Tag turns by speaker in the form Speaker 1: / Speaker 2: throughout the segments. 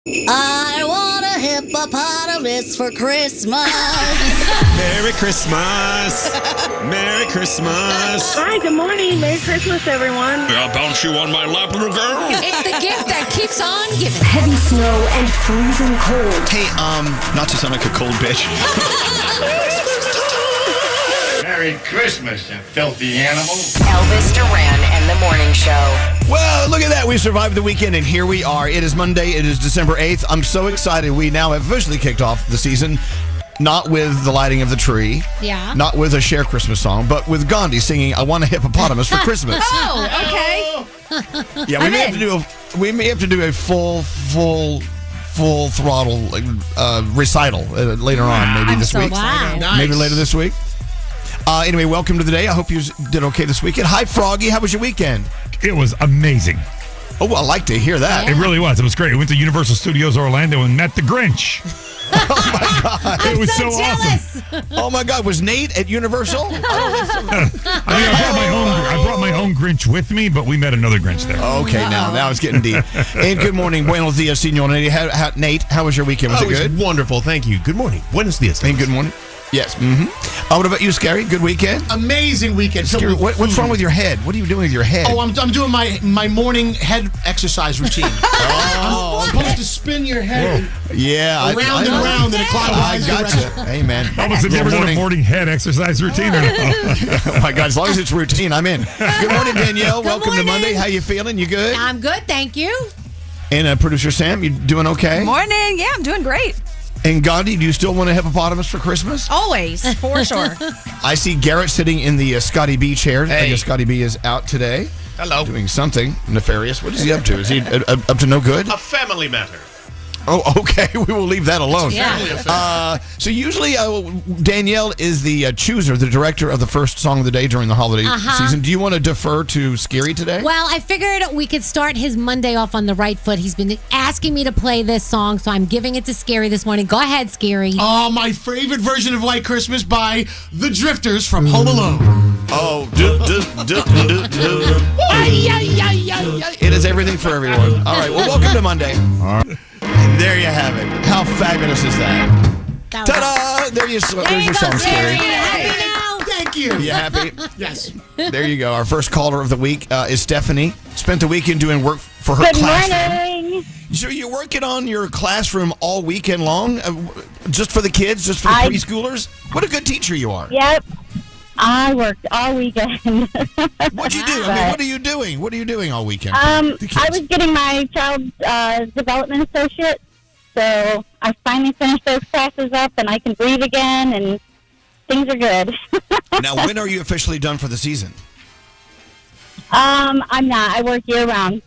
Speaker 1: I want a hippopotamus for Christmas.
Speaker 2: Merry Christmas. Merry Christmas.
Speaker 3: Hi, good morning. Merry Christmas, everyone.
Speaker 2: I'll bounce you on my lap, little girl.
Speaker 4: It's the gift that keeps on giving.
Speaker 5: Heavy snow and freezing cold.
Speaker 6: Hey, not to sound like a cold bitch.
Speaker 7: Merry Christmas, you filthy animal.
Speaker 4: Elvis Duran and the Morning Show.
Speaker 6: Well, look at that. We survived the weekend, and here we are. It is Monday. It is December 8th. I'm so excited. We now have officially kicked off the season, not with the lighting of the tree, not with a Cher Christmas song, but with Gandhi singing "I Want a Hippopotamus for Christmas."
Speaker 4: Oh, okay.
Speaker 6: Yeah, we may have to do a full throttle recital later on, maybe this week.
Speaker 4: Wow.
Speaker 8: Nice.
Speaker 6: Maybe later this week. Anyway, welcome to the day. I hope you did okay this weekend. Hi, Froggy. How was your weekend?
Speaker 9: It was amazing.
Speaker 6: Oh, well, I like to hear that.
Speaker 9: It really was. It was great. We went to Universal Studios Orlando and met the Grinch.
Speaker 6: Oh, my God.
Speaker 9: It was so awesome.
Speaker 6: Oh, my God. Was Nate at Universal?
Speaker 9: I brought my own Grinch with me, but we met another Grinch there.
Speaker 6: Okay, now it's getting deep. And good morning. Buenos dias, senor Nate. Nate, how was your weekend? Was it good?
Speaker 2: Wonderful. Thank you. Good morning. Buenos dias.
Speaker 6: And good morning. Yes. Mm-hmm. What about you, Scary? Good weekend?
Speaker 8: Amazing weekend.
Speaker 6: Scary, what's wrong with your head? What are you doing with your head?
Speaker 8: Oh, I'm doing my morning head exercise routine. I'm supposed to spin your head around and around in a clockwise direction.
Speaker 6: Hey, man.
Speaker 9: Almost have you ever done a morning head exercise routine or no?
Speaker 6: Oh, my God. As long as it's routine, I'm in. Good morning, Danielle. Welcome to Monday. How you feeling? You good?
Speaker 4: I'm good, thank you.
Speaker 6: And producer Sam, you doing okay?
Speaker 10: Morning. Yeah, I'm doing great.
Speaker 6: And Gandhi, do you still want a hippopotamus for Christmas?
Speaker 10: Always, for sure.
Speaker 6: I see Garrett sitting in the Scotty B chair. I guess Scotty B is out today.
Speaker 7: Hello.
Speaker 6: Doing something nefarious. What is he up to? Is he up to no good?
Speaker 7: A family matter.
Speaker 6: Oh, okay. We will leave that alone.
Speaker 4: Yeah.
Speaker 6: So usually Danielle is the chooser, the director of the first song of the day during the holiday season. Do you want to defer to Scary today?
Speaker 4: Well, I figured we could start his Monday off on the right foot. He's been asking me to play this song, so I'm giving it to Scary this morning. Go ahead, Scary.
Speaker 8: Oh, my favorite version of White Christmas by The Drifters from Home Alone.
Speaker 6: Oh, it is everything for everyone. All right. Well, welcome to Monday. All right. There you have it. How fabulous is that? Ta-da! There's your song, Scary.
Speaker 8: Thank you.
Speaker 6: You happy?
Speaker 8: Yes.
Speaker 6: There you go. Our first caller of the week is Stephanie. Spent the weekend doing work for her classroom.
Speaker 3: Morning.
Speaker 6: So you're working on your classroom all weekend long? Just for the kids? Just for the preschoolers? What a good teacher you are.
Speaker 3: Yep. I worked all weekend.
Speaker 6: What'd you do? I mean, what are you doing? What are you doing all weekend?
Speaker 3: I was getting my child development associate, so I finally finished those classes up, and I can breathe again, and things are good.
Speaker 6: Now, when are you officially done for the season?
Speaker 3: I'm not. I work year-round.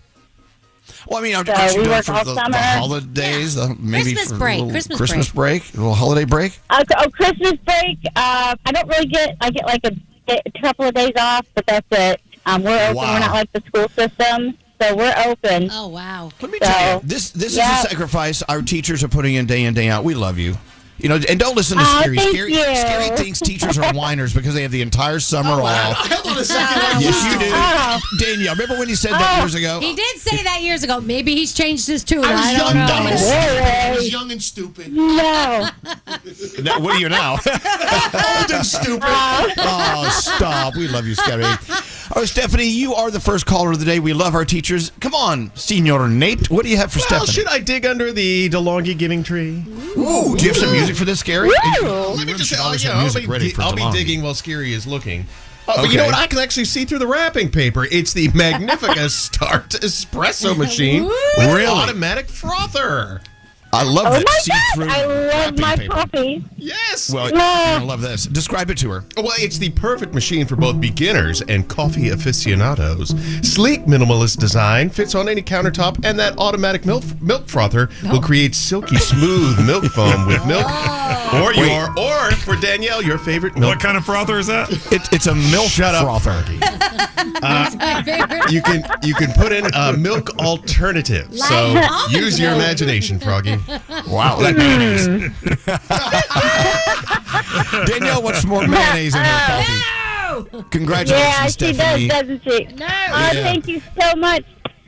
Speaker 6: Well, I mean, aren't you done for the holidays? Maybe
Speaker 4: Christmas
Speaker 6: for
Speaker 4: break.
Speaker 6: a little
Speaker 4: Christmas
Speaker 6: break. A little holiday break?
Speaker 3: Christmas break, I don't really get, I get like a couple of days off, but that's it. We're open. We're not like the school system, so we're open.
Speaker 4: Oh, wow.
Speaker 6: Let me tell you, this is a sacrifice our teachers are putting in day out. We love you. You know, and don't listen to Scary. Scary thinks teachers are whiners because they have the entire summer off.
Speaker 8: Hold on a second.
Speaker 6: Yes, you do. Danielle, remember when he said that years ago?
Speaker 4: He did say that years ago. Maybe he's changed his tune.
Speaker 8: I
Speaker 4: don't know.
Speaker 8: I was young and stupid.
Speaker 3: No.
Speaker 6: Now, what are you now?
Speaker 8: Old and stupid.
Speaker 6: Oh, stop. We love you, Scary. Oh, Stephanie, you are the first caller of the day. We love our teachers. Come on, Senor Nate. What do you have for Stephanie?
Speaker 2: Should I dig under the DeLonghi giving tree?
Speaker 6: Ooh, do you have some music for this, Scary?
Speaker 2: Let me just say, I'll be digging while Scary is looking. Oh, but you know what? I can actually see through the wrapping paper. It's the Magnifica Start espresso machine with automatic frother.
Speaker 6: I love that see-through
Speaker 3: I love my
Speaker 6: paper.
Speaker 3: coffee.
Speaker 2: Yes.
Speaker 6: Well, you're going to love this. Describe it to her.
Speaker 2: Well, it's the perfect machine for both beginners and coffee aficionados. Sleek minimalist design fits on any countertop, and that automatic milk frother will create silky smooth milk foam with milk. Or for Danielle, your favorite milk.
Speaker 9: What kind of frother is that?
Speaker 6: It's a milk frother.
Speaker 2: You can put in a milk alternative. So use your imagination, Froggy.
Speaker 6: Wow. Danielle wants more mayonnaise in her coffee.
Speaker 4: No!
Speaker 6: Congratulations,
Speaker 3: Yeah, she
Speaker 6: Stephanie.
Speaker 3: does, doesn't she?
Speaker 4: No.
Speaker 3: Thank you so much.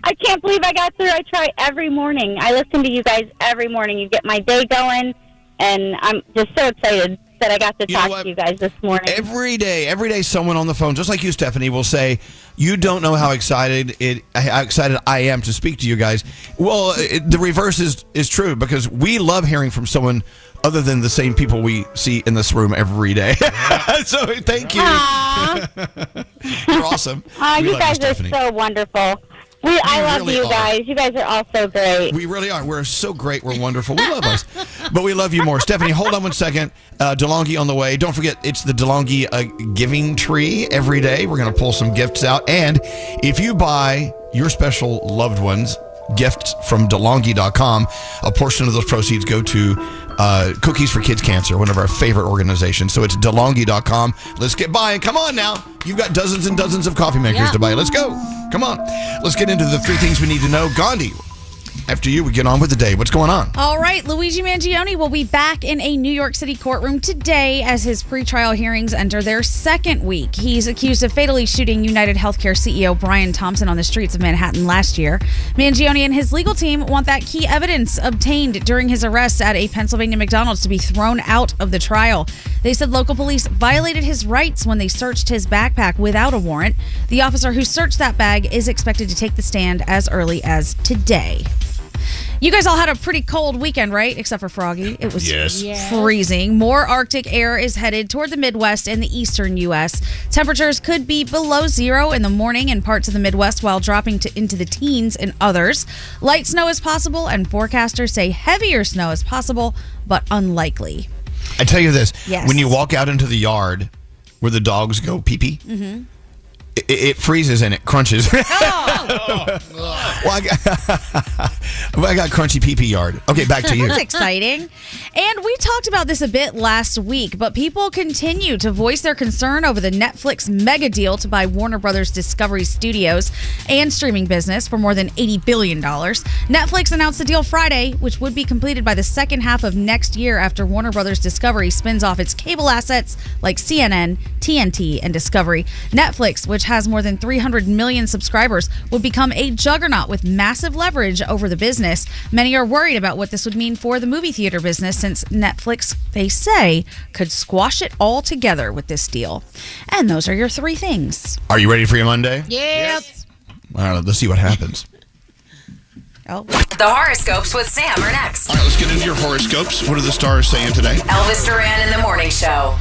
Speaker 3: I can't believe I got through. I try every morning. I listen to you guys every morning. You get my day going, and I'm just so excited that I got to talk to you guys this morning.
Speaker 6: Every day, someone on the phone, just like you, Stephanie, will say, "You don't know how excited I am to speak to you guys." Well, the reverse is true, because we love hearing from someone other than the same people we see in this room every day. So thank you. You're awesome.
Speaker 3: You guys are so wonderful. I love
Speaker 6: really
Speaker 3: you
Speaker 6: are.
Speaker 3: guys. You guys are all so great.
Speaker 6: We really are. We're so great. We're wonderful. We love us. But we love you more. Stephanie, hold on one second. DeLonghi on the way. Don't forget, it's the DeLonghi giving tree every day. We're going to pull some gifts out. And if you buy your special loved ones gifts from DeLonghi.com, a portion of those proceeds go to Cookies for Kids Cancer, one of our favorite organizations. So it's DeLonghi.com. Let's get buying. Come on now. You've got dozens and dozens of coffee makers to buy. Let's go. Come on. Let's get into the 3 things we need to know. Gandhi, after you, we get on with the day. What's going on?
Speaker 10: All right. Luigi Mangione will be back in a New York City courtroom today as his pretrial hearings enter their 2nd week. He's accused of fatally shooting United Healthcare CEO Brian Thompson on the streets of Manhattan last year. Mangione and his legal team want that key evidence obtained during his arrest at a Pennsylvania McDonald's to be thrown out of the trial. They said local police violated his rights when they searched his backpack without a warrant. The officer who searched that bag is expected to take the stand as early as today. You guys all had a pretty cold weekend, right? Except for Froggy. It was freezing. More Arctic air is headed toward the Midwest and the eastern U.S. Temperatures could be below 0 in the morning in parts of the Midwest while dropping into the teens in others. Light snow is possible, and forecasters say heavier snow is possible, but unlikely.
Speaker 6: I tell you this.
Speaker 10: Yes.
Speaker 6: When you walk out into the yard where the dogs go pee-pee, it freezes and it crunches. Well, I got crunchy pee-pee yard. Okay, back to you.
Speaker 10: That's exciting. And we talked about this a bit last week, but people continue to voice their concern over the Netflix mega deal to buy Warner Brothers Discovery Studios and streaming business for more than $80 billion. Netflix announced the deal Friday, which would be completed by the second half of next year after Warner Brothers Discovery spins off its cable assets like CNN, TNT, and Discovery. Netflix, which has more than 300 million subscribers, would become a juggernaut with massive leverage over the business. Many are worried about what this would mean for the movie theater business, since Netflix, they say, could squash it all together with this deal. And those are your 3 things.
Speaker 6: Are you ready for your Monday?
Speaker 4: Yes.
Speaker 6: All right, let's see what happens.
Speaker 11: The horoscopes with Sam are next.
Speaker 6: All right, let's get into your horoscopes. What are the stars saying today?
Speaker 11: Elvis Duran in the Morning Show.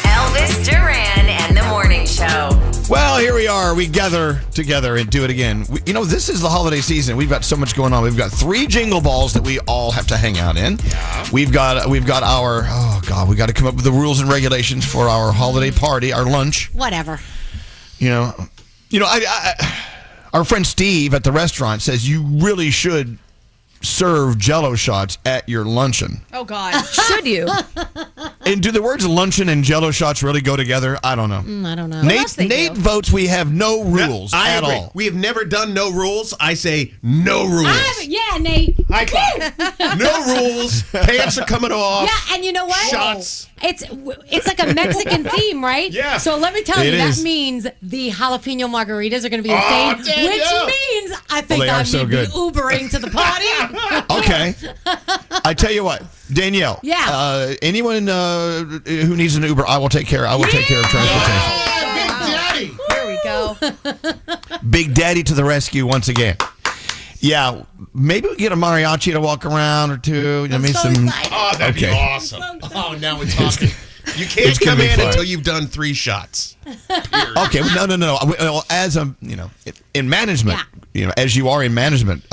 Speaker 11: Elvis Duran and the Morning Show.
Speaker 6: Well, here we are. We gather together and do it again. This is the holiday season. We've got so much going on. We've got 3 jingle balls that we all have to hang out in. Yeah. We've got our, we got to come up with the rules and regulations for our holiday party, our lunch.
Speaker 4: Whatever.
Speaker 6: Our friend Steve at the restaurant says you really should serve Jell-O shots at your luncheon.
Speaker 10: Oh, God. Should you?
Speaker 6: And do the words luncheon and Jell-O shots really go together? I don't know.
Speaker 4: I don't know.
Speaker 6: Nate votes we have no rules at all.
Speaker 2: We have never done no rules. I say no rules.
Speaker 4: Yeah, Nate.
Speaker 2: No rules. Pants are coming off.
Speaker 4: Yeah, and you know what?
Speaker 2: Shots.
Speaker 4: It's like a Mexican theme, right?
Speaker 2: Yeah.
Speaker 4: So let me tell you, that means the jalapeno margaritas are going to be the same, which means I think I need to be Ubering to the party.
Speaker 6: Okay. I tell you what, Danielle.
Speaker 4: Yeah.
Speaker 6: Anyone who needs an Uber, I will take care. I will take care of transportation.
Speaker 8: Big Daddy.
Speaker 10: Here we go.
Speaker 6: Big Daddy to the rescue once again. Yeah, maybe we get a mariachi to walk around or two.
Speaker 4: I'm so excited.
Speaker 2: Oh, that'd be awesome. Oh, now we're talking. You can't come in until you've done 3 shots.
Speaker 6: Okay, no. Well, as in management, as you are in management,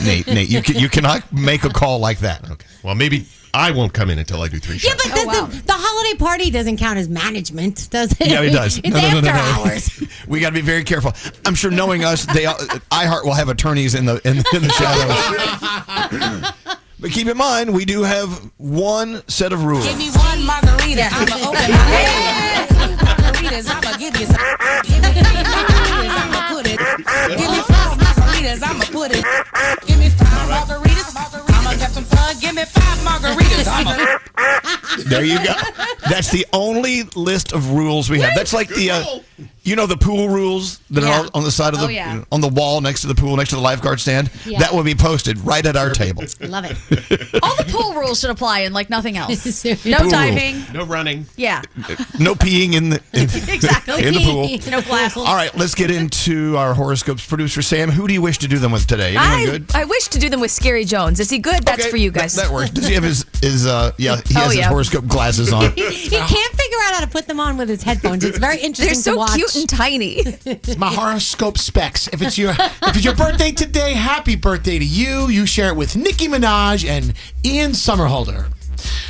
Speaker 6: Nate, you cannot make a call like that.
Speaker 2: Okay. Well, maybe I won't come in until I do 3 shots.
Speaker 4: Yeah, but the holiday party doesn't count as manmanagement, does it?
Speaker 6: Yeah, it does.
Speaker 4: It's after hours.
Speaker 6: We got to be very careful. I'm sure, knowing us, iHeart will have attorneys in the shadows. But keep in mind, we do have 1 set of rules.
Speaker 12: Give me 1 margarita, I'ma open my head. Margaritas, I'ma give you some. Give me 3 margaritas, I'ma put it. Give me 5 margaritas, I'ma put it. Give me 5 margaritas, I'ma have some fun. Give me 5 margaritas, I'ma.
Speaker 6: There you go. That's the only list of rules we have. That's like the, the pool rules that are on the side of the on the wall next to the pool, next to the lifeguard stand. Yeah. That will be posted right at our table.
Speaker 4: Love it.
Speaker 10: All the pool rules should apply and like nothing else. No
Speaker 2: Pool
Speaker 10: diving.
Speaker 2: rules. No running.
Speaker 10: Yeah.
Speaker 6: No peeing in the
Speaker 10: exactly
Speaker 6: in the pool.
Speaker 10: No glass.
Speaker 6: All right, let's get into our horoscopes. Producer Sam, who do you wish to do them with today? Anyone good?
Speaker 13: I wish to do them with Scary Jones. Is he good? That's for you guys.
Speaker 6: That works. Does he have his his horoscope glasses on?
Speaker 4: He can't figure out how to put them on with his headphones. It's very interesting
Speaker 13: They're so
Speaker 4: to watch.
Speaker 13: cute and tiny.
Speaker 8: It's my horoscope specs. If it's your birthday today, happy birthday to you. You share it with Nicki Minaj and Ian Somerhalder.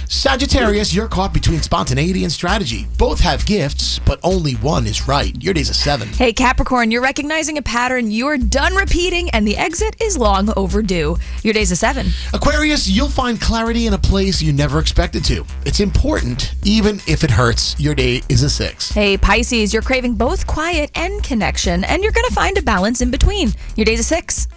Speaker 8: Sagittarius, you're caught between spontaneity and strategy. Both have gifts, but only one is right. Your day's a 7.
Speaker 13: Hey, Capricorn, you're recognizing a pattern you're done repeating, and the exit is long overdue. Your day's a 7.
Speaker 8: Aquarius, you'll find clarity in a place you never expected to. It's important, even if it hurts. Your day is a 6.
Speaker 13: Hey, Pisces, you're craving both quiet and connection, and you're going to find a balance in between. Your day's a 6.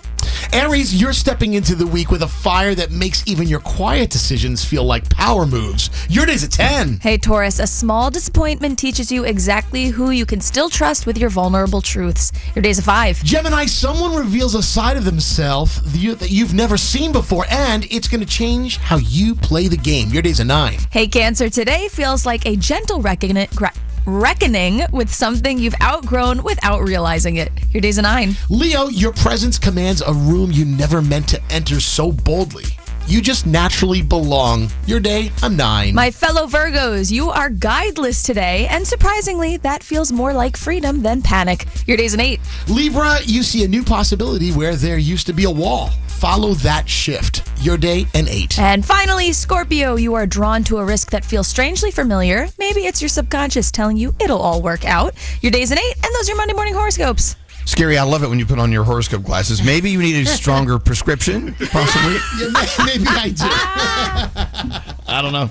Speaker 8: Aries, you're stepping into the week with a fire that makes even your quiet decisions feel like power moves. Your day's a 10.
Speaker 13: Hey, Taurus, a small disappointment teaches you exactly who you can still trust with your vulnerable truths. Your day's a 5.
Speaker 8: Gemini, someone reveals a side of themselves that you've never seen before, and it's going to change how you play the game. Your day's a 9.
Speaker 13: Hey, Cancer, today feels like a gentle reckoning with something you've outgrown without realizing it. Your day's a 9.
Speaker 8: Leo, your presence commands a room you never meant to enter so boldly. You just naturally belong. Your day, a 9.
Speaker 13: My fellow Virgos, you are guideless today, and surprisingly, that feels more like freedom than panic. Your day's an 8.
Speaker 8: Libra, you see a new possibility where there used to be a wall. Follow that shift. Your day, an 8.
Speaker 13: And finally, Scorpio, you are drawn to a risk that feels strangely familiar. Maybe it's your subconscious telling you it'll all work out. Your day's an 8, and those are your Monday morning horoscopes.
Speaker 6: Scary, I love it when you put on your horoscope glasses. Maybe you need a stronger prescription, possibly.
Speaker 8: Maybe I do.
Speaker 6: I don't know.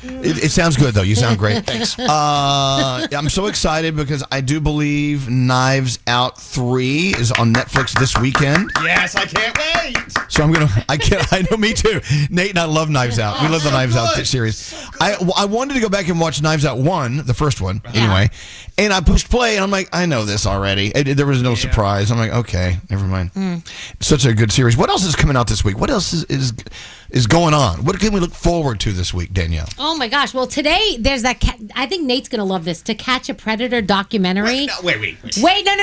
Speaker 6: It sounds good, though. You sound great. Thanks. I'm so excited because I do believe Knives Out 3 is on Netflix this weekend.
Speaker 2: Yes, I can't wait.
Speaker 6: So I know, me too. Nate and I love Knives Out. We love the Knives Out series. I wanted to go back and watch Knives Out 1, the first one, anyway. And I pushed play, and I'm like, I know this already. There was no surprise. I'm like, okay, never mind. Such a good series. What else is coming out this week? What else is going on? What can we look forward to this week, Danielle?
Speaker 4: Oh my gosh! Well, today there's that. I think Nate's gonna love this. To Catch a Predator documentary.
Speaker 2: Wait,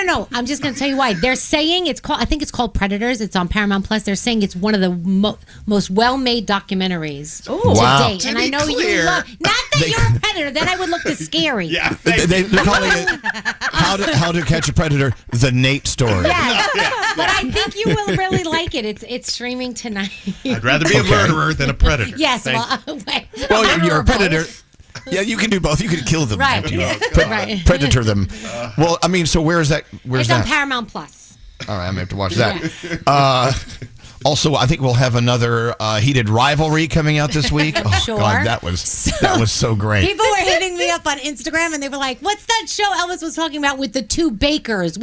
Speaker 4: no. I'm just gonna tell you why. They're saying it's called. I think it's called Predators. It's on Paramount Plus. They're saying it's one of the most well-made documentaries to date. And I know you love. Not that you're a predator. Then I would look too scary.
Speaker 6: Yeah, they're calling it How to Catch a Predator: The Nate Story.
Speaker 4: Yeah. But I think you will really like it. It's streaming tonight.
Speaker 2: I'd rather be a murderer than a predator.
Speaker 4: Yes.
Speaker 6: Well, you're a predator. Yeah, you can do both. You can kill them.
Speaker 4: Right.
Speaker 6: Predator them. Well, I mean, so where is that?
Speaker 4: It's on Paramount Plus.
Speaker 6: All right, I'm going to have to watch that. Also, I think we'll have another heated rivalry coming out this week. Oh,
Speaker 4: sure.
Speaker 6: God, that was so great.
Speaker 4: People were hitting me up on Instagram, and they were like, what's that show Elvis was talking about with the two bakers?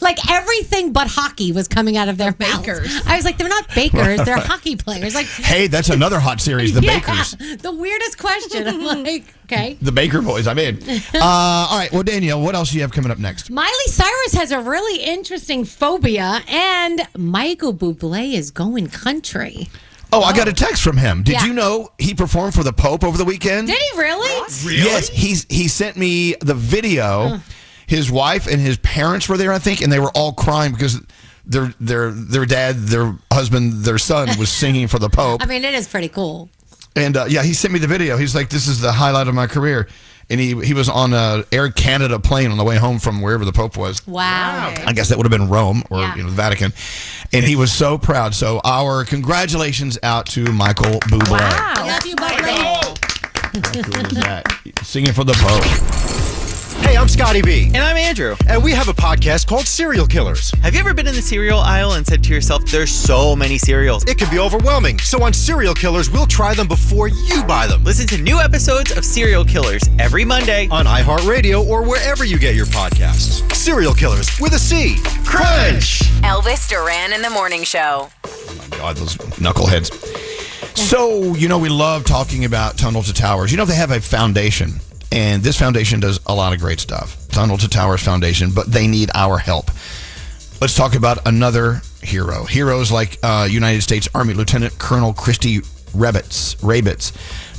Speaker 4: Like, everything but hockey was coming out of their mouths. I was like, they're not bakers. They're hockey players. Like,
Speaker 6: hey, that's another hot series, The Bakers.
Speaker 4: The weirdest question. I'm like, okay.
Speaker 6: The Baker Boys, I'm in. All right, well, Danielle, what else do you have coming up next?
Speaker 4: Miley Cyrus has a really interesting phobia, and Michael Bublé is going country.
Speaker 6: Oh, I got a text from him. Did you know he performed for the Pope over the weekend?
Speaker 4: Did he really?
Speaker 2: Really?
Speaker 6: Yes, he sent me the video. His wife and his parents were there, I think, and they were all crying because their dad, their husband, their son was singing for the Pope.
Speaker 4: I mean, it is pretty cool.
Speaker 6: And he sent me the video. He's like, this is the highlight of my career. And he was on a Air Canada plane on the way home from wherever the Pope was.
Speaker 4: Wow.
Speaker 6: I guess that would have been Rome or the Vatican. And he was so proud. So our congratulations out to Michael Bublé.
Speaker 4: Wow. Love you, Michael.
Speaker 6: How cool is that? Singing for the Pope.
Speaker 14: Hey, I'm Scotty B. And I'm Andrew. And we have a podcast called Serial Killers.
Speaker 15: Have you ever been in the cereal aisle and said to yourself, there's so many cereals?
Speaker 14: It can be overwhelming. So on Serial Killers, we'll try them before you buy them.
Speaker 15: Listen to new episodes of Serial Killers every Monday
Speaker 14: on iHeartRadio or wherever you get your podcasts. Serial Killers with a C. Crunch!
Speaker 11: Elvis Duran in the Morning Show.
Speaker 6: Oh my God, those knuckleheads. So, we love talking about Tunnel to Towers. They have a foundation, and this foundation does a lot of great stuff. Tunnel to Towers Foundation, but they need our help. Let's talk about another hero. Heroes like United States Army Lieutenant Colonel Christy Rabitz.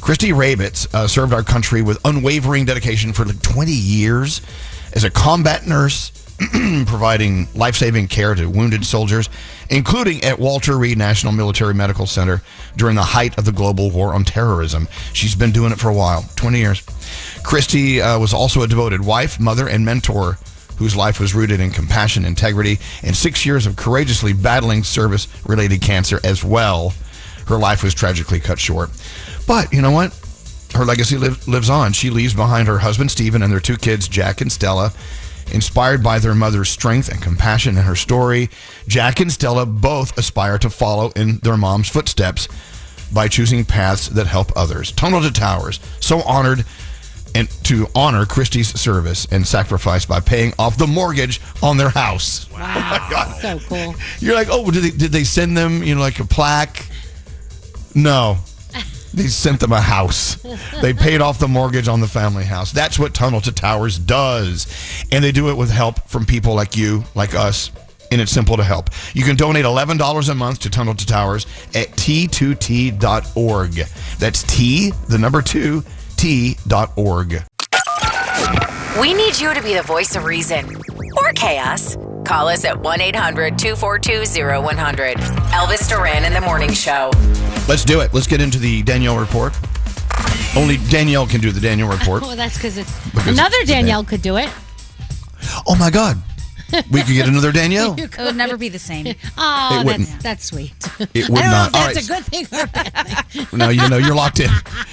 Speaker 6: Christy Rabitz served our country with unwavering dedication for 20 years as a combat nurse, providing life-saving care to wounded soldiers, including at Walter Reed National Military Medical Center during the height of the global war on terrorism. She's been doing it for a while, 20 years. Christy was also a devoted wife, mother, and mentor whose life was rooted in compassion, integrity, and 6 years of courageously battling service-related cancer as well. Her life was tragically cut short. But you know what? Her legacy lives on. She leaves behind her husband, Stephen, and their 2 kids, Jack and Stella. Inspired by their mother's strength and compassion in her story, Jack and Stella both aspire to follow in their mom's footsteps by choosing paths that help others. Tunnel to Towers, so honored and to honor Christy's service and sacrifice by paying off the mortgage on their house.
Speaker 4: Wow.
Speaker 6: Oh my God.
Speaker 4: So cool.
Speaker 6: You're like, oh, did they send them, like a plaque? No. They sent them a house. They paid off the mortgage on the family house. That's what Tunnel to Towers does. And they do it with help from people like you, like us. And it's simple to help. You can donate $11 a month to Tunnel to Towers at T2T.org. That's T, the number 2, T.org.
Speaker 11: We need you to be the voice of reason or chaos. Call us at 1-800-242-0100. Elvis Duran in the Morning Show.
Speaker 6: Let's do it. Let's get into the Danielle report. Only Danielle can do the Danielle report.
Speaker 4: Oh, that's because another Danielle could do it.
Speaker 6: Oh my God. We could get another Danielle.
Speaker 10: It would never be the same.
Speaker 4: Oh, that's sweet.
Speaker 6: It would
Speaker 4: I don't
Speaker 6: not.
Speaker 4: know if that's a good thing or a bad thing.
Speaker 6: No, you're locked in.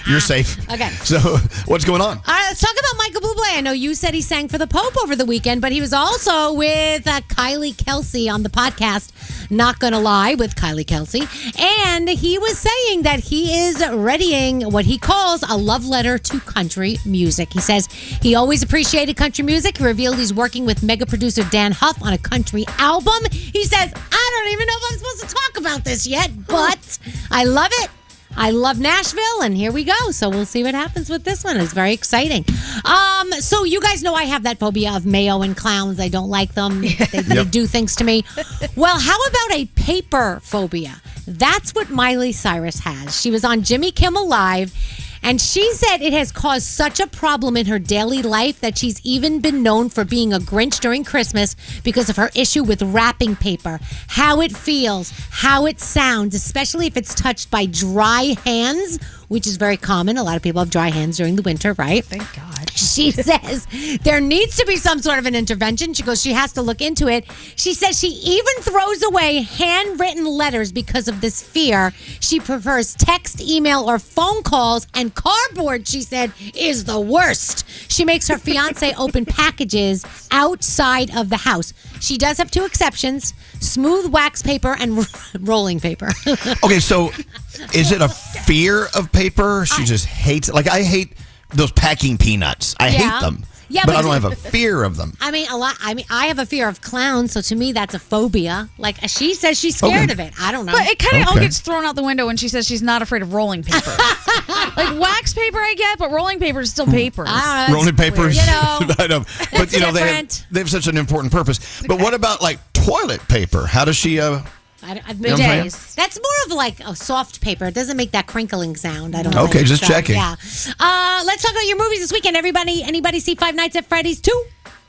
Speaker 6: You're safe.
Speaker 4: Okay.
Speaker 6: So, what's going on?
Speaker 4: All right, let's talk about Michael Bublé. I know you said he sang for the Pope over the weekend, but he was also with Kylie Kelsey on the podcast Not Gonna Lie with Kylie Kelsey. And he was saying that he is readying what he calls a love letter to country music. He says he always appreciated country music. He revealed he's working with mega producer Dan Huff on a country album. He says, I don't even know if I'm supposed to talk about this yet, but I love it. I love Nashville, and here we go. So we'll see what happens with this one. It's very exciting. So you guys know I have that phobia of mayo and clowns. I don't like them. They do things to me. Well, how about a paper phobia? That's what Miley Cyrus has. She was on Jimmy Kimmel Live, and she said it has caused such a problem in her daily life that she's even been known for being a Grinch during Christmas because of her issue with wrapping paper, how it feels, how it sounds, especially if it's touched by dry hands, which is very common. A lot of people have dry hands during the winter, right?
Speaker 10: Thank God.
Speaker 4: She says there needs to be some sort of an intervention. She goes, she has to look into it. She says she even throws away handwritten letters because of this fear. She prefers text, email, or phone calls, and cardboard, she said, is the worst. She makes her fiance open packages outside of the house. She does have 2 exceptions, smooth wax paper and rolling paper.
Speaker 6: Okay, so is it a fear of paper? She just hates it. Like, I hate those packing peanuts. I hate them.
Speaker 4: Yeah,
Speaker 6: but I don't have a fear of them.
Speaker 4: I mean, I have a fear of clowns, so to me, that's a phobia. Like, she says she's scared of it. I don't know.
Speaker 10: But it kind of all gets thrown out the window when she says she's not afraid of rolling paper. Like, wax paper, I get, but rolling paper is still paper.
Speaker 6: Rolling paper,
Speaker 4: you know,
Speaker 6: I know. But you know, they have such an important purpose. But what about like toilet paper? How does she?
Speaker 4: Bidets. That's more of like a soft paper. It doesn't make that crinkling sound. I don't know.
Speaker 6: Okay, just checking.
Speaker 4: Yeah. Let's talk about your movies this weekend. Anybody see Five Nights at Freddy's 2?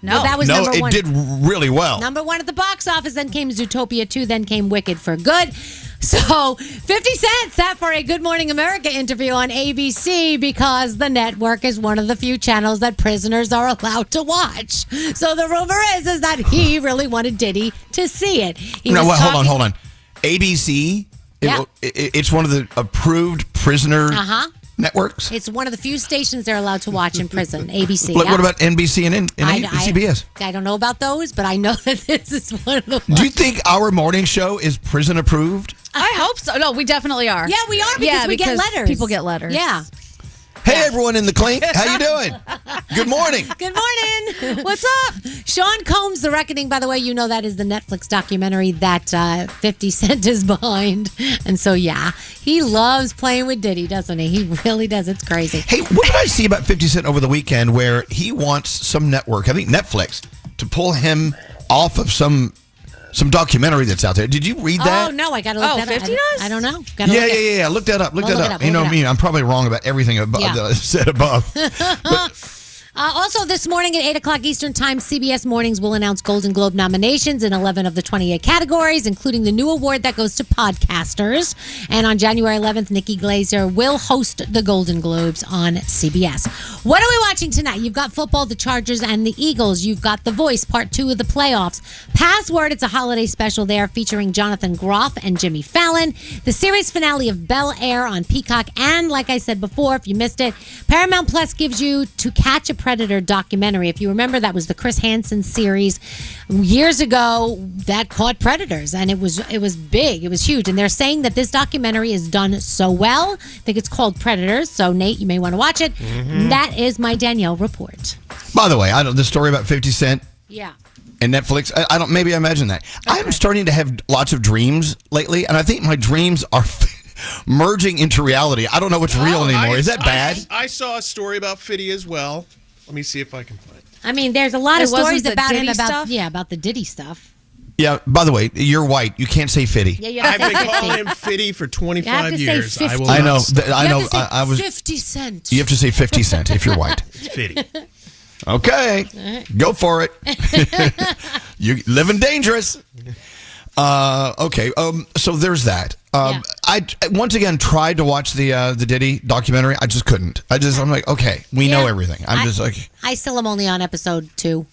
Speaker 10: No.
Speaker 4: Well, that was number 1.
Speaker 6: It did really well.
Speaker 4: Number 1 at the box office. Then came Zootopia 2. Then came Wicked for Good. So 50 Cent sat for a Good Morning America interview on ABC because the network is one of the few channels that prisoners are allowed to watch. So the rumor is that he really wanted Diddy to see it.
Speaker 6: Hold on. ABC, it's one of the approved prisoner networks?
Speaker 4: It's one of the few stations they're allowed to watch in prison, ABC.
Speaker 6: What about NBC and CBS?
Speaker 4: I don't know about those, but I know that this is one of the ones.
Speaker 6: Do you think our morning show is prison approved?
Speaker 10: I hope so. No, we definitely are.
Speaker 4: Yeah, we are because we get letters.
Speaker 10: People get letters.
Speaker 4: Yeah.
Speaker 6: Hey, everyone in the clink. How you doing? Good morning.
Speaker 4: Good morning.
Speaker 10: What's up?
Speaker 4: Sean Combs' The Reckoning, by the way, you know that is the Netflix documentary that 50 Cent is behind. And so, yeah, he loves playing with Diddy, doesn't he? He really does. It's crazy.
Speaker 6: Hey, what did I see about 50 Cent over the weekend where he wants some network, I think Netflix, to pull him off of some documentary that's out there. Did you read that?
Speaker 4: Oh, no, I got to look that
Speaker 10: 50
Speaker 4: up.
Speaker 10: does?
Speaker 4: I don't know.
Speaker 6: Yeah. Look that up. Look that up. You know me, I'm probably wrong about everything that I said above.
Speaker 4: Also, this morning at 8 o'clock Eastern Time, CBS Mornings will announce Golden Globe nominations in 11 of the 28 categories, including the new award that goes to podcasters. And on January 11th, Nikki Glaser will host the Golden Globes on CBS. What are we watching tonight? You've got football, the Chargers and the Eagles. You've got The Voice, part 2 of the playoffs. Password, it's a holiday special there featuring Jonathan Groff and Jimmy Fallon. The series finale of Bel Air on Peacock. And like I said before, if you missed it, Paramount Plus gives you To Catch a Predator documentary. If you remember, that was the Chris Hansen series years ago that caught predators, and it was big. It was huge, and they're saying that this documentary is done so well. I think it's called Predators. So Nate, you may want to watch it. Mm-hmm. That is my Danielle report.
Speaker 6: By the way, I don't the story about 50 Cent.
Speaker 4: Yeah.
Speaker 6: And Netflix. I don't. Maybe I imagine that. Okay. I'm starting to have lots of dreams lately, and I think my dreams are merging into reality. I don't know what's real anymore. Is that bad?
Speaker 2: I saw a story about Fiddy as well. Let me see if I can find it.
Speaker 4: I mean, there's a lot of stories about him
Speaker 10: stuff?
Speaker 4: about the Diddy stuff.
Speaker 6: Yeah, by the way, you're white. You can't say Fiddy.
Speaker 4: Yeah,
Speaker 2: I've been calling him Fiddy for 25 years.
Speaker 6: I know. I was
Speaker 4: 50 Cent.
Speaker 6: You have to say 50 Cent if you're white.
Speaker 2: Fiddy.
Speaker 6: Okay. Go for it. You're living dangerous. Okay. So there's that. I once again tried to watch the Diddy documentary. I just couldn't. I'm like, okay, we know everything. I'm just like,
Speaker 4: I still am only on episode 2.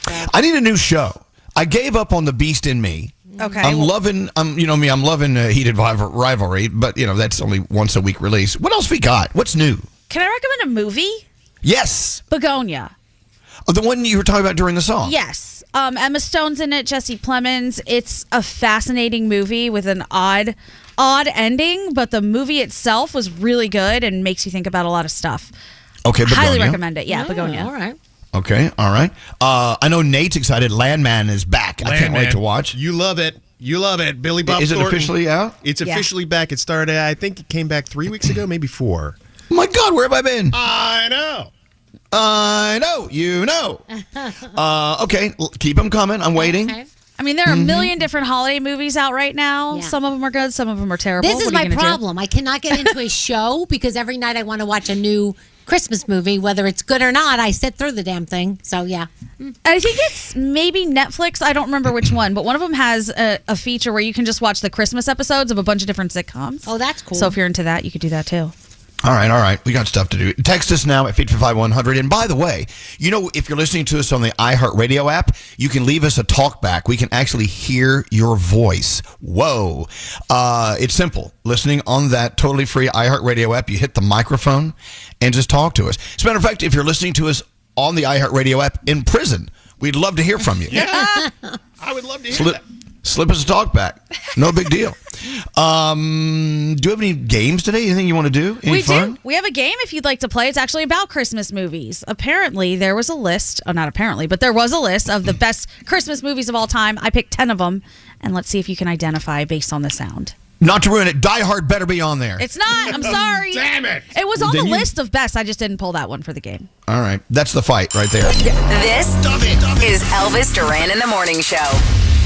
Speaker 4: So.
Speaker 6: I need a new show. I gave up on the Beast in Me.
Speaker 10: Okay.
Speaker 6: I'm loving Heated Rivalry, but that's only once a week release. What else we got? What's new?
Speaker 10: Can I recommend a movie?
Speaker 6: Yes.
Speaker 10: Begonia.
Speaker 6: Oh, the one you were talking about during the song.
Speaker 10: Yes. Emma Stone's in it, Jesse Plemons. It's a fascinating movie with an odd ending, but the movie itself was really good and makes you think about a lot of stuff.
Speaker 6: Okay, Begonia.
Speaker 10: Highly recommend it. Yeah, Begonia.
Speaker 4: All right.
Speaker 6: Okay, all right. I know Nate's excited. Landman is back. I can't wait to watch.
Speaker 2: You love it. Billy Bob
Speaker 6: Is it
Speaker 2: Thornton.
Speaker 6: officially out?
Speaker 2: It's officially back. It started, I think it came back 3 weeks ago, maybe 4.
Speaker 6: Oh my God, where have I been?
Speaker 2: I know.
Speaker 6: You know. Okay, keep them coming. I'm waiting. Okay.
Speaker 10: I mean, there are a million different holiday movies out right now. Yeah. Some of them are good. Some of them are terrible.
Speaker 4: This is my problem. I cannot get into a show because every night I want to watch a new Christmas movie, whether it's good or not. I sit through the damn thing. So, yeah.
Speaker 10: I think it's maybe Netflix. I don't remember which one, but one of them has a feature where you can just watch the Christmas episodes of a bunch of different sitcoms.
Speaker 4: Oh, that's cool.
Speaker 10: So if you're into that, you could do that too.
Speaker 6: All right. We got stuff to do. Text us now at 855-100. And by the way, if you're listening to us on the iHeartRadio app, you can leave us a talk back. We can actually hear your voice. Whoa. It's simple. Listening on that totally free iHeartRadio app, you hit the microphone and just talk to us. As a matter of fact, if you're listening to us on the iHeartRadio app in prison, we'd love to hear from you.
Speaker 2: Yeah. I would love to hear that.
Speaker 6: Slip us a talk back. No big deal. Do you have any games today? Anything you want to do? Any fun?
Speaker 10: We have a game if you'd like to play. It's actually about Christmas movies. Apparently, there was a list. Oh, not apparently, but there was a list of the best Christmas movies of all time. I picked 10 of them, and let's see if you can identify based on the sound.
Speaker 6: Not to ruin it, Die Hard better be on there.
Speaker 10: It's not. I'm sorry.
Speaker 2: Damn it.
Speaker 10: It was on the list of best. I just didn't pull that one for the game.
Speaker 6: All right. That's the fight right there.
Speaker 11: This is Elvis Duran in the Morning Show.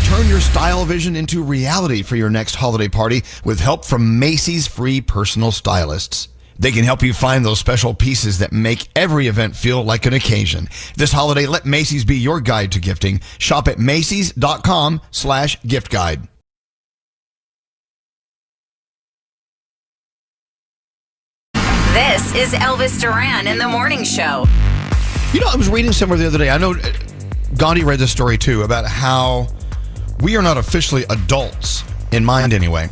Speaker 6: Turn your style vision into reality for your next holiday party with help from Macy's free personal stylists. They can help you find those special pieces that make every event feel like an occasion. This holiday, let Macy's be your guide to gifting. Shop at Macy's.com/gift guide.
Speaker 11: This is Elvis Duran in the Morning Show.
Speaker 6: I was reading somewhere the other day. I know Gandhi read this story too about how we are not officially adults, in mind anyway,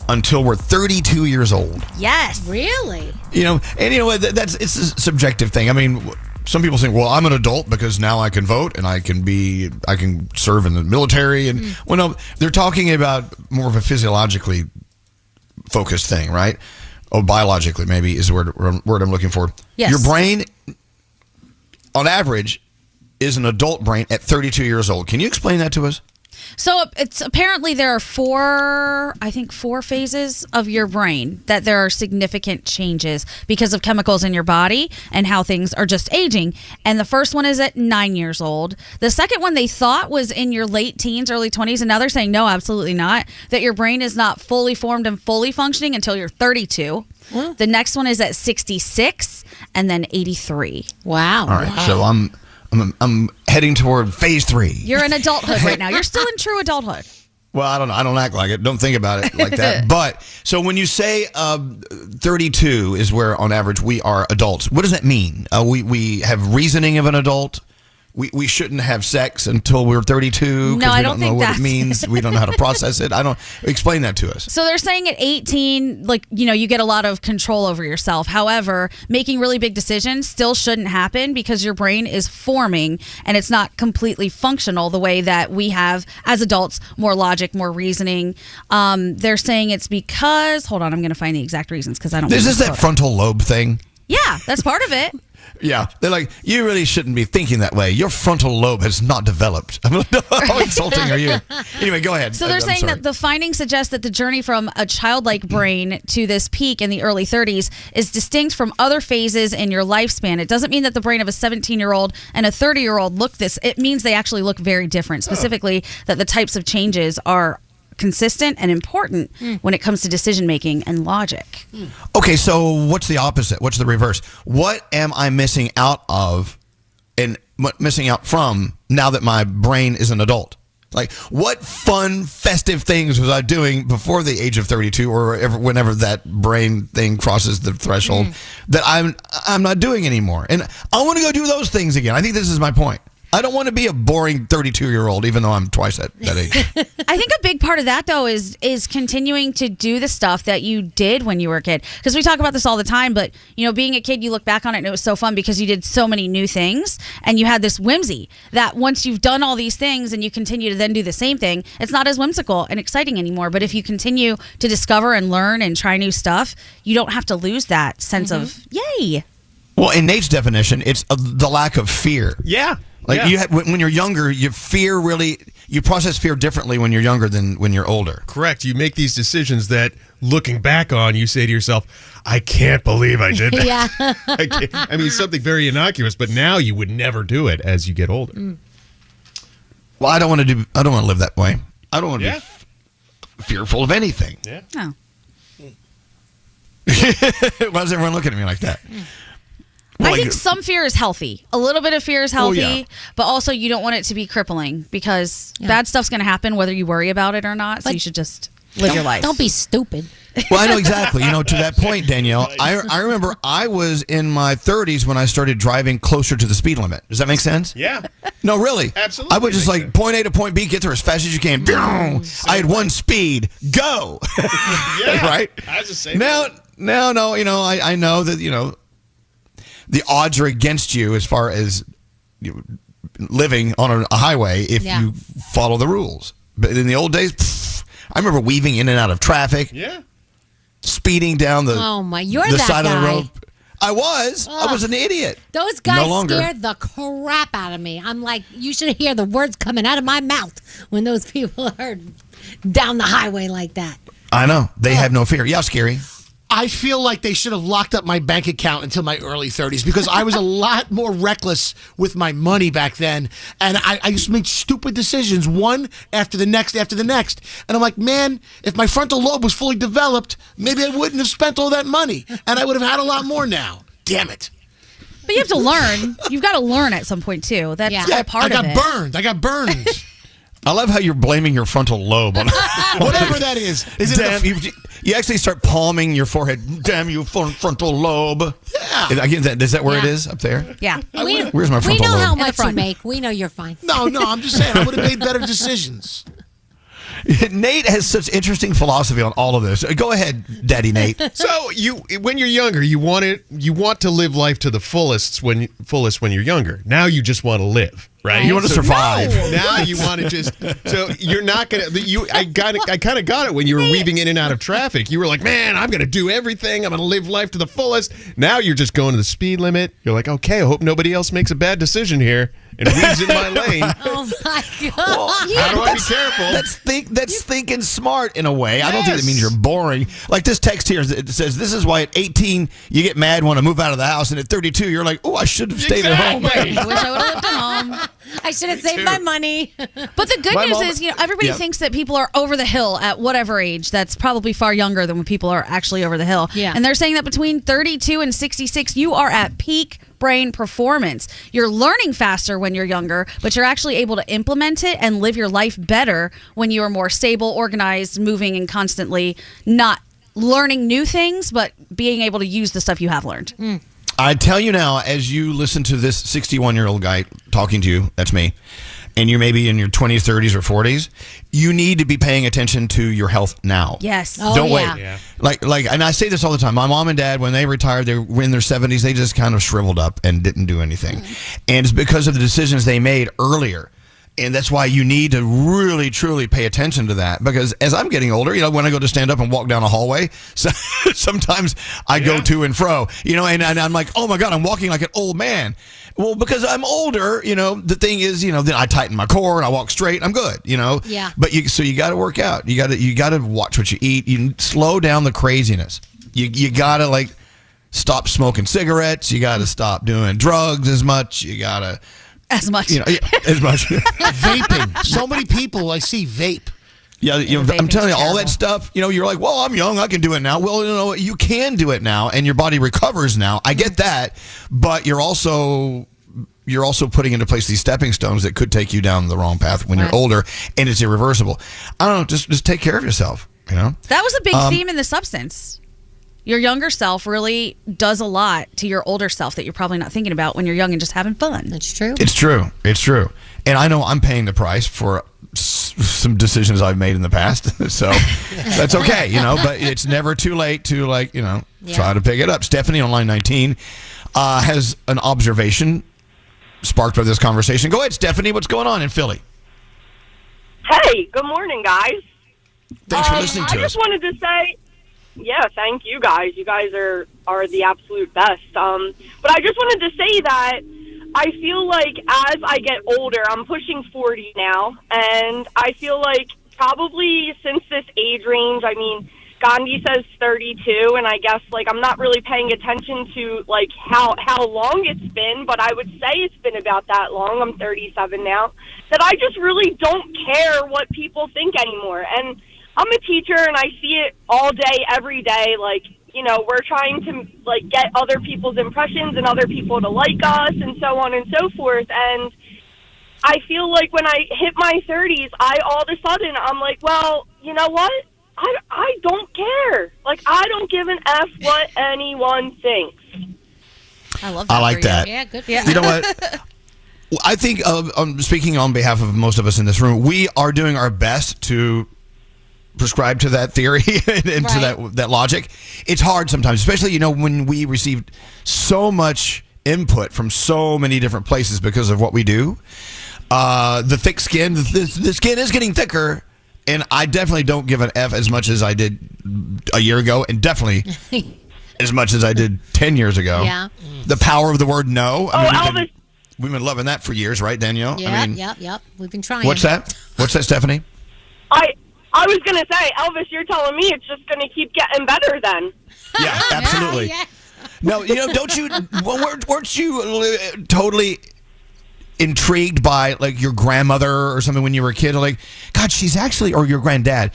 Speaker 6: until we're 32 years old.
Speaker 10: Yes.
Speaker 4: Really?
Speaker 6: It's a subjective thing. I mean, some people think, well, I'm an adult because now I can vote and I can serve in the military. And well, no, they're talking about more of a physiologically focused thing, right? biologically maybe is the word I'm looking for.
Speaker 10: Yes.
Speaker 6: Your brain, on average, is an adult brain at 32 years old. Can you explain that to us?
Speaker 10: So it's apparently there are four phases of your brain that there are significant changes because of chemicals in your body and how things are just aging. And the first one is at 9 years old. The second one they thought was in your late teens, early 20s. And now they're saying, no, absolutely not. That your brain is not fully formed and fully functioning until you're 32. The next one is at 66 and then 83.
Speaker 4: Wow.
Speaker 6: All right. Wow. So I'm heading toward phase 3.
Speaker 10: You're in adulthood right now. You're still in true adulthood.
Speaker 6: Well, I don't know. I don't act like it. Don't think about it like that. But so when you say 32 is where on average we are adults, what does that mean? We have reasoning of an adult. We shouldn't have sex until we're 32 because we don't know what it means. We don't know how to process it. Explain that to us.
Speaker 10: So they're saying at 18, you get a lot of control over yourself. However, making really big decisions still shouldn't happen because your brain is forming and it's not completely functional the way that we have as adults, more logic, more reasoning. They're saying it's because, hold on, I'm going to find the exact reasons because I don't.
Speaker 6: Is this that frontal lobe thing?
Speaker 10: Yeah, that's part of it.
Speaker 6: Yeah, they're like, you really shouldn't be thinking that way. Your frontal lobe has not developed. How insulting are you? Anyway, go ahead.
Speaker 10: So they're saying that the findings suggest that the journey from a childlike brain to this peak in the early 30s is distinct from other phases in your lifespan. It doesn't mean that the brain of a 17-year-old and a 30-year-old look this. It means they actually look very different, specifically that the types of changes are consistent and important when it comes to decision making and logic.
Speaker 6: Okay, so what's the opposite? What's the reverse? What am I missing out of and missing out from now that my brain is an adult? Like, what fun, festive things was I doing before the age of 32 or whenever that brain thing crosses the threshold that I'm not doing anymore? And I want to go do those things again. I think this is my point. I don't want to be a boring 32-year-old, even though I'm twice that age.
Speaker 10: I think a big part of that, though, is continuing to do the stuff that you did when you were a kid. Because we talk about this all the time, but, being a kid, you look back on it and it was so fun because you did so many new things and you had this whimsy that once you've done all these things and you continue to then do the same thing, it's not as whimsical and exciting anymore. But if you continue to discover and learn and try new stuff, you don't have to lose that sense of, yay.
Speaker 6: Well, in Nate's definition, it's the lack of fear.
Speaker 2: Yeah.
Speaker 6: When you're younger, you process fear differently when you're younger than when you're older.
Speaker 2: Correct. You make these decisions that, looking back on, you say to yourself, I can't believe I did that.
Speaker 4: Yeah.
Speaker 2: I mean, something very innocuous, but now you would never do it as you get older.
Speaker 6: Well, I don't want to live that way. I don't want to be fearful of anything.
Speaker 2: Yeah.
Speaker 10: No.
Speaker 6: Why is everyone looking at me like that?
Speaker 10: I think some fear is healthy. A little bit of fear is healthy, but also you don't want it to be crippling because bad stuff's going to happen whether you worry about it or not. So you should just live your life.
Speaker 4: Don't be stupid.
Speaker 6: Well, I know exactly. To that point, Danielle, I remember I was in my 30s when I started driving closer to the speed limit. Does that make sense?
Speaker 2: Yeah.
Speaker 6: No, really.
Speaker 2: Absolutely.
Speaker 6: I would just point A to point B, get there as fast as you can. I had one speed. Go.
Speaker 2: Yeah.
Speaker 6: Right?
Speaker 2: I was just saying.
Speaker 6: No, I know that, the odds are against you as far as living on a highway if you follow the rules. But in the old days, I remember weaving in and out of traffic.
Speaker 2: Yeah.
Speaker 6: Speeding down the side of the road. I was an idiot.
Speaker 4: Those guys scared the crap out of me. I'm like, you should hear the words coming out of my mouth when those people are down the highway like that.
Speaker 6: I know. They have no fear. Yeah, scary.
Speaker 8: I feel like they should have locked up my bank account until my early 30s because I was a lot more reckless with my money back then. And I used to make stupid decisions, one after the next. And I'm like, man, if my frontal lobe was fully developed, maybe I wouldn't have spent all that money. And I would have had a lot more now. Damn it.
Speaker 10: But you have to learn. You've got to learn at some point, too. That's all part of it.
Speaker 8: I got burned.
Speaker 6: I love how you're blaming your frontal lobe on
Speaker 8: whatever that is.
Speaker 6: You actually start palming your forehead. Damn you, frontal lobe. Yeah. Is that where it is up there?
Speaker 10: Yeah.
Speaker 6: Where's my frontal lobe?
Speaker 4: We know how much you make. We know you're fine.
Speaker 8: No, I'm just saying I would have made better decisions.
Speaker 6: Nate has such interesting philosophy on all of this. Go ahead, Daddy Nate.
Speaker 2: So when you're younger, you want to live life to the fullest when you're younger. Now you just want to live. Right.
Speaker 6: You want to survive.
Speaker 2: Now you want to just. So you're not gonna. I kind of got it when you were weaving in and out of traffic. You were like, man, I'm gonna do everything. I'm gonna live life to the fullest. Now you're just going to the speed limit. You're like, okay, I hope nobody else makes a bad decision here and weaves in my lane.
Speaker 4: Oh my God!
Speaker 6: Well,
Speaker 2: how do I be careful?
Speaker 6: That's thinking smart in a way. I don't think that means you're boring. Like this text here, it says, this is why at 18 you get mad, want to move out of the house, and at 32 you're like, oh, I should have stayed at home.
Speaker 10: I wish I would have lived at home.
Speaker 4: I should have saved my money.
Speaker 10: But the good news is, everybody thinks that people are over the hill at whatever age. That's probably far younger than when people are actually over the hill.
Speaker 4: Yeah.
Speaker 10: And they're saying that between 32 and 66, you are at peak brain performance. You're learning faster when you're younger, but you're actually able to implement it and live your life better when you are more stable, organized, moving, and constantly not learning new things, but being able to use the stuff you have learned.
Speaker 6: I tell you now, as you listen to this 61-year-old guy talking to you, that's me, and you're maybe in your 20s, 30s, or 40s, you need to be paying attention to your health now.
Speaker 10: Yes.
Speaker 6: Don't wait. Yeah. Like, and I say this all the time. My mom and dad, when they retired, they were in their 70s, they just kind of shriveled up and didn't do anything. And it's because of the decisions they made earlier. And that's why you need to really, truly pay attention to that. Because as I'm getting older, when I go to stand up and walk down a hallway, sometimes I go to and fro, and I'm like, oh my God, I'm walking like an old man. Well, because I'm older, the thing is, then I tighten my core and I walk straight. I'm good,
Speaker 4: Yeah.
Speaker 6: But you got to work out. You got to watch what you eat. You slow down the craziness. You got to stop smoking cigarettes. You got to stop doing drugs as much. You got to.
Speaker 10: As much.
Speaker 6: As much.
Speaker 8: Vaping. So many people I see vape.
Speaker 6: Yeah, I'm telling you, all that stuff, you're like, well, I'm young, I can do it now. Well, you can do it now, and your body recovers now. I get that, but you're also putting into place these stepping stones that could take you down the wrong path when you're older, and it's irreversible. I don't know, just take care of yourself, That
Speaker 10: was a big theme in The Substance. Your younger self really does a lot to your older self that you're probably not thinking about when you're young and just having fun.
Speaker 4: That's true.
Speaker 6: It's true. And I know I'm paying the price for some decisions I've made in the past. So that's okay, but it's never too late to try to pick it up. Stephanie on line 19 has an observation sparked by this conversation. Go ahead, Stephanie. What's going on in Philly?
Speaker 16: Hey, good morning, guys.
Speaker 6: Thanks for listening to us.
Speaker 16: I just wanted to say, yeah, thank you guys. You guys are the absolute best. But I just wanted to say that I feel like as I get older, I'm pushing 40 now, and I feel like probably since this age range, Gandhi says 32, and I guess I'm not really paying attention to how long it's been, but I would say it's been about that long. I'm 37 now. That I just really don't care what people think anymore. And I'm a teacher, and I see it all day, every day. We're trying to get other people's impressions and other people to like us and so on and so forth. And I feel like when I hit my 30s, all of a sudden I'm like, well, you know what? I don't care. I don't give an F what anyone thinks.
Speaker 10: I love that.
Speaker 6: I like that.
Speaker 4: Yeah, good.
Speaker 6: You know what? I think, speaking on behalf of most of us in this room, we are doing our best to prescribe to that theory and to that logic. It's hard sometimes, especially when we received so much input from so many different places because of what we do. The thick skin, the skin is getting thicker, and I definitely don't give an F as much as I did a year ago, and definitely as much as I did 10 years ago.
Speaker 4: Yeah.
Speaker 6: The power of the word no.
Speaker 16: Elvis.
Speaker 6: We've been loving that for years, right, Danielle?
Speaker 4: Yep. We've been trying.
Speaker 6: What's that? What's that, Stephanie?
Speaker 16: I was going to say, Elvis, you're telling me it's just going to keep getting better then.
Speaker 6: Yeah, absolutely.
Speaker 4: Yes.
Speaker 6: No, don't you, weren't you totally intrigued by your grandmother or something when you were a kid? God, she's actually, or your granddad,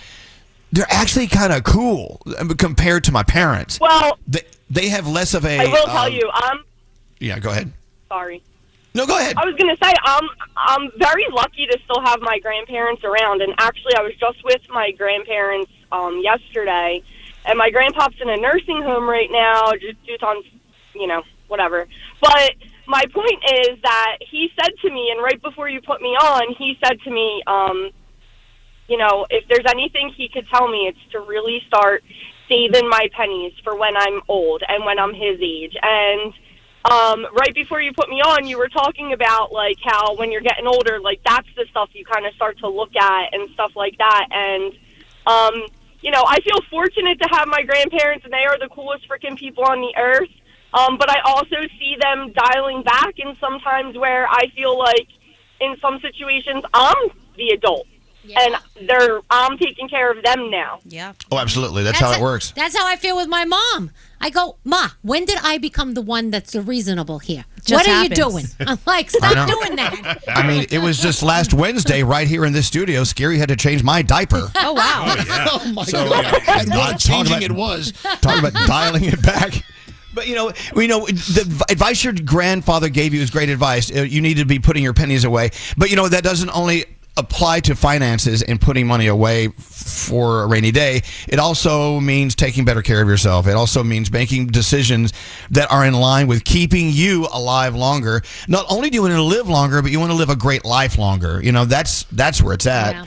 Speaker 6: they're actually kind of cool compared to my parents.
Speaker 16: Well,
Speaker 6: they have less of a...
Speaker 16: I will tell you,
Speaker 6: Yeah, go ahead.
Speaker 16: Sorry.
Speaker 6: No, go ahead.
Speaker 16: I was going to say, I'm very lucky to still have my grandparents around. And actually, I was just with my grandparents yesterday. And my grandpa's in a nursing home right now, just on, whatever. But my point is that he said to me, and right before you put me on, he said to me, if there's anything he could tell me, it's to really start saving my pennies for when I'm old and when I'm his age. And right before you put me on, you were talking about, like, how when you're getting older, like, that's the stuff you kind of start to look at and stuff like that. And, you know, I feel fortunate to have my grandparents, and they are the coolest freaking people on the earth. But I also see them dialing back, and sometimes where I feel like in some situations I'm the adult. Yeah. And I'm taking care of them now.
Speaker 10: Yeah.
Speaker 6: Oh, absolutely. That's how it works.
Speaker 4: That's how I feel with my mom. I go, Ma, when did I become the one that's the reasonable here?
Speaker 10: Just
Speaker 4: what
Speaker 10: happens.
Speaker 4: are you doing? I'm like, stop doing that.
Speaker 6: I mean, it was just last Wednesday right here in this studio. Scary had to change my diaper.
Speaker 10: Oh, wow.
Speaker 8: Oh, my God. And what changing it was.
Speaker 6: Talking about dialing it back. But, you know, the advice your grandfather gave you is great advice. You need to be putting your pennies away. But, you know, that doesn't only apply to finances and putting money away for a rainy day. It also means taking better care of yourself. It also means making decisions that are in line with keeping you alive longer. Not only do you want to live longer, but you want to live a great life longer. You know, that's where it's at. Yeah.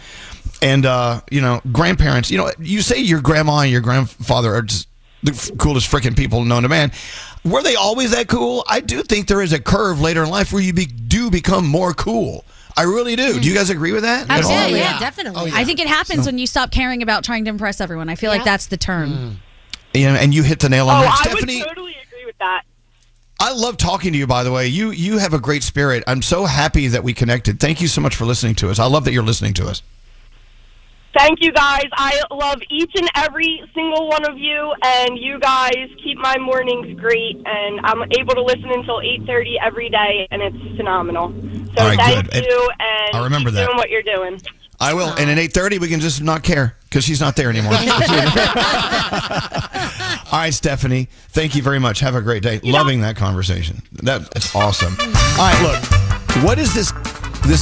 Speaker 6: And, you know, grandparents, you know, you say your grandma and your grandfather are just the coolest freaking people known to man. Were they always that cool? I do think there is a curve later in life where you do become more cool. I really do. Do you guys agree with that?
Speaker 10: Absolutely.
Speaker 4: Yeah, definitely.
Speaker 10: Oh, yeah. I think it happens when you stop caring about trying to impress everyone. I feel like that's the turn.
Speaker 6: Yeah, and you hit the nail on the head.
Speaker 16: Stephanie, I would totally agree with that.
Speaker 6: I love talking to you, by the way. You have a great spirit. I'm so happy that we connected. Thank you so much for listening to us. I love that you're listening to us.
Speaker 16: Thank you, guys. I love each and every single one of you, and you guys keep my mornings great, and I'm able to listen until 8:30 every day, and it's phenomenal. So
Speaker 6: all right,
Speaker 16: thank
Speaker 6: good.
Speaker 16: you, and
Speaker 6: I'll remember
Speaker 16: keep
Speaker 6: that.
Speaker 16: doing what you're doing.
Speaker 6: I will. And at 8:30, we can just not care because she's not there anymore. All right, Stephanie. Thank you very much. Have a great day. Loving that conversation. That's awesome. All right, look. What is this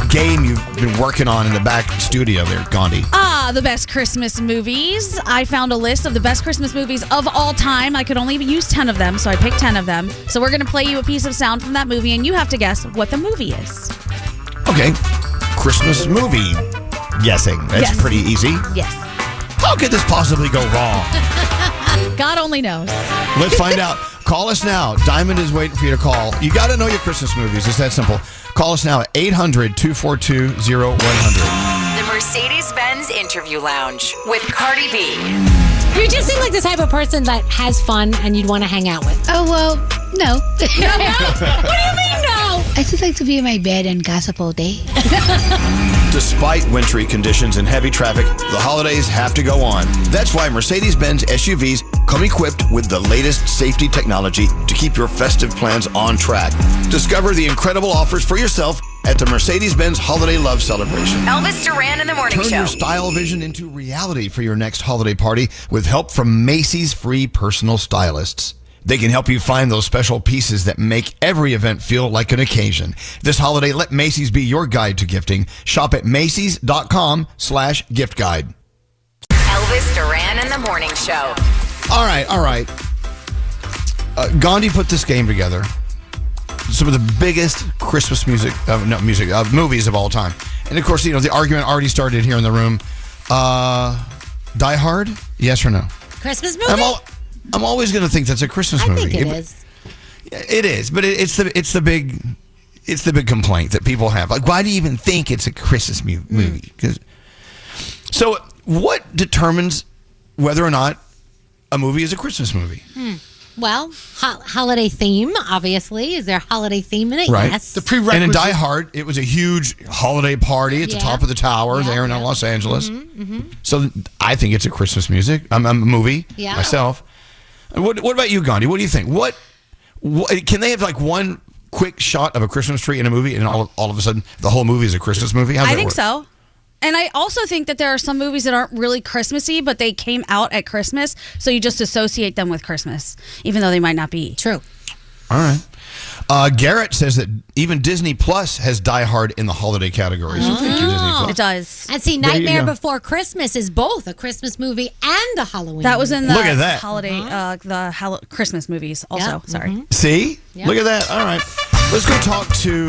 Speaker 6: game you've been working on in the back studio there, Gandhi?
Speaker 10: The best Christmas movies. I found a list of the best Christmas movies of all time. I could only use 10 of them, so I picked 10 of them. So we're going to play you a piece of sound from that movie, and you have to guess what the movie is.
Speaker 6: Okay. Christmas movie. Guessing. That's pretty easy.
Speaker 10: Yes.
Speaker 6: How could this possibly go wrong?
Speaker 10: God only knows.
Speaker 6: Let's find out. Call us now. Diamond is waiting for you to call. You got to know your Christmas movies. It's that simple. Call us now at 800-242-0100.
Speaker 11: The Mercedes-Benz Interview Lounge with Cardi B.
Speaker 4: You just seem like the type of person that has fun and you'd want to hang out with.
Speaker 17: Oh, well, no.
Speaker 4: What do you mean, no?
Speaker 17: I just like to be in my bed and gossip all day.
Speaker 6: Despite wintry conditions and heavy traffic, the holidays have to go on. That's why Mercedes-Benz SUVs come equipped with the latest safety technology to keep your festive plans on track. Discover the incredible offers for yourself at the Mercedes-Benz Holiday Love Celebration.
Speaker 11: Elvis Duran in the Morning
Speaker 6: Turn
Speaker 11: Show.
Speaker 6: your style vision into reality for your next holiday party with help from Macy's free personal stylists. They can help you find those special pieces that make every event feel like an occasion. This holiday, let Macy's be your guide to gifting. Shop at Macy's.com/gift guide.
Speaker 11: Elvis Duran in the Morning Show.
Speaker 6: All right. Gandhi put this game together. Some of the biggest Christmas movies of all time. And of course, you know, the argument already started here in the room. Die Hard? Yes or no?
Speaker 4: Christmas movie?
Speaker 6: I'm always going to think that's a Christmas movie.
Speaker 4: I think it is.
Speaker 6: It is, but it's the big complaint that people have. Like, why do you even think it's a Christmas movie? So, what determines whether or not a movie is a Christmas movie?
Speaker 4: Well, holiday theme, obviously. Is there a holiday theme in it?
Speaker 6: Right.
Speaker 4: Yes.
Speaker 8: The prerequisite.
Speaker 6: And in Die Hard, it was a huge holiday party at the top of the tower there in Los Angeles. So I think it's a Christmas I'm a movie myself. What about you, Gandhi? What do you think? What can they have like one quick shot of a Christmas tree in a movie and all of a sudden the whole movie is a Christmas movie?
Speaker 10: I think so. And I also think that there are some movies that aren't really Christmassy, but they came out at Christmas, so you just associate them with Christmas, even though they might not be.
Speaker 4: True.
Speaker 6: All right. Garrett says that even Disney Plus has Die Hard in the holiday category. So thank you, Disney Plus.
Speaker 10: It does.
Speaker 4: And see, Nightmare Before Christmas is both a Christmas movie and a Halloween
Speaker 10: That was in the
Speaker 6: Look at that.
Speaker 10: holiday, Christmas movies also. Sorry.
Speaker 6: See? Look at that. All right. Let's go talk to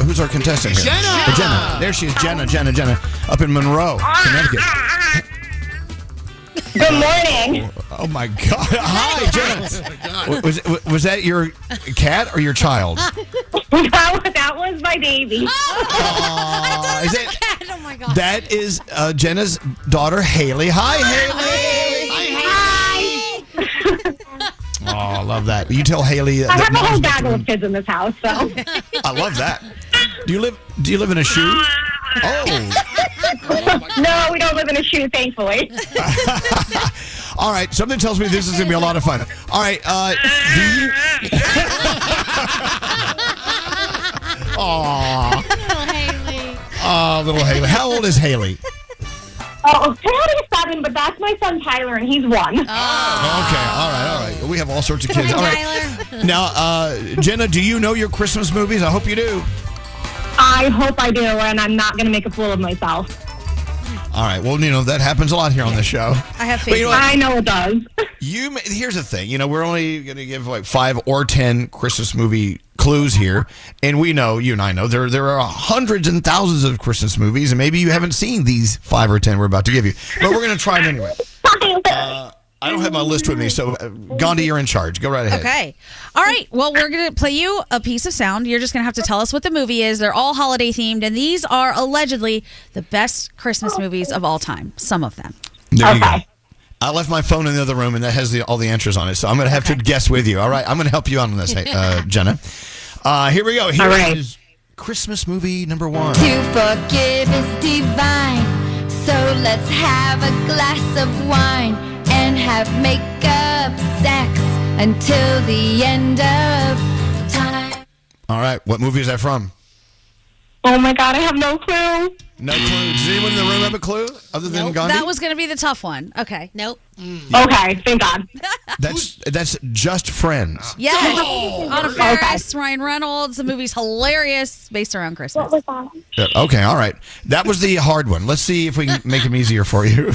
Speaker 6: who's our contestant here?
Speaker 8: Jenna.
Speaker 6: There she is, Jenna, up in Monroe, Connecticut.
Speaker 18: Good morning.
Speaker 6: Oh my God! Hi, Jenna. Was that your cat or your child?
Speaker 18: That was my baby.
Speaker 6: Is it?
Speaker 4: Oh my God.
Speaker 6: That is Jenna's daughter, Haley. Hi, Haley.
Speaker 18: Hi.
Speaker 6: Oh, I love that. You tell Haley.
Speaker 18: I have a whole gaggle of kids in this house, so.
Speaker 6: I love that. Do you live in a shoe? Oh.
Speaker 18: No, we don't live in a shoe, thankfully.
Speaker 6: All right. Something tells me this is going to be a lot of fun. All right. Do you? Aww.
Speaker 4: Little Haley.
Speaker 6: Oh, little Haley. How old is Haley?
Speaker 18: Oh, Haley's 7, but that's my son Tyler, and he's 1.
Speaker 6: Oh. Okay. All right. We have all sorts of kids. All right. Now, Jenna, do you know your Christmas movies? I hope you do.
Speaker 18: I hope I do, and I'm not going to make a fool of myself.
Speaker 6: All right. Well, that happens a lot here on the show.
Speaker 10: I have faith.
Speaker 18: I know it does.
Speaker 6: Here's the thing. We're only going to give like 5 or 10 Christmas movie clues here, and we know, you and I know, there are hundreds and thousands of Christmas movies, and maybe you haven't seen these 5 or 10 we're about to give you, but we're going to try them anyway. I don't have my list with me, so Gandhi, you're in charge. Go right ahead.
Speaker 10: Okay. All right. Well, we're going to play you a piece of sound. You're just going to have to tell us what the movie is. They're all holiday themed, and these are allegedly the best Christmas movies of all time. Some of them.
Speaker 6: There you go. I left my phone in the other room, and that has all the answers on it, so I'm going to have to guess with you. All right. I'm going to help you out on this, Jenna. Here we go. Here is Christmas movie number 1.
Speaker 19: To forgive is divine, so let's have a glass of wine and have makeup sex until the end of time.
Speaker 6: All right. What movie is that from?
Speaker 18: Oh my God, I have no clue.
Speaker 6: No clue. Does anyone in the room have a clue other than Gandhi?
Speaker 10: That was going to be the tough one. Okay.
Speaker 4: Nope.
Speaker 18: Okay, thank God.
Speaker 6: That's Just Friends.
Speaker 10: Yes. Anna Faris, Ryan Reynolds. The movie's hilarious, based around Christmas.
Speaker 18: What was that?
Speaker 6: Okay, all right. That was the hard one. Let's see if we can make them easier for you.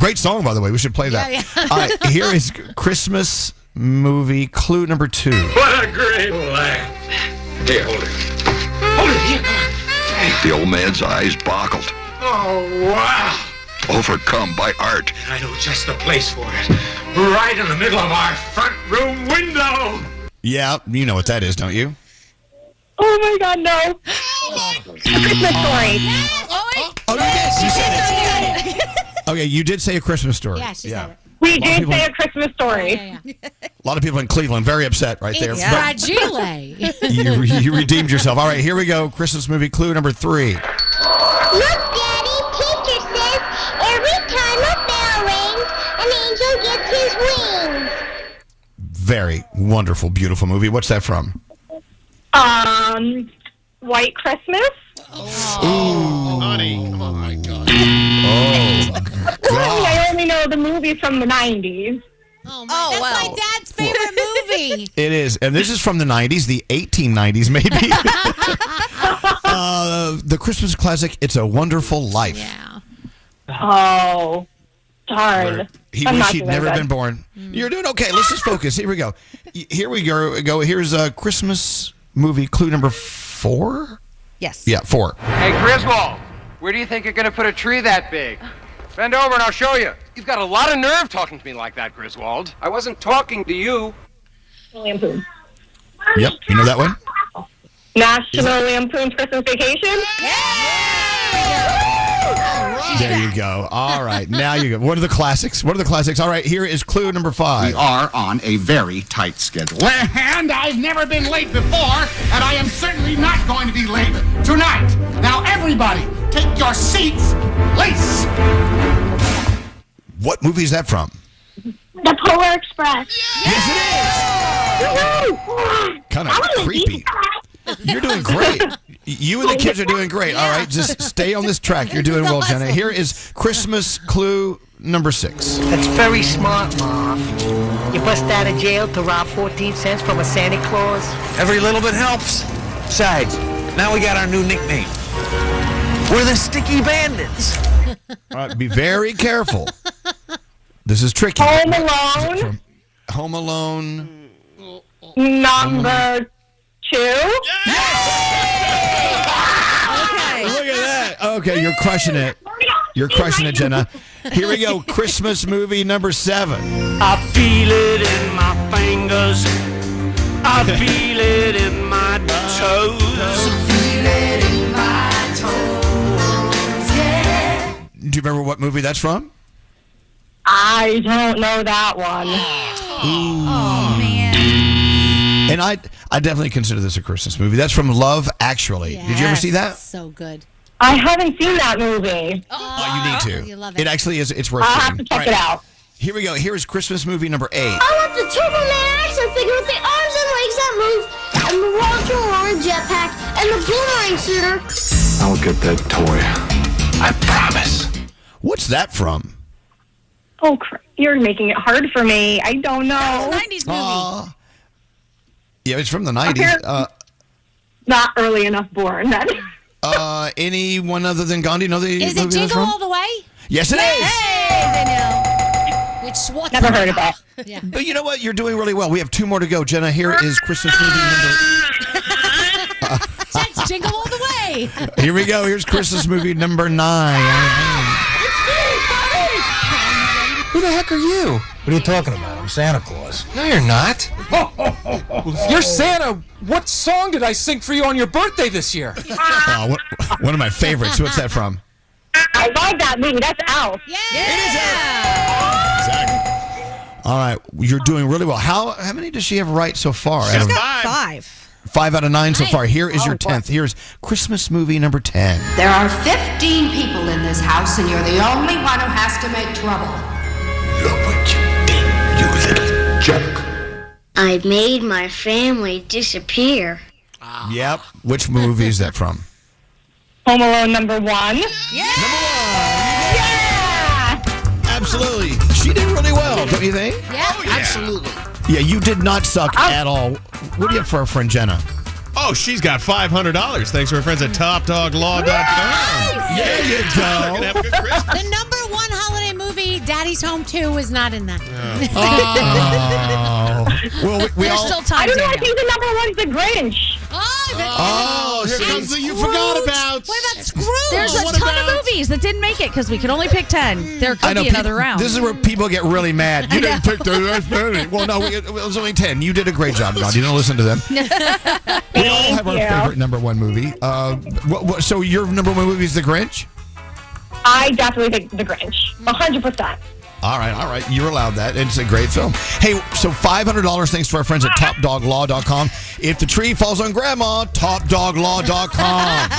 Speaker 6: Great song, by the way. We should play that. All right, here is Christmas movie clue number 2.
Speaker 7: What a great laugh. Here, hold it. Hold it, here, come on.
Speaker 20: The old man's eyes boggled.
Speaker 7: Oh, wow.
Speaker 20: Overcome by art.
Speaker 7: I know just the place for it. Right in the middle of our front room window.
Speaker 6: Yeah, you know what that is, don't you?
Speaker 18: Oh my God, no. Christmas Story.
Speaker 6: Oh, you did. You said it. Okay, you did say A Christmas Story.
Speaker 4: Yeah, she said it.
Speaker 18: We did say A Christmas Story.
Speaker 6: A lot of people in Cleveland very upset right there.
Speaker 4: It's fragile.
Speaker 6: You redeemed yourself. All right, here we go. Christmas movie clue number 3.
Speaker 19: Look, Daddy, teacher says every time a bell rings, an angel gets his wings.
Speaker 6: Very wonderful, beautiful movie. What's that from?
Speaker 18: White Christmas.
Speaker 2: Oh, honey. Oh, my God.
Speaker 6: Oh, God.
Speaker 18: I only know the movies from the 90s.
Speaker 4: Oh, that's my dad's favorite movie.
Speaker 6: It is. And this is from the 90s, the 1890s, maybe. The Christmas classic, It's a Wonderful Life.
Speaker 4: Yeah.
Speaker 18: Oh, darn.
Speaker 6: He wished he'd never been born. You're doing okay. Let's just focus. Here we go. Here's a Christmas movie clue number 4.
Speaker 10: Yes.
Speaker 6: Yeah, 4.
Speaker 21: Hey, Griswold, where do you think you're going to put a tree that big? Bend over and I'll show you. You've got a lot of nerve talking to me like that, Griswold. I wasn't talking to you.
Speaker 18: Lampoon.
Speaker 6: Yep, you know that one?
Speaker 18: National Lampoon's Christmas Vacation?
Speaker 6: There you go. All right, now you go. What are the classics? All right, here is clue number 5.
Speaker 22: We are on a very tight schedule.
Speaker 23: And I've never been late before, and I am certainly not going to be late tonight. Now, everybody, take your seats. Lace.
Speaker 6: What movie is that from?
Speaker 18: The Polar Express.
Speaker 6: Yes, it is. Kind of creepy. You're doing great. You and the kids are doing great. All right, just stay on this track. You're doing well, Jenna. Here is Christmas clue number 6.
Speaker 24: That's very smart, Marv. You bust out of jail to rob 14 cents from a Santa Claus?
Speaker 21: Every little bit helps. Besides, now we got our new nickname. We're the Sticky Bandits.
Speaker 6: All right, be very careful. This is tricky.
Speaker 18: Home Alone.
Speaker 6: Home Alone.
Speaker 18: Number 2.
Speaker 6: Yes! Okay. Look at that. Okay, you're crushing it. You're crushing it, Jenna. Here we go. Christmas movie number 7.
Speaker 1: I feel it in my fingers. I feel it in my toes. I feel it in my toes. Yeah.
Speaker 6: Do you remember what movie that's from?
Speaker 18: I don't know that one.
Speaker 10: Oh, man.
Speaker 6: And I definitely consider this a Christmas movie. That's from Love Actually.
Speaker 4: Yes,
Speaker 6: Did you ever see that?
Speaker 4: So good.
Speaker 18: I haven't seen that movie.
Speaker 6: Oh, you need to.
Speaker 4: You love it.
Speaker 6: It actually is. It's worth
Speaker 18: I'll
Speaker 6: seeing.
Speaker 18: have to check it out.
Speaker 6: Here we go. Here is Christmas movie number 8.
Speaker 3: I want the Turboman action figure with the arms and legs that move, and the Walter Warren jetpack, and the boomerang shooter.
Speaker 20: I'll get that toy. I promise.
Speaker 6: What's that from?
Speaker 18: Oh, you're making it hard for me. I don't know.
Speaker 10: 90s movie.
Speaker 6: Yeah, it's from the 90s.
Speaker 18: Not early enough born. Then.
Speaker 6: Anyone other than Gandhi know the
Speaker 4: Is it
Speaker 6: movie that's
Speaker 4: Jingle
Speaker 6: from?
Speaker 4: All the Way?
Speaker 6: Yes, it is.
Speaker 10: Hey, Danielle.
Speaker 4: Which Schwartz.
Speaker 18: Never heard of it.
Speaker 4: Yeah.
Speaker 6: But you know what? You're doing really well. We have 2 more to go. Jenna, here is Christmas movie number...
Speaker 4: That's Jingle All the Way.
Speaker 6: Here we go. Here's Christmas movie number 9.
Speaker 5: Who the heck are you? What are you talking about? I'm Santa Claus. No, you're not.
Speaker 9: If you're Santa, what song did I sing for you on your birthday this year?
Speaker 6: One of my favorites. What's that from?
Speaker 18: I like that movie. That's Elf.
Speaker 10: Yeah.
Speaker 6: Exactly. All right. You're doing really well. How many does she have right so far?
Speaker 10: She's got 5.
Speaker 6: 5 out of 9 so far. Here is your 10th. Here's Christmas movie number 10.
Speaker 25: There are 15 people in this house, and you're the only one who has to make trouble.
Speaker 20: Look what you did, you little jerk.
Speaker 3: I made my family disappear.
Speaker 6: Yep. Which movie is that from?
Speaker 18: Home Alone number 1.
Speaker 10: Yeah.
Speaker 18: Yeah.
Speaker 6: Absolutely. She did really well, don't you think?
Speaker 4: Yeah.
Speaker 8: Absolutely.
Speaker 6: Yeah, you did not suck at all. What do you have for our friend Jenna?
Speaker 2: Oh, she's got $500 thanks to her friends at TopDogLaw.com.
Speaker 6: There you go.
Speaker 2: We're gonna have a good Christmas.
Speaker 4: The number 1 holiday movie, Daddy's Home 2, was not in that.
Speaker 6: Oh. Well, we
Speaker 10: There's
Speaker 6: all...
Speaker 10: still time,
Speaker 18: I don't know. I
Speaker 10: Danielle.
Speaker 18: think the number 1's The Grinch.
Speaker 6: Oh,
Speaker 8: Here comes the you forgot about.
Speaker 4: What about Scrooge?
Speaker 10: There's a ton of movies that didn't make it because we could only pick 10. There
Speaker 6: I
Speaker 10: could
Speaker 6: know
Speaker 10: be another round.
Speaker 6: This is where people get really mad. You didn't pick the last movie. Well, no, it was only 10. You did a great job, God. You didn't listen to them. We all have our favorite number 1 movie. So your number 1 movie is The Grinch?
Speaker 18: I definitely think The Grinch. 100%.
Speaker 6: All right. You're allowed that. It's a great film. Hey, so $500 thanks to our friends at TopDogLaw.com. If the tree falls on Grandma, TopDogLaw.com.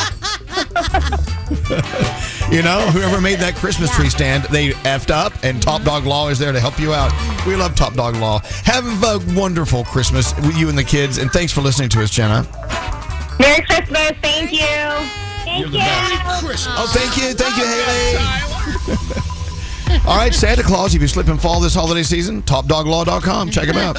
Speaker 6: You know, whoever made that Christmas tree stand, they effed up, and Top Dog Law is there to help you out. We love Top Dog Law. Have a wonderful Christmas with you and the kids, and thanks for listening to us, Jenna.
Speaker 18: Merry Christmas. Thank you. Thank you.
Speaker 6: Oh, thank you, Haley. All right, Santa Claus, if you slip and fall this holiday season, TopDogLaw.com. Check them out.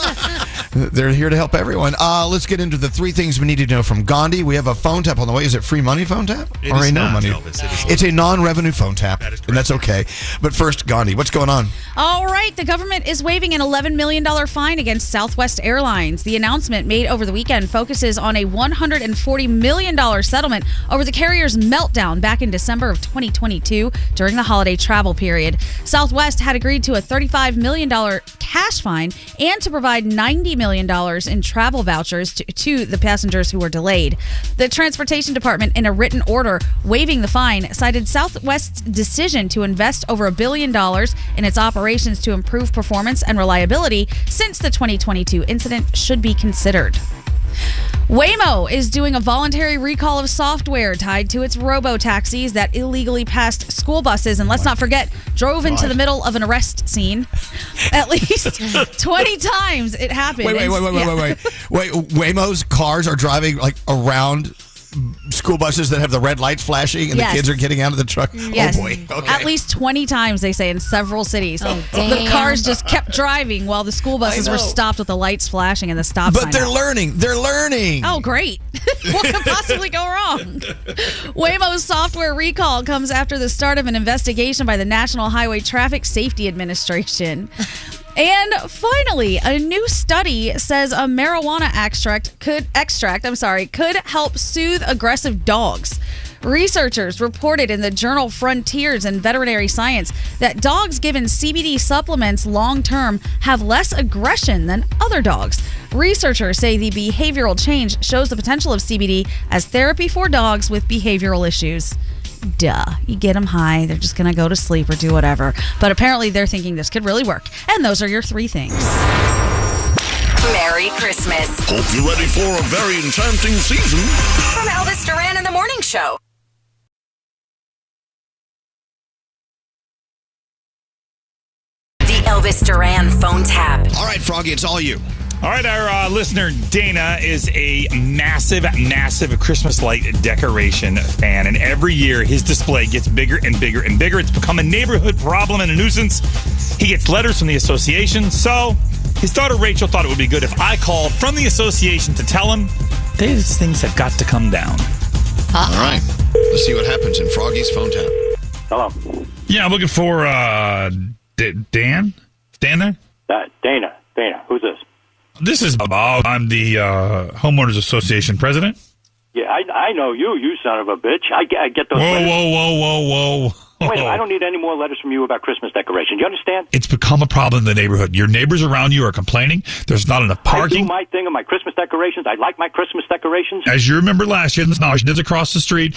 Speaker 6: They're here to help everyone. Let's get into the 3 things we need to know from Gandhi. We have a phone tap on the way. Is it free money phone tap?
Speaker 2: It
Speaker 6: or
Speaker 2: is
Speaker 6: a no
Speaker 2: not,
Speaker 6: money?
Speaker 2: Elvis.
Speaker 6: It's a non-revenue phone tap, and that's okay. But first, Gandhi, what's going on?
Speaker 10: All right, the government is waiving an $11 million fine against Southwest Airlines. The announcement made over the weekend focuses on a $140 million settlement over the carrier's meltdown back in December of 2022 during the holiday travel period. Southwest had agreed to a $35 million cash fine and to provide $90 million in travel vouchers to the passengers who were delayed. The Transportation Department, in a written order waiving the fine, cited Southwest's decision to invest over $1 billion in its operations to improve performance and reliability since the 2022 incident should be considered. Waymo is doing a voluntary recall of software tied to its robo-taxis that illegally passed school buses and, let's not forget, drove into the middle of an arrest scene. At least 20 times it happened.
Speaker 6: Wait. Waymo's cars are driving like around school buses that have the red lights flashing, and the kids are getting out of the truck.
Speaker 10: Yes.
Speaker 6: Oh boy. Okay.
Speaker 10: At least 20 times, they say, in several cities.
Speaker 4: Oh,
Speaker 10: the cars just kept driving while the school buses were stopped with the lights flashing and the stop sign.
Speaker 6: But they're learning. They're learning.
Speaker 10: Oh, great. What could possibly go wrong? Waymo's software recall comes after the start of an investigation by the National Highway Traffic Safety Administration. And finally, a new study says a marijuana extract could help soothe aggressive dogs. Researchers reported in the journal Frontiers in Veterinary Science that dogs given CBD supplements long-term have less aggression than other dogs. Researchers say the behavioral change shows the potential of CBD as therapy for dogs with behavioral issues. Duh. You get them high, they're just going to go to sleep or do whatever. But apparently they're thinking this could really work. And those are your 3 things.
Speaker 11: Merry Christmas.
Speaker 12: Hope you're ready for a very enchanting season.
Speaker 11: From Elvis Duran and the Morning Show. The Elvis Duran phone tap.
Speaker 6: All right, Froggy, it's all you.
Speaker 13: All right, our listener Dana is a massive Christmas light decoration fan, and every year his display gets bigger and bigger and bigger. It's become a neighborhood problem and a nuisance. He gets letters from the association, so his daughter Rachel thought it would be good if I called from the association to tell him these things have got to come down.
Speaker 6: All right, let's see what happens in Froggy's phone tap.
Speaker 14: Hello.
Speaker 13: Yeah, I'm looking for Dan? Dan there?
Speaker 14: Dana, who's this?
Speaker 13: This is Bob. I'm the Homeowners Association president.
Speaker 14: Yeah, I know you son of a bitch. I get those letters.
Speaker 13: Whoa.
Speaker 14: Wait, I don't need any more letters from you about Christmas decorations. You understand?
Speaker 13: It's become a problem in the neighborhood. Your neighbors around you are complaining. There's not enough parking.
Speaker 14: I do my thing on my Christmas decorations. I like my Christmas decorations.
Speaker 13: As you remember last year, the Snodgins across the street,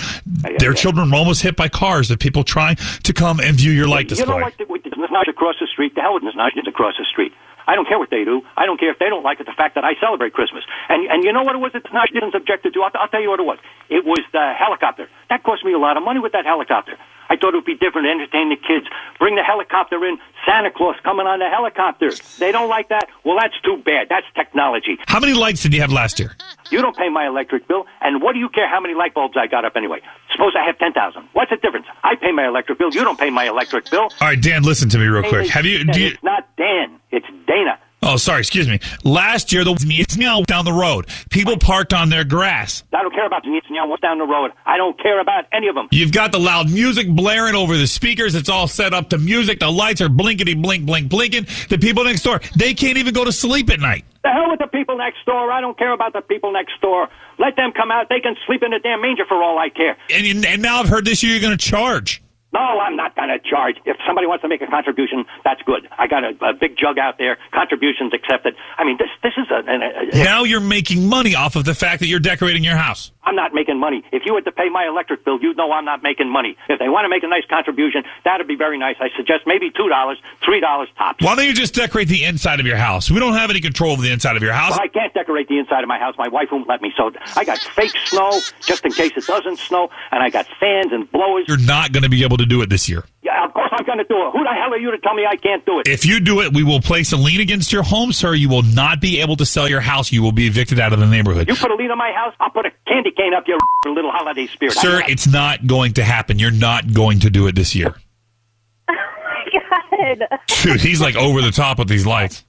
Speaker 13: their children were almost hit by cars of people trying to come and view your light display.
Speaker 14: You know what? The Snodgins across the street, the hell with the Snodgins across the street. I don't care what they do. I don't care if they don't like it, the fact that I celebrate Christmas. And you know what it was that the Snodgins objected to? I'll tell you what it was. It was the helicopter. That cost me a lot of money with that helicopter. I thought it would be different, entertain the kids. Bring the helicopter in, Santa Claus coming on the helicopter. They don't like that? Well, that's too bad. That's technology.
Speaker 13: How many lights did you have last year?
Speaker 14: You don't pay my electric bill, and what do you care how many light bulbs I got up anyway? Suppose I have 10,000. What's the difference? I pay my electric bill. You don't pay my electric bill.
Speaker 13: All right, Dan, listen to me real quick.
Speaker 14: It's not Dan. It's Dana.
Speaker 13: Oh, sorry, excuse me. Last year, the meow down the road. People parked on their grass.
Speaker 14: I don't care about the meow what's down the road. I don't care about any of them.
Speaker 13: You've got the loud music blaring over the speakers. It's all set up to music. The lights are blinkety blink blinking. The people next door, they can't even go to sleep at night.
Speaker 14: The hell with the people next door. I don't care about the people next door. Let them come out. They can sleep in the damn manger for all I care.
Speaker 13: And now I've heard this year you're going to charge.
Speaker 14: No, I'm not going to charge. If somebody wants to make a contribution, that's good. I got a big jug out there. Contributions accepted. I mean, this is
Speaker 13: now you're making money off of the fact that you're decorating your house.
Speaker 14: I'm not making money. If you had to pay my electric bill, you'd know I'm not making money. If they want to make a nice contribution, that'd be very nice. I suggest maybe $2, $3 tops.
Speaker 13: Why don't you just decorate the inside of your house? We don't have any control of the inside of your house.
Speaker 14: Well, I can't decorate the inside of my house. My wife won't let me. So I got fake snow just in case it doesn't snow, and I got fans and blowers.
Speaker 13: You're not going to be able to do it this year.
Speaker 14: Yeah, of course I'm going to do it. Who the hell are you to tell me I can't do it?
Speaker 13: If you do it, we will place a lien against your home, sir. You will not be able to sell your house. You will be evicted out of the neighborhood.
Speaker 14: You put a lien on my house, I'll put a candy cane up your little holiday spirit.
Speaker 13: Sir, it's not going to happen. You're not going to do it this year.
Speaker 18: Oh, my God.
Speaker 13: Dude, he's like over the top with these lights.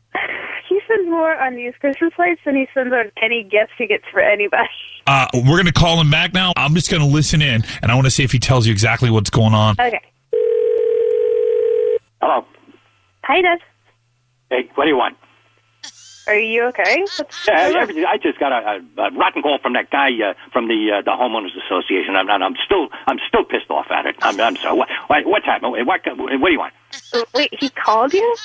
Speaker 18: He spends more on these Christmas lights than he spends on any gifts he gets for anybody.
Speaker 13: We're going to call him back now. I'm just going to listen in, and I want to see if he tells you exactly what's going on.
Speaker 18: Okay.
Speaker 14: Hello.
Speaker 18: Hi, Dad.
Speaker 14: Hey, what do you want?
Speaker 18: Are you okay?
Speaker 14: I just got a rotten call from that guy from the homeowners association. I'm still pissed off at it. I'm sorry. What's happening? What do you want?
Speaker 18: Wait, he called you?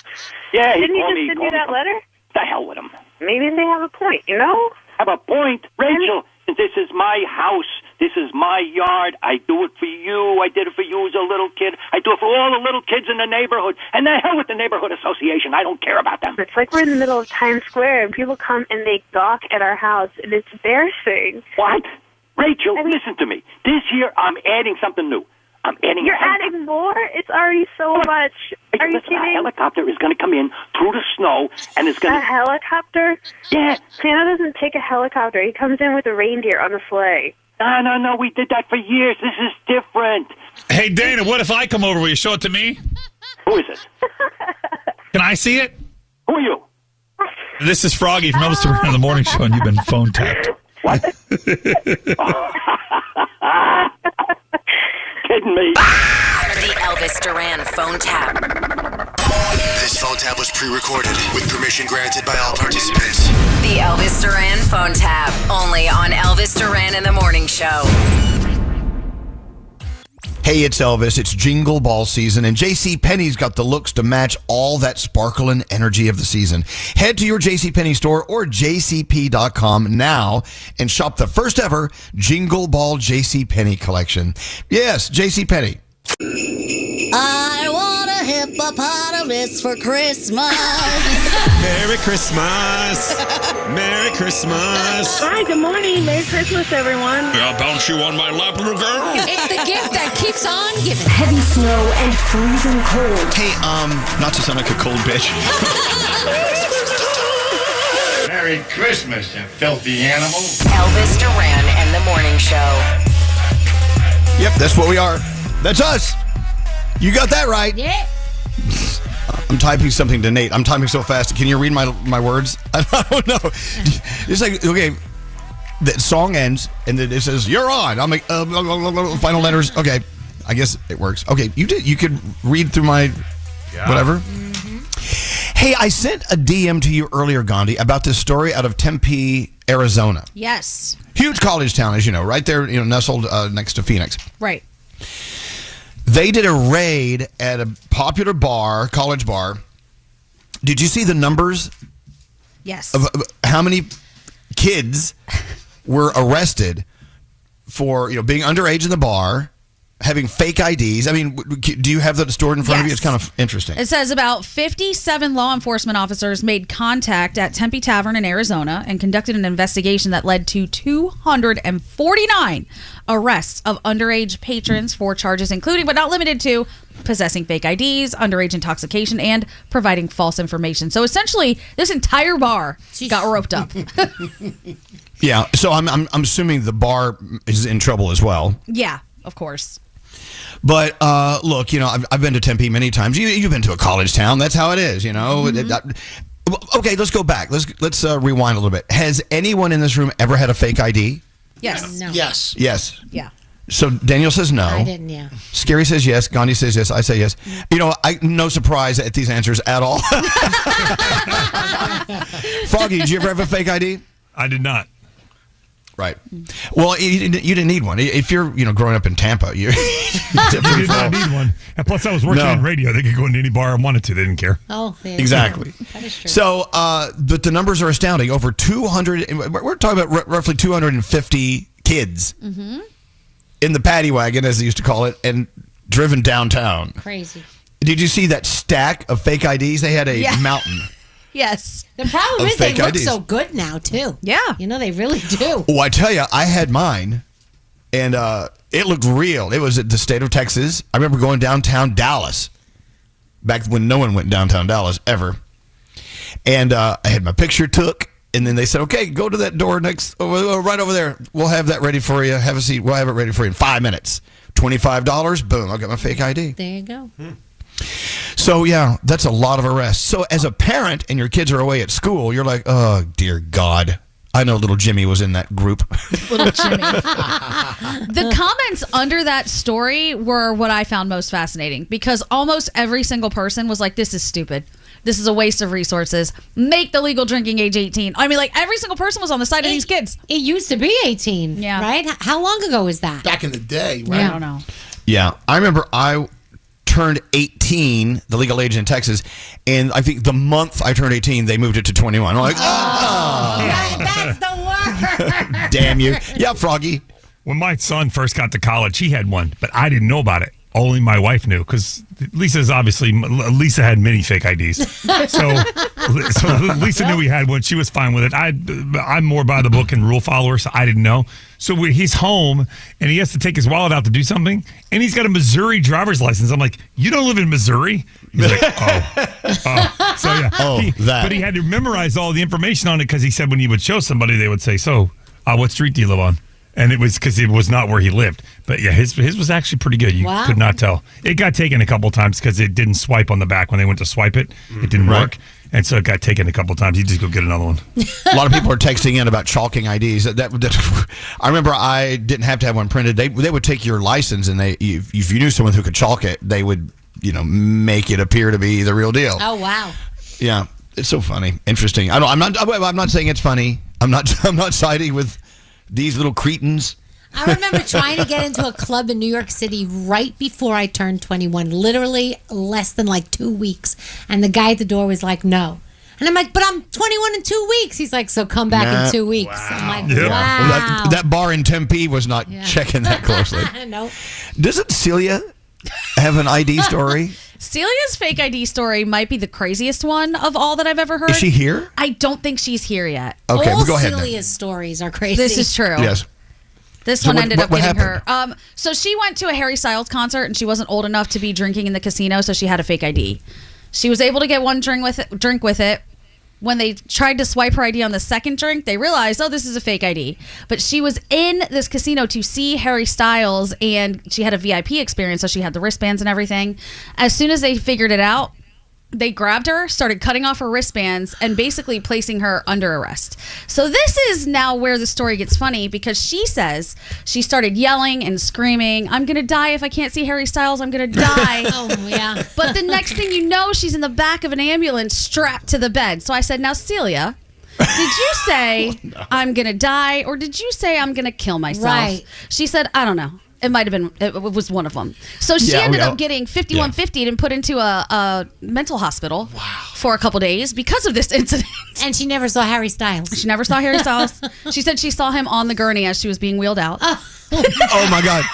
Speaker 14: Yeah,
Speaker 18: Didn't
Speaker 14: he called me.
Speaker 18: Didn't he just send you that letter?
Speaker 14: The hell with him.
Speaker 18: Maybe they have a point, you know?
Speaker 14: Have a point, Rachel. This is my house. This is my yard. I do it for you. I did it for you as a little kid. I do it for all the little kids in the neighborhood. And the hell with the neighborhood association. I don't care about them.
Speaker 18: It's like we're in the middle of Times Square and people come and they gawk at our house and it's embarrassing.
Speaker 14: What? Rachel, listen to me. This year I'm adding something new. I'm adding.
Speaker 18: You're adding more? It's already so much. Are you kidding?
Speaker 14: A helicopter is going to come in through the snow and it's going to...
Speaker 18: A helicopter?
Speaker 14: Yeah.
Speaker 18: Santa doesn't take a helicopter. He comes in with a reindeer on the sleigh.
Speaker 14: No. We did that for years. This is different.
Speaker 13: Hey, Dana, what if I come over? Will you show it to me?
Speaker 14: Who is it?
Speaker 13: Can I see it?
Speaker 14: Who are you?
Speaker 13: This is Froggy from Elvis Duran in the Morning Show, and you've been phone tapped.
Speaker 14: What? Kidding me?
Speaker 11: The Elvis Duran phone tap.
Speaker 15: This phone tap was pre-recorded with permission granted by all participants.
Speaker 11: The Elvis Duran phone tap, only on Elvis Duran in the Morning Show.
Speaker 6: Hey, it's Elvis. It's Jingle Ball season, and JCPenney's got the looks to match all that sparkle and energy of the season. Head to your JCPenney store or jcp.com now and shop the first ever Jingle Ball JCPenney collection. Yes, JCPenney.
Speaker 7: I want a hippopotamus for Christmas.
Speaker 16: Merry Christmas. Merry Christmas.
Speaker 18: Hi, good morning. Merry Christmas, everyone.
Speaker 12: I'll bounce you on my lap, little girl.
Speaker 4: It's the gift that keeps on giving.
Speaker 17: Heavy snow and freezing cold.
Speaker 6: Hey, not to sound like a cold bitch.
Speaker 23: Merry Christmas, you filthy animal.
Speaker 11: Elvis Duran and the Morning Show.
Speaker 6: Yep, that's what we are. That's us. You got that right.
Speaker 4: Yeah.
Speaker 6: I'm typing something to Nate. I'm typing so fast. Can you read my words? I don't know. It's like, okay, the song ends, and then it says, you're on. I'm like, final letters. Okay, I guess it works. Okay, you could read through my whatever. Mm-hmm. Hey, I sent a DM to you earlier, Gandhi, about this story out of Tempe, Arizona.
Speaker 10: Yes.
Speaker 6: Huge college town, as you know, right there, nestled next to Phoenix.
Speaker 10: Right.
Speaker 6: They did a raid at a popular bar, college bar. Did you see the numbers?
Speaker 10: Yes.
Speaker 6: Of how many kids were arrested for being underage in the bar, having fake IDs? I mean, do you have that stored in front of you? It's kind of interesting.
Speaker 10: It says about 57 law enforcement officers made contact at Tempe Tavern in Arizona and conducted an investigation that led to 249 arrests of underage patrons for charges including, but not limited to, possessing fake IDs, underage intoxication, and providing false information. So essentially, this entire bar got roped up.
Speaker 6: Yeah, so I'm assuming the bar is in trouble as well.
Speaker 10: Yeah, of course.
Speaker 6: But look, I've been to Tempe many times. You've been to a college town. That's how it is, Mm-hmm. Okay, let's go back. Let's rewind a little bit. Has anyone in this room ever had a fake ID?
Speaker 10: Yes.
Speaker 4: No.
Speaker 8: Yes.
Speaker 6: Yes.
Speaker 10: Yeah.
Speaker 6: So Daniel says no.
Speaker 4: I didn't, yeah.
Speaker 6: Scary says yes. Gandhi says yes. I say yes. No surprise at these answers at all. Froggy, did you ever have a fake ID?
Speaker 13: I did not.
Speaker 6: Right. Well, you didn't need one. If you're, growing up in Tampa, you
Speaker 13: did not need one. And plus, I was working in radio. They could go into any bar I wanted to. They didn't care.
Speaker 4: Oh,
Speaker 6: exactly.
Speaker 4: That is true.
Speaker 6: So, but the numbers are astounding. Over 200. We're talking about roughly 250 kids in the paddy wagon, as they used to call it, and driven downtown.
Speaker 4: Crazy.
Speaker 6: Did you see that stack of fake IDs? They had a mountain.
Speaker 10: Yes.
Speaker 4: The problem is they look so good now, too.
Speaker 10: Yeah.
Speaker 4: They really do.
Speaker 6: Oh, I tell you, I had mine, and it looked real. It was at the state of Texas. I remember going downtown Dallas, back when no one went downtown Dallas, ever. And I had my picture took, and then they said, okay, go to that door right over there. We'll have that ready for you. Have a seat. We'll have it ready for you in 5 minutes. $25. Boom, I got my fake ID.
Speaker 4: There you go.
Speaker 6: So, yeah, that's a lot of arrests. So, as a parent and your kids are away at school, you're like, oh, dear God. I know little Jimmy was in that group.
Speaker 10: Little Jimmy. The comments under that story were what I found most fascinating because almost every single person was like, this is stupid. This is a waste of resources. Make the legal drinking age 18. I mean, like, every single person was on the side of these kids.
Speaker 4: It used to be 18, right? How long ago was that?
Speaker 8: Back in the day, right?
Speaker 10: Yeah. I don't know.
Speaker 6: Yeah. I remember I turned 18, the legal age in Texas, and I think the month I turned 18, they moved it to 21. I'm like,
Speaker 4: that's the word.
Speaker 6: Damn you. Yeah, Froggy.
Speaker 13: When my son first got to college, he had one, but I didn't know about it. Only my wife knew because Lisa had many fake IDs. So Lisa knew he had one. She was fine with it. I'm more by the book and rule follower, so I didn't know. So he's home and he has to take his wallet out to do something, and he's got a Missouri driver's license. I'm like, you don't live in Missouri? He's like, oh. So yeah. But he had to memorize all the information on it because he said when he would show somebody, they would say, so what street do you live on? And it was because it was not where he lived. But yeah, his was actually pretty good. You could not tell. It got taken a couple times because it didn't swipe on the back when they went to swipe it. It didn't work. And so it got taken a couple times. You just go get another one.
Speaker 6: A lot of people are texting in about chalking IDs. I remember I didn't have to have one printed. They would take your license, and if you knew someone who could chalk it, they would make it appear to be the real deal.
Speaker 4: Oh, wow.
Speaker 6: Yeah, it's so funny, interesting. I'm not saying it's funny. I'm not siding with these little cretins.
Speaker 4: I remember trying to get into a club in New York City right before I turned 21, literally less than like 2 weeks. And the guy at the door was like, no. And I'm like, but I'm 21 in 2 weeks. He's like, so come back in 2 weeks. Wow. I'm like, wow.
Speaker 6: Well, that bar in Tempe was not checking that closely.
Speaker 4: Nope.
Speaker 6: Doesn't Celia have an ID story?
Speaker 10: Celia's fake ID story might be the craziest one of all that I've ever heard.
Speaker 6: Is she here?
Speaker 10: I don't think she's here yet.
Speaker 6: Okay,
Speaker 4: all
Speaker 6: go ahead.
Speaker 4: Celia's stories are crazy.
Speaker 10: This is true.
Speaker 6: Yes.
Speaker 10: This one ended up getting her. So she went to a Harry Styles concert and she wasn't old enough to be drinking in the casino, so she had a fake ID. She was able to get one drink with it. When they tried to swipe her ID on the second drink, they realized, oh, this is a fake ID. But she was in this casino to see Harry Styles, and she had a VIP experience, so she had the wristbands and everything. As soon as they figured it out, they grabbed her, started cutting off her wristbands, and basically placing her under arrest. So this is now where the story gets funny, because she says she started yelling and screaming, I'm going to die if I can't see Harry Styles, I'm going to die.
Speaker 4: Oh, yeah.
Speaker 10: But the next thing you know, she's in the back of an ambulance strapped to the bed. So I said, now, Celia, did you say I'm going to die, or did you say I'm going to kill myself?
Speaker 4: Right.
Speaker 10: She said, I don't know. It might have been, it was one of them. So she ended up getting 5150 and put into a mental hospital for a couple days because of this incident.
Speaker 4: And she never saw Harry Styles.
Speaker 10: She never saw Harry Styles. She said she saw him on the gurney as she was being wheeled out.
Speaker 6: Oh my God!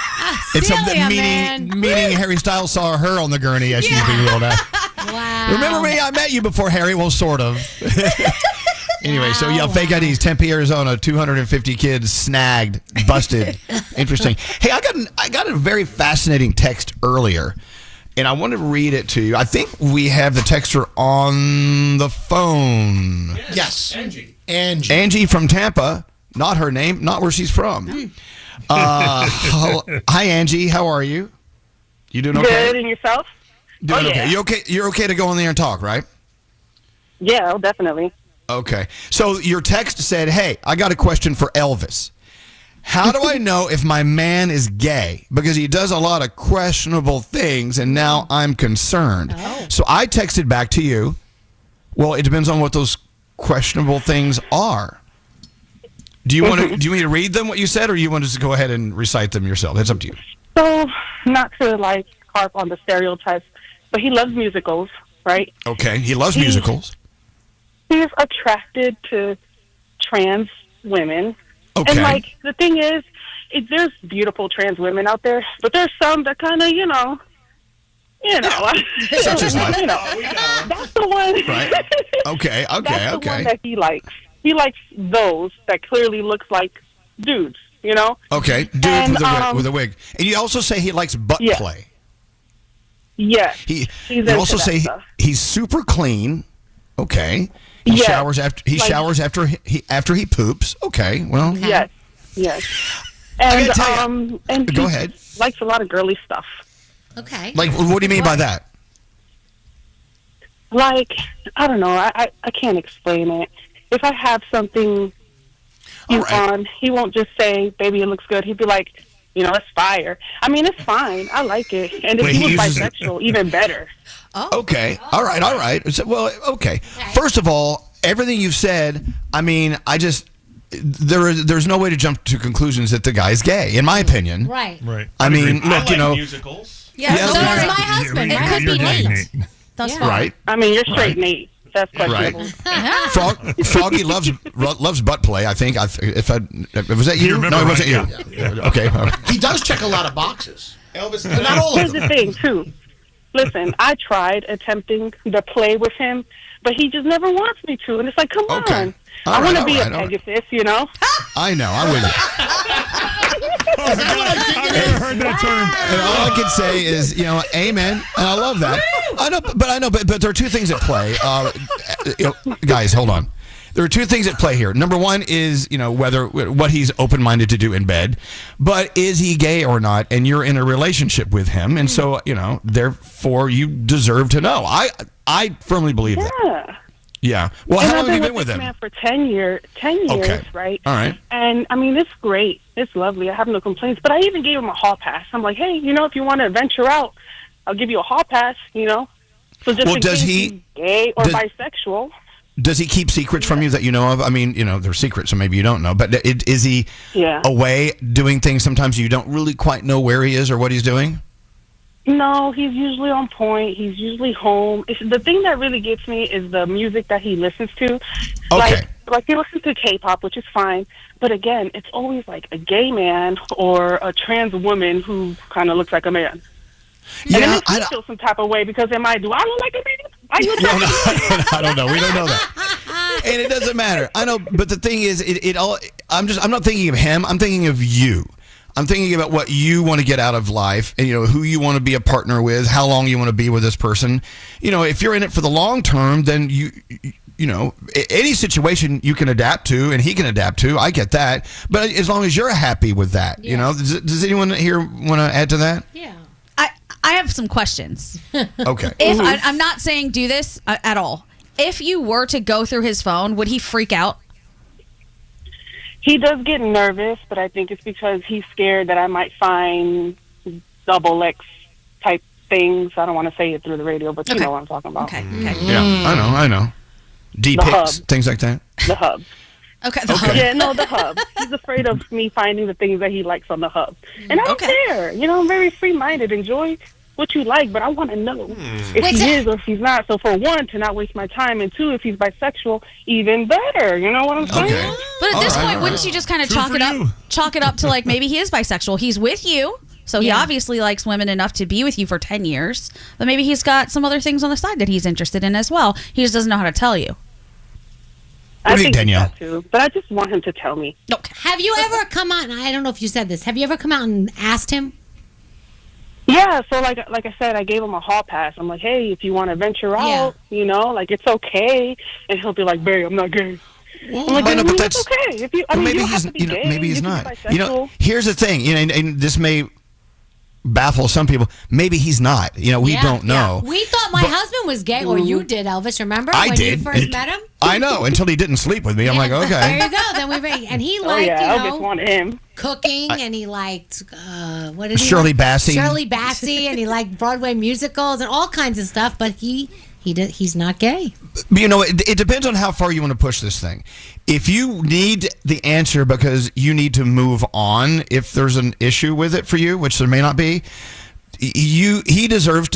Speaker 6: It's something
Speaker 4: Celia,
Speaker 6: meaning Harry Styles saw her on the gurney as she was being wheeled out.
Speaker 4: Wow.
Speaker 6: Remember me? I met you before, Harry. Well, sort of. Anyway, so fake IDs, Tempe, Arizona, 250 kids snagged, busted. Interesting. Hey, I got a very fascinating text earlier, and I want to read it to you. I think we have the texter on the phone.
Speaker 8: Yes.
Speaker 6: Angie from Tampa. Not her name, not where she's from. Hi, Angie. How are you? You doing okay?
Speaker 18: Good, and yourself?
Speaker 6: Doing okay. You're okay to go on there and talk, right?
Speaker 18: Yeah, definitely.
Speaker 6: Okay. So your text said, hey, I got a question for Elvis. How do I know if my man is gay? Because he does a lot of questionable things, and now I'm concerned. Oh. So I texted back to you, well, it depends on what those questionable things are. Do you want me to read them, what you said, or you want to just go ahead and recite them yourself? It's up to you.
Speaker 18: So, not to harp on the stereotypes, but he loves musicals, right?
Speaker 6: Okay, he loves musicals.
Speaker 18: He's attracted to trans women.
Speaker 6: Okay.
Speaker 18: And the thing is, there's beautiful trans women out there, but there's some that kind of,
Speaker 6: Such as what?
Speaker 18: That's the one.
Speaker 6: Right. Okay.
Speaker 18: That's the one that he likes. He likes those that clearly looks like dudes,
Speaker 6: Okay, dudes with a wig. And you also say he likes butt play.
Speaker 18: Yes.
Speaker 6: You also say he's super clean. Okay. He showers after he poops. Okay. Well.
Speaker 18: Yes. And
Speaker 6: go ahead.
Speaker 18: Likes a lot of girly stuff.
Speaker 4: Okay.
Speaker 6: What do you mean by that?
Speaker 18: I don't know. I can't explain it. If I have something on, he won't just say, baby, it looks good. He'd be like, it's fire. I mean, it's fine. I like it. And if he was bisexual, even better.
Speaker 6: Oh. Okay. All right. Well, okay. First of all, everything you've said, I mean, there's no way to jump to conclusions that the guy's gay, in my opinion.
Speaker 4: Right.
Speaker 6: I mean, look,
Speaker 16: musicals.
Speaker 10: Yeah, so
Speaker 4: is my husband.
Speaker 10: It could be Nate.
Speaker 4: That's
Speaker 6: right.
Speaker 18: I mean, you're straight, Nate. That's questionable.
Speaker 6: Right. Froggy loves butt play. I think. Was that you? No, it wasn't you. Yeah. Okay.
Speaker 8: He does check a lot of boxes.
Speaker 18: Elvis,
Speaker 8: not all of them.
Speaker 18: Here's the thing, too. Listen, I tried attempting to play with him, but he just never wants me to. And it's like, come on. I want to be a Pegasus,
Speaker 6: I know. I'm with you.
Speaker 16: I've never heard that term.
Speaker 6: And all I can say is, amen. And I love that. I know, but there are two things at play. Guys, hold on. There are two things at play here. Number one is, what he's open-minded to do in bed, but is he gay or not? And you're in a relationship with him, and so therefore you deserve to know. I firmly believe that. Yeah. Well, how long have you been with him?
Speaker 18: Man for 10 years, right?
Speaker 6: All right.
Speaker 18: And I mean, it's great. It's lovely. I have no complaints. But I even gave him a hall pass. I'm like, hey, if you want to venture out, I'll give you a hall pass. So just in case he's gay or bisexual.
Speaker 6: Does he keep secrets from you that you know of? I mean, they're secrets, so maybe you don't know. But is he away doing things sometimes you don't really quite know where he is or what he's doing?
Speaker 18: No, he's usually on point. He's usually home. The thing that really gets me is the music that he listens to.
Speaker 6: Okay.
Speaker 18: Like he listens to K-pop, which is fine. But again, it's always like a gay man or a trans woman who kind of looks like a man.
Speaker 6: Yeah,
Speaker 18: and it makes me feel some type of way because do I look like a man? Are you
Speaker 6: I don't know. We don't know that. And it doesn't matter. I know, but the thing is, I'm not thinking of him. I'm thinking of you. I'm thinking about what you want to get out of life and, who you want to be a partner with, how long you want to be with this person. If you're in it for the long term, then any situation you can adapt to and he can adapt to. I get that. But as long as you're happy with that, does anyone here want to add to that?
Speaker 10: Yeah. I have some questions.
Speaker 6: Okay.
Speaker 10: If I'm not saying do this at all. If you were to go through his phone, would he freak out?
Speaker 18: He does get nervous, but I think it's because he's scared that I might find double X type things. I don't want to say it through the radio, but you know what I'm talking about.
Speaker 10: Okay.
Speaker 6: Yeah, I know. D-pics, things like that.
Speaker 18: The hub.
Speaker 10: Okay.
Speaker 18: Yeah, no, the hub. He's afraid of me finding the things that he likes on the hub. And I don't care. I'm very free-minded. Enjoy what you like, but I want to know if he is or if he's not. So for one, to not waste my time, and two, if he's bisexual, even better. You know what I'm saying?
Speaker 6: Okay.
Speaker 10: But at this point, wouldn't you just kind of chalk it up to like maybe he is bisexual? He's with you, so he obviously likes women enough to be with you for 10 years. But maybe he's got some other things on the side that he's interested in as well. He just doesn't know how to tell you.
Speaker 18: I think
Speaker 6: Danielle?
Speaker 18: too, but I just want him to tell me.
Speaker 4: Have you ever come out, and I don't know if you said this, have you ever come out and asked him?
Speaker 18: Yeah, so like I said, I gave him a hall pass. I'm like, hey, if you want to venture out, it's okay. And he'll be like, babe, I'm not gay.
Speaker 6: Well,
Speaker 18: I'm like,
Speaker 6: but
Speaker 18: that's okay. If you,
Speaker 6: maybe
Speaker 18: you
Speaker 6: he's,
Speaker 18: have to be gay.
Speaker 6: maybe he's
Speaker 18: You can
Speaker 6: not.
Speaker 18: be bisexual.
Speaker 6: Here's the thing. And this may baffle some people. Maybe he's not. We don't know.
Speaker 4: Yeah. We thought my husband was gay, or you did, Elvis. Remember
Speaker 6: I
Speaker 4: when
Speaker 6: did.
Speaker 4: you first met him?
Speaker 6: I know, until he didn't sleep with me. I'm like, okay.
Speaker 4: There you go. Then and he liked,
Speaker 18: Elvis wanted him.
Speaker 4: cooking, and he liked what did he
Speaker 6: Shirley
Speaker 4: like?
Speaker 6: Bassey.
Speaker 4: Shirley Bassey, and he liked Broadway musicals and all kinds of stuff. But he's not gay.
Speaker 6: It depends on how far you want to push this thing. If you need the answer because you need to move on, if there's an issue with it for you, which there may not be, you deserve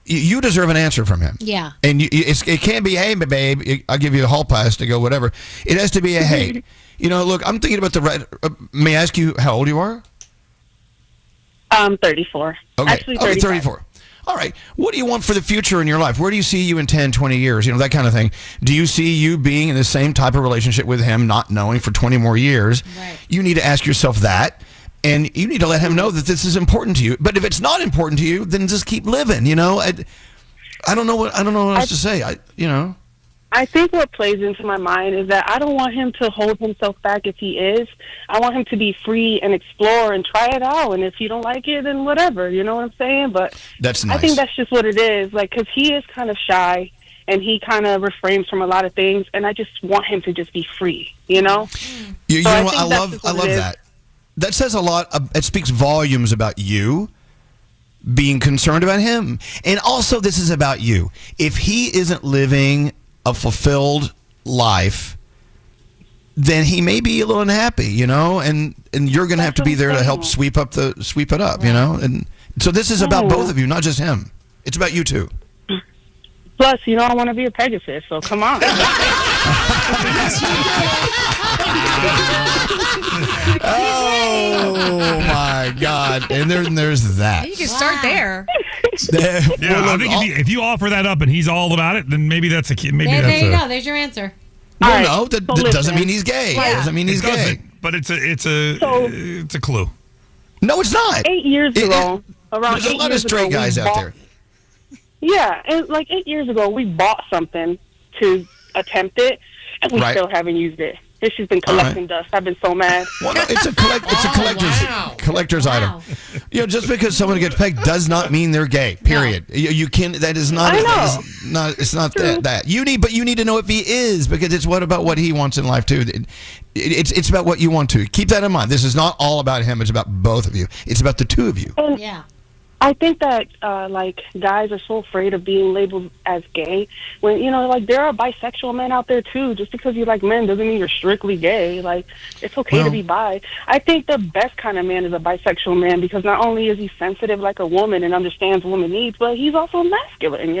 Speaker 6: an answer from him.
Speaker 4: Yeah.
Speaker 6: And it can't be, hey, babe, I'll give you a hall pass to go, whatever. It has to be a, hey. Look, I'm thinking about may I ask you how old you are?
Speaker 18: 34.
Speaker 6: Okay.
Speaker 18: Actually,
Speaker 6: 34. All right. What do you want for the future in your life? Where do you see you in 10, 20 years? That kind of thing. Do you see you being in the same type of relationship with him, not knowing for 20 more years? Right. You need to ask yourself that. And you need to let him know that this is important to you. But if it's not important to you, then just keep living. I don't know what else to say.
Speaker 18: I think what plays into my mind is that I don't want him to hold himself back if he is. I want him to be free and explore and try it out. And if you don't like it, then whatever. You know what I'm saying? But
Speaker 6: that's nice.
Speaker 18: I think that's just what it is. Because he is kind of shy and he kind of refrains from a lot of things. And I just want him to just be free.
Speaker 6: I love that. That says a lot. It speaks volumes about you being concerned about him. And also, this is about you. If he isn't living a fulfilled life, then he may be a little unhappy, and you're going to have to be there to help sweep it up, And so this is about both of you, not just him. It's about you two.
Speaker 18: Plus, I want to be a Pegasus, so come on.
Speaker 6: Oh my God! And there's that.
Speaker 10: You can start there.
Speaker 13: I think if you offer that up and he's all about it, then maybe that's a key. There
Speaker 4: you go. There's your answer.
Speaker 6: No, that doesn't mean he's gay.
Speaker 13: Yeah.
Speaker 6: Doesn't mean he's gay.
Speaker 13: But it's a clue.
Speaker 6: No, it's not.
Speaker 18: 8 years ago, around 8 years ago,
Speaker 6: there's a lot of straight guys out there.
Speaker 18: Yeah, and like 8 years ago, we bought something to attempt it, and we still haven't used it. It's just been collecting dust. I've been so mad.
Speaker 6: Well, no, it's a collector's item. Just because someone gets pegged does not mean they're gay. Period. No. You can. That is not. It's not that. You need to know if he is, because it's about what he wants in life too. It's about what you want to. Keep that in mind. This is not all about him. It's about both of you. It's about the two of you.
Speaker 18: I think that like guys are so afraid of being labeled as gay when like there are bisexual men out there too. Just because you like men doesn't mean you're strictly gay. Like it's okay to be bi. I think the best kind of man is a bisexual man because not only is he sensitive like a woman and understands woman needs, but he's also masculine.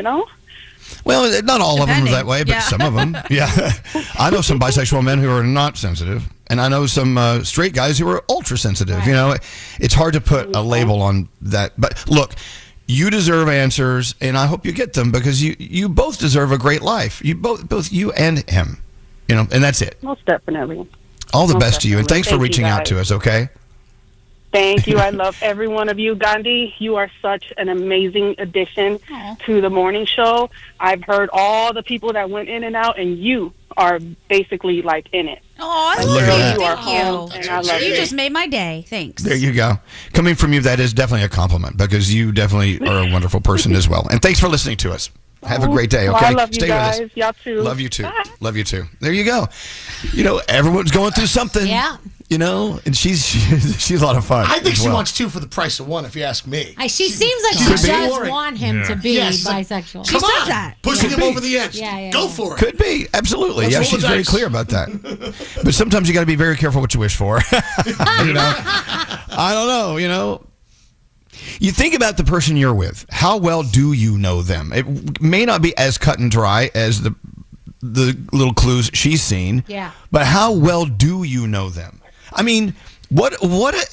Speaker 6: Well, not all of them are that way, but some of them. Yeah. I know some bisexual men who are not sensitive, and I know some straight guys who are ultra sensitive. It's hard to put a label on that. But look, you deserve answers, and I hope you get them because you both deserve a great life. You both you and him, and that's it.
Speaker 18: Most definitely.
Speaker 6: All the best to you, and thanks for reaching out to us, okay?
Speaker 18: Thank you. I love every one of you. Gandhi, you are such an amazing addition to the morning show. I've heard all the people that went in and out, and you are basically like in it.
Speaker 10: Oh, I
Speaker 6: Look at that.
Speaker 10: love you.
Speaker 18: home, and I love
Speaker 10: You
Speaker 18: it.
Speaker 10: just made my day. Thanks.
Speaker 6: There you go. Coming from you, that is definitely a compliment because you definitely are a wonderful person as well. And thanks for listening to us. Have a great day,
Speaker 18: Well,
Speaker 6: okay?
Speaker 18: I love you
Speaker 6: Stay
Speaker 18: guys.
Speaker 6: with us.
Speaker 18: Y'all too.
Speaker 6: Love you too.
Speaker 18: Bye.
Speaker 6: Love you too. There you go. Everyone's going through something.
Speaker 4: Yeah.
Speaker 6: And she's a lot of fun.
Speaker 8: I think
Speaker 6: as
Speaker 8: she
Speaker 6: well.
Speaker 8: wants 2 for the price of 1, if you ask me.
Speaker 4: She seems like she
Speaker 6: Could be.
Speaker 4: does want him to be
Speaker 8: Yes, like,
Speaker 4: bisexual.
Speaker 8: Come on, pushing him over the edge.
Speaker 4: Yeah,
Speaker 8: Go
Speaker 4: yeah.
Speaker 8: for it.
Speaker 6: Could be. Absolutely.
Speaker 8: Let's
Speaker 6: Yeah,
Speaker 8: roll the
Speaker 6: she's very
Speaker 8: dice.
Speaker 6: clear about that. But sometimes you got to be very careful what you wish for. I don't know, You think about the person you're with. How well do you know them? It may not be as cut and dry as the little clues she's seen.
Speaker 4: Yeah.
Speaker 6: But how well do you know them? I mean, what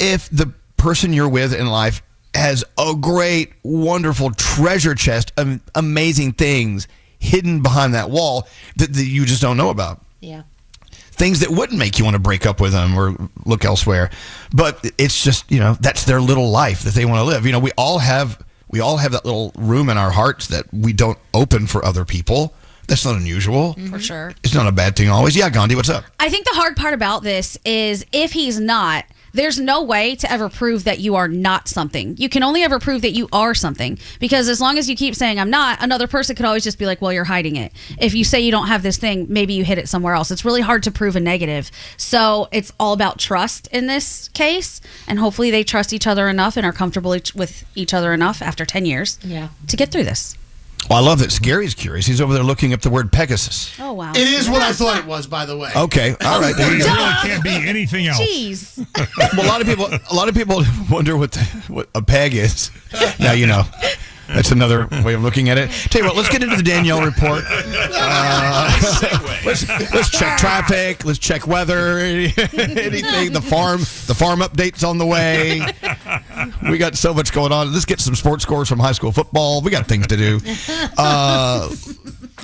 Speaker 6: if the person you're with in life has a great, wonderful treasure chest of amazing things hidden behind that wall that you just don't know about?
Speaker 4: Yeah.
Speaker 6: Things that wouldn't make you want to break up with them or look elsewhere. But it's just, that's their little life that they want to live. We all have that little room in our hearts that we don't open for other people. That's not unusual.
Speaker 10: For sure.
Speaker 6: It's not a bad thing always. Yeah, Gandhi, what's up?
Speaker 10: I think the hard part about this is if he's not, there's no way to ever prove that you are not something. You can only ever prove that you are something because as long as you keep saying I'm not, another person could always just be like, well, you're hiding it. If you say you don't have this thing, maybe you hid it somewhere else. It's really hard to prove a negative. So it's all about trust in this case. And hopefully they trust each other enough and are comfortable with each other enough after 10 years to get through this.
Speaker 6: Well, I love that. Gary's curious. He's over there looking up the word Pegasus.
Speaker 10: Oh, wow.
Speaker 8: It is what I thought it was, by the way.
Speaker 6: Okay. All right. There you
Speaker 16: It
Speaker 6: go.
Speaker 16: really can't be anything else.
Speaker 10: Jeez.
Speaker 6: Well, a lot of people wonder what a peg is. Now you know. That's another way of looking at it. Tell you what, let's get into the Danielle report. Let's check traffic. Let's check weather. Anything. The farm update's on the way. We got so much going on. Let's get some sports scores from high school football. We got things to do.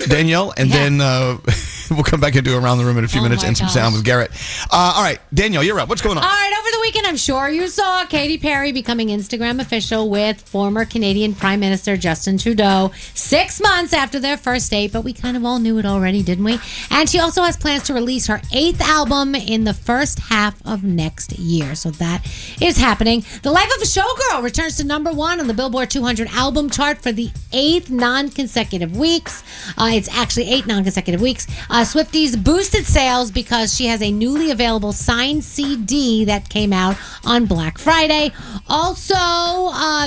Speaker 6: Danielle, and then we'll come back and do Around the Room in a few minutes and some sound with Garrett. All right, Danielle, you're up. What's going on?
Speaker 4: All right, over the weekend, I'm sure you saw Katy Perry becoming Instagram official with former Canadian Prime Minister Justin Trudeau 6 months after their first date, but we kind of all knew it already, didn't we? And she also has plans to release her 8th album in the first half of next year. So that is happening. The Life of a Showgirl returns to number 1 on the Billboard 200 album chart for the 8th non-consecutive weeks. It's actually 8 non-consecutive weeks. Swifties boosted sales because she has a newly available signed CD that came out on Black Friday. Also,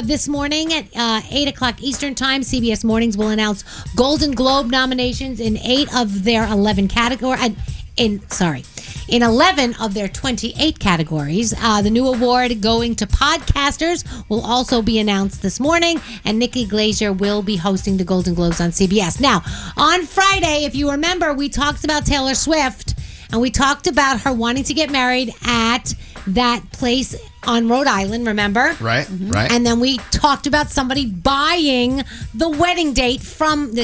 Speaker 4: this morning at 8 o'clock Eastern Time, CBS Mornings will announce Golden Globe nominations in 8 of their 11 categories. In 11 of their 28 categories. The new award going to podcasters will also be announced this morning, and Nikki Glaser will be hosting the Golden Globes on CBS. Now, on Friday, if you remember, we talked about Taylor Swift, and we talked about her wanting to get married at that place on Rhode Island, remember?
Speaker 6: Right, right.
Speaker 4: And then we talked about somebody buying the wedding date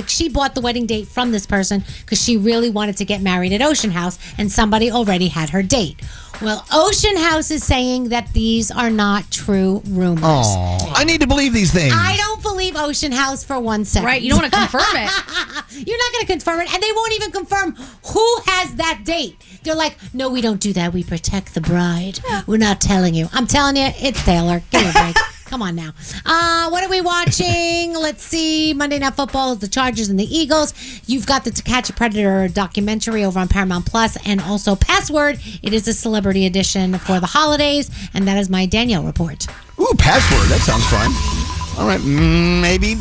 Speaker 4: she bought the wedding date from this person because she really wanted to get married at Ocean House, and somebody already had her date. Well, Ocean House is saying that these are not true rumors.
Speaker 6: Oh, I need to believe these things.
Speaker 4: I don't believe Ocean House for 1 second.
Speaker 10: Right, you don't want to confirm it.
Speaker 4: You're not going to confirm it, and they won't even confirm who has that date. They're like, no, we don't do that. We protect the bride. We're not telling you. I'm telling you, it's Taylor. Give me a break. Come on now. What are we watching? Let's see. Monday Night Football is the Chargers and the Eagles. You've got the To Catch a Predator documentary over on Paramount Plus, and also Password. It is a celebrity edition for the holidays, and that is my Danielle report.
Speaker 6: Ooh, Password. That sounds fun. All right, maybe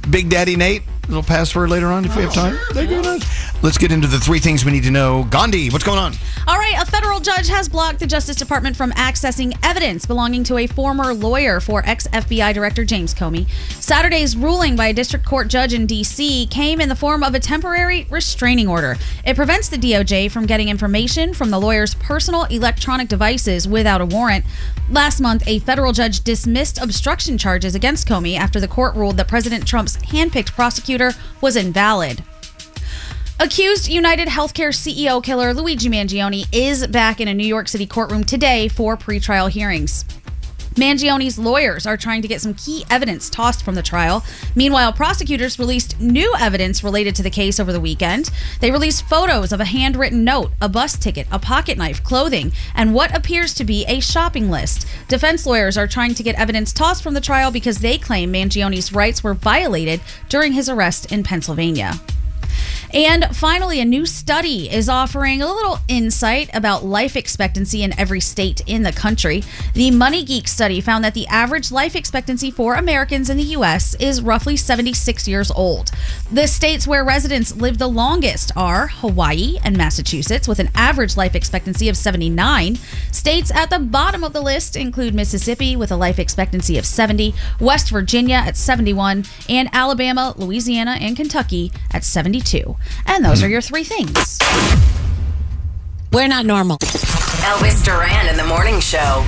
Speaker 6: Big Daddy Nate. A little password later on if we have time. Thank you very much. Let's get into the 3 things we need to know. Gandhi, what's going on?
Speaker 10: All right, a federal judge has blocked the Justice Department from accessing evidence belonging to a former lawyer for ex-FBI Director James Comey. Saturday's ruling by a district court judge in D.C. came in the form of a temporary restraining order. It prevents the DOJ from getting information from the lawyer's personal electronic devices without a warrant. Last month, a federal judge dismissed obstruction charges against Comey after the court ruled that President Trump's handpicked prosecutor was invalid. Accused United Healthcare CEO killer Luigi Mangione is back in a New York City courtroom today for pretrial hearings. Mangione's lawyers are trying to get some key evidence tossed from the trial. Meanwhile, prosecutors released new evidence related to the case over the weekend. They released photos of a handwritten note, a bus ticket, a pocket knife, clothing, and what appears to be a shopping list. Defense lawyers are trying to get evidence tossed from the trial because they claim Mangione's rights were violated during his arrest in Pennsylvania. And finally, a new study is offering a little insight about life expectancy in every state in the country. The Money Geek study found that the average life expectancy for Americans in the U.S. is roughly 76 years old. The states where residents live the longest are Hawaii and Massachusetts, with an average life expectancy of 79. States at the bottom of the list include Mississippi with a life expectancy of 70, West Virginia at 71, and Alabama, Louisiana, and Kentucky at 72. And those are your 3 things.
Speaker 4: We're not normal.
Speaker 11: Elvis Duran in the morning show.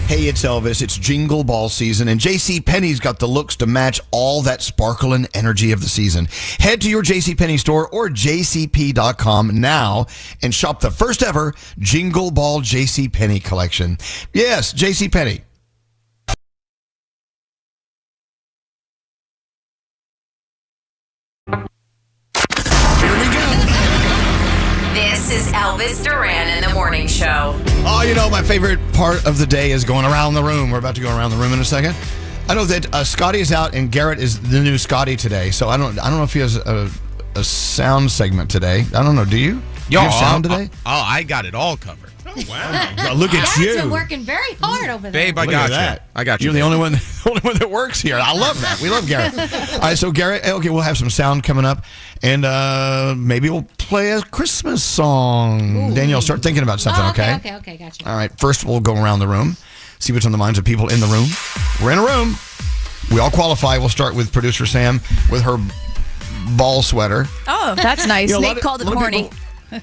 Speaker 6: Hey, it's Elvis. It's Jingle Ball season, and JCPenney's got the looks to match all that sparkle and energy of the season. Head to your JCPenney store or jcp.com now and shop the first ever Jingle Ball JCPenney collection. Yes, JCPenney.
Speaker 11: This is Elvis Duran in the morning show.
Speaker 6: Oh, you know, my favorite part of the day is going around the room. We're about to go around the room in a second. I know that Scotty is out and Garrett is the new Scotty today. So I don't know if he has a sound segment today. I don't know. Do you? Do you have sound today?
Speaker 2: I got it all covered.
Speaker 6: Wow. Look at you.
Speaker 4: Garrett's been working very hard over there.
Speaker 2: Babe, I got you. I got you.
Speaker 6: You're the only one that works here. I love that. We love Garrett. All right, so Garrett, okay, we'll have some sound coming up, and maybe we'll play a Christmas song. Ooh. Danielle, start thinking about something, okay?
Speaker 4: Okay, gotcha.
Speaker 6: All right, first we'll go around the room, see what's on the minds of people in the room. We're in a room. We all qualify. We'll start with producer Sam with her ball sweater.
Speaker 1: Oh, that's nice.
Speaker 6: You know,
Speaker 1: Nate called it horny.
Speaker 6: A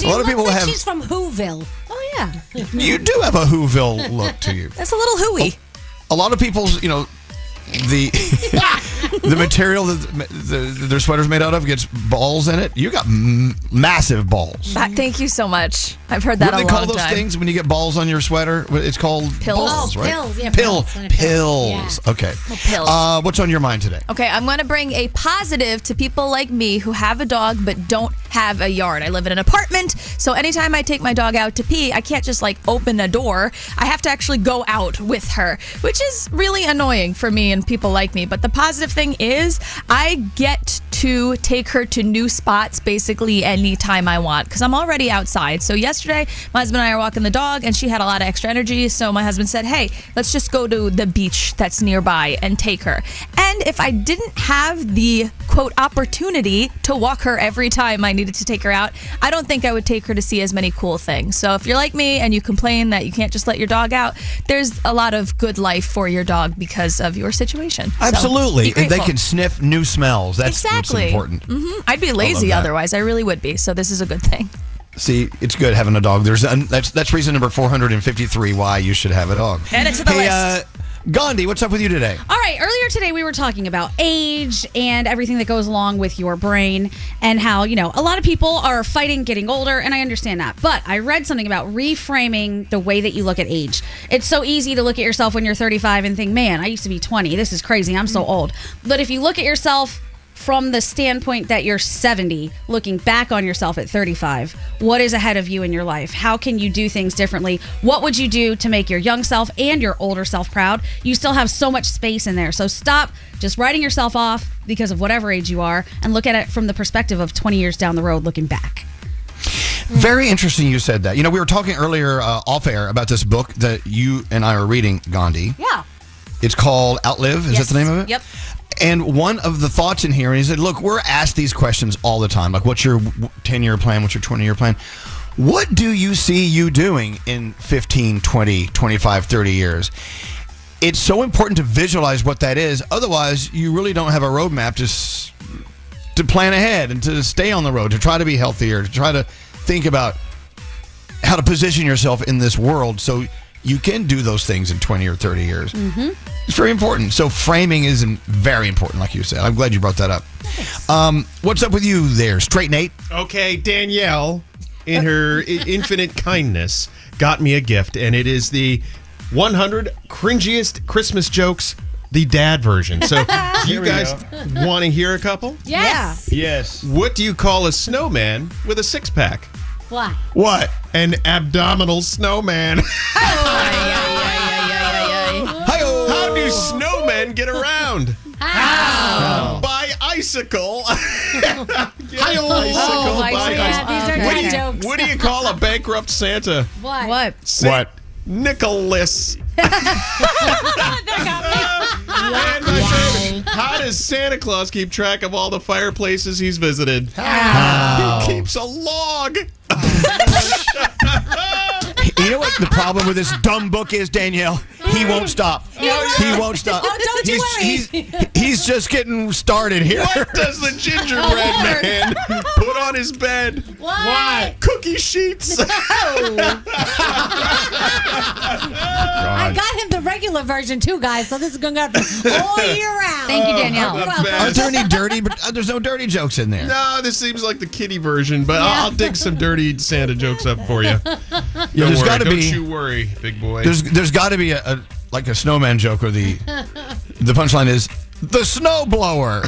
Speaker 6: lot of people have.
Speaker 4: She's from Whoville.
Speaker 1: Oh yeah.
Speaker 6: You do have a Whoville look to you.
Speaker 1: That's a little hooey.
Speaker 6: A lot of people's, the material that their sweater's made out of gets balls in it. You got massive balls.
Speaker 1: Thank you so much. I've heard that a long time.
Speaker 6: What do they call those things when you get balls on your sweater? It's called
Speaker 1: pills.
Speaker 6: Balls, right?
Speaker 4: Pills, yeah.
Speaker 6: Pills. Yeah. Okay.
Speaker 1: Well, pills.
Speaker 6: What's on your mind today?
Speaker 1: Okay, I'm going to bring a positive to people like me who have a dog but don't have a yard. I live in an apartment, so anytime I take my dog out to pee, I can't just open a door. I have to actually go out with her, which is really annoying for me and people like me. But the positive thing is I get to take her to new spots basically anytime I want because I'm already outside. So yesterday, my husband and I are walking the dog and she had a lot of extra energy. So my husband said, hey, let's just go to the beach that's nearby and take her. And if I didn't have the, quote, opportunity to walk her every time I needed to take her out, I don't think I would take her to see as many cool things. So if you're like me and you complain that you can't just let your dog out, there's a lot of good life for your dog because of your situation.
Speaker 6: Absolutely.
Speaker 1: So
Speaker 6: they can sniff new smells. That's what's important.
Speaker 1: Mm-hmm. I'd be lazy otherwise. I really would be. So this is a good thing.
Speaker 6: See, it's good having a dog. That's reason number 453 why you should have a dog.
Speaker 1: Add it to the list.
Speaker 6: Gandhi, what's up with you today?
Speaker 10: All right, earlier today we were talking about age and everything that goes along with your brain and how, a lot of people are fighting getting older, and I understand that. But I read something about reframing the way that you look at age. It's so easy to look at yourself when you're 35 and think, man, I used to be 20. This is crazy. I'm so old. But if you look at yourself from the standpoint that you're 70, looking back on yourself at 35, what is ahead of you in your life? How can you do things differently? What would you do to make your young self and your older self proud? You still have so much space in there. So stop just writing yourself off because of whatever age you are and look at it from the perspective of 20 years down the road looking back.
Speaker 6: Very interesting you said that. We were talking earlier off air about this book that you and I are reading, Gandhi.
Speaker 1: Yeah.
Speaker 6: It's called Outlive. Is that the name of it?
Speaker 10: Yep.
Speaker 6: And one of the thoughts in here, and he said, look, we're asked these questions all the time. Like, what's your 10-year plan? What's your 20-year plan? What do you see you doing in 15, 20, 25, 30 years? It's so important to visualize what that is. Otherwise, you really don't have a roadmap to plan ahead and to stay on the road, to try to be healthier, to try to think about how to position yourself in this world so you can do those things in 20 or 30 years. Mm-hmm. It's very important. So framing is very important, like you said. I'm glad you brought that up. Nice. What's up with you there, Straight Nate?
Speaker 2: Okay, Danielle, in her infinite kindness, got me a gift, and it is the 100 cringiest Christmas jokes, the dad version. So do you guys want to hear a couple?
Speaker 4: Yes.
Speaker 6: Yes.
Speaker 2: What do you call a snowman with a six-pack?
Speaker 4: What?
Speaker 2: An abdominal snowman. How do snowmen get around?
Speaker 4: How?
Speaker 2: By icicle.
Speaker 4: Icicle. These are dad jokes.
Speaker 2: What do you call a bankrupt Santa?
Speaker 4: What?
Speaker 2: What? Nicholas. And my favorite, how does Santa Claus keep track of all the fireplaces he's visited?
Speaker 6: How?
Speaker 2: He keeps a log.
Speaker 6: You know what the problem with this dumb book is, Danielle? He won't stop. He won't stop.
Speaker 4: Oh, don't you worry.
Speaker 6: He's just getting started here.
Speaker 2: What does the gingerbread man put on his bed?
Speaker 4: What?
Speaker 2: Cookie sheets.
Speaker 4: I got him the regular version too, guys. So this is going to go all year round.
Speaker 10: Thank you, Danielle.
Speaker 6: Are there any dirty? There's no dirty jokes in there.
Speaker 2: No, this seems like the kiddie version, but I'll dig some dirty Santa jokes up for you. Don't you worry, big boy.
Speaker 6: There's got to be a snowman joke, or the punchline is the snowblower.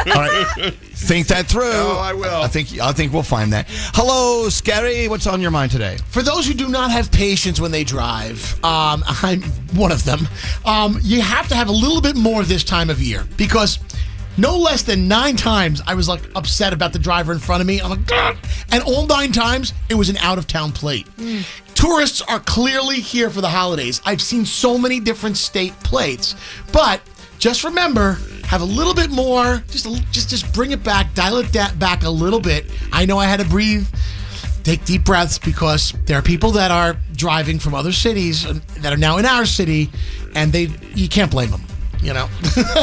Speaker 6: All right, think that through.
Speaker 2: Oh, I will.
Speaker 6: I think we'll find that. Hello, Scary. What's on your mind today?
Speaker 8: For those who do not have patience when they drive, I'm one of them. You have to have a little bit more this time of year, because no less than 9 times I was upset about the driver in front of me. I'm like, "Gah!" And all 9 times it was an out-of-town plate. Tourists are clearly here for the holidays. I've seen so many different state plates, but just remember, have a little bit more. Just bring it back, dial it back a little bit. I know I had to breathe, take deep breaths, because there are people that are driving from other cities that are now in our city, and you can't blame them. You know,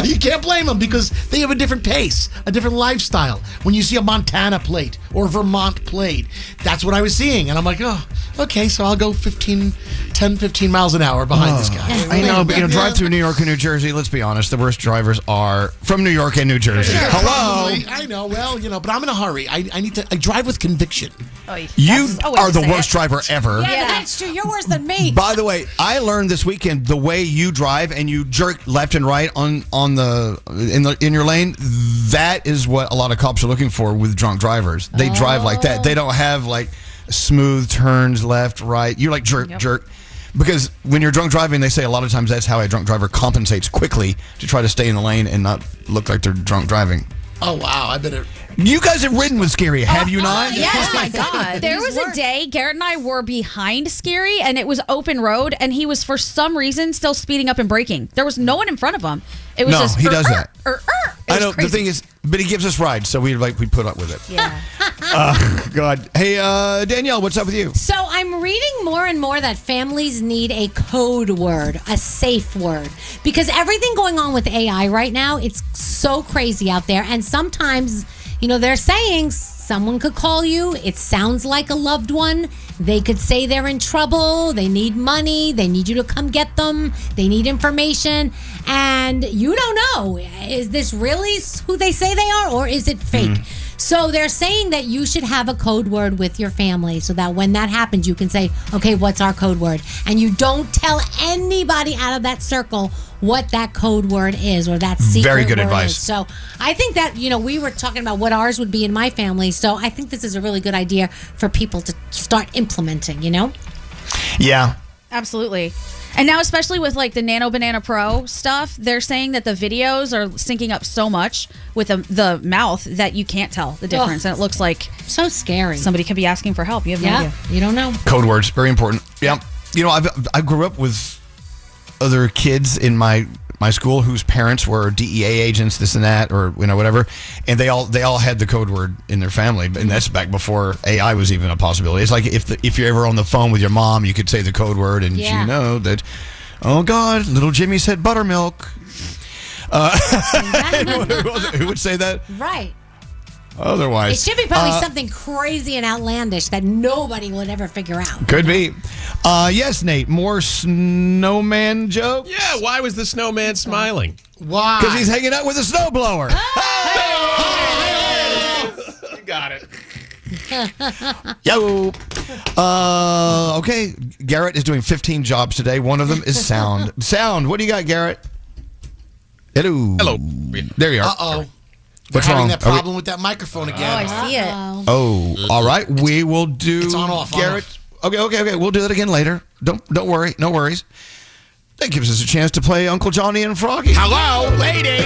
Speaker 8: you can't blame them, because they have a different pace, a different lifestyle. When you see a Montana plate or Vermont plate, that's what I was seeing. And I'm like, oh, okay, so I'll go 10, 15 miles an hour behind this guy.
Speaker 6: I know, but drive through New York and New Jersey, let's be honest, the worst drivers are from New York and New Jersey.
Speaker 8: Yeah,
Speaker 6: hello.
Speaker 8: probably. I know, well, but I'm in a hurry. I drive with conviction.
Speaker 6: You are the worst driver ever.
Speaker 4: Yeah, that's true. You're worse than me.
Speaker 6: By the way, I learned this weekend the way you drive and you jerk left and right in your lane. That is what a lot of cops are looking for with drunk drivers. They drive like that. They don't have smooth turns left, right. You jerk. Because when you're drunk driving, they say a lot of times that's how a drunk driver compensates quickly to try to stay in the lane and not look like they're drunk driving.
Speaker 8: Oh, wow. I better...
Speaker 6: You guys have ridden with Scary, have you not?
Speaker 10: Yes. Oh, my God. There was a day Garrett and I were behind Scary, and it was open road, and he was, for some reason, still speeding up and braking. There was no one in front of him. It was just...
Speaker 6: he does that.
Speaker 10: I
Speaker 6: know.
Speaker 10: Crazy.
Speaker 6: The thing is, but he gives us rides, so we put up with it.
Speaker 10: Yeah.
Speaker 6: God. Hey, Danielle, what's up with you?
Speaker 4: So I'm reading more and more that families need a code word, a safe word, because everything going on with AI right now, it's so crazy out there. And sometimes, they're saying someone could call you. It sounds like a loved one. They could say they're in trouble. They need money. They need you to come get them. They need information. And you don't know, is this really who they say they are, or is it fake? So they're saying that you should have a code word with your family, so that when that happens, you can say, okay, what's our code word? And you don't tell anybody out of that circle what that code word is, or that secret
Speaker 6: Very good
Speaker 4: word
Speaker 6: advice.
Speaker 4: is. So I think that, we were talking about what ours would be in my family. So I think this is a really good idea for people to start implementing,
Speaker 6: Yeah.
Speaker 10: Absolutely. And now, especially with the Nano Banana Pro stuff, they're saying that the videos are syncing up so much with the mouth that you can't tell the difference. And it looks like
Speaker 4: so scary.
Speaker 10: Somebody could be asking for help. You have no idea.
Speaker 4: You don't know.
Speaker 6: Code words, very important. Yeah. I grew up with other kids in my school whose parents were DEA agents, this and that, or whatever, and they all had the code word in their family, and that's back before AI was even a possibility. It's like if you're ever on the phone with your mom, you could say the code word, and you know that. Oh God, little Jimmy said buttermilk. Who would say that?
Speaker 4: Right.
Speaker 6: Otherwise,
Speaker 4: It should be probably something crazy and outlandish that nobody would ever figure out.
Speaker 6: Could be. Yes, Nate. More snowman jokes?
Speaker 5: Yeah, why was the snowman smiling?
Speaker 8: Why?
Speaker 6: Because he's hanging out with a snowblower.
Speaker 5: You got it.
Speaker 6: Yo. Okay. Garrett is doing 15 jobs today. One of them is sound. Sound. What do you got, Garrett? Hello.
Speaker 5: Hello.
Speaker 6: There you are.
Speaker 8: Uh-oh.
Speaker 6: What's
Speaker 8: We're
Speaker 6: wrong?
Speaker 8: having that problem with that microphone again.
Speaker 10: Oh, I see it.
Speaker 6: Oh, all right. We will do.
Speaker 8: It's on off.
Speaker 6: Garrett. Okay. We'll do that again later. Don't worry. No worries. That gives us a chance to play Uncle Johnny and Froggy.
Speaker 23: Hello, lady.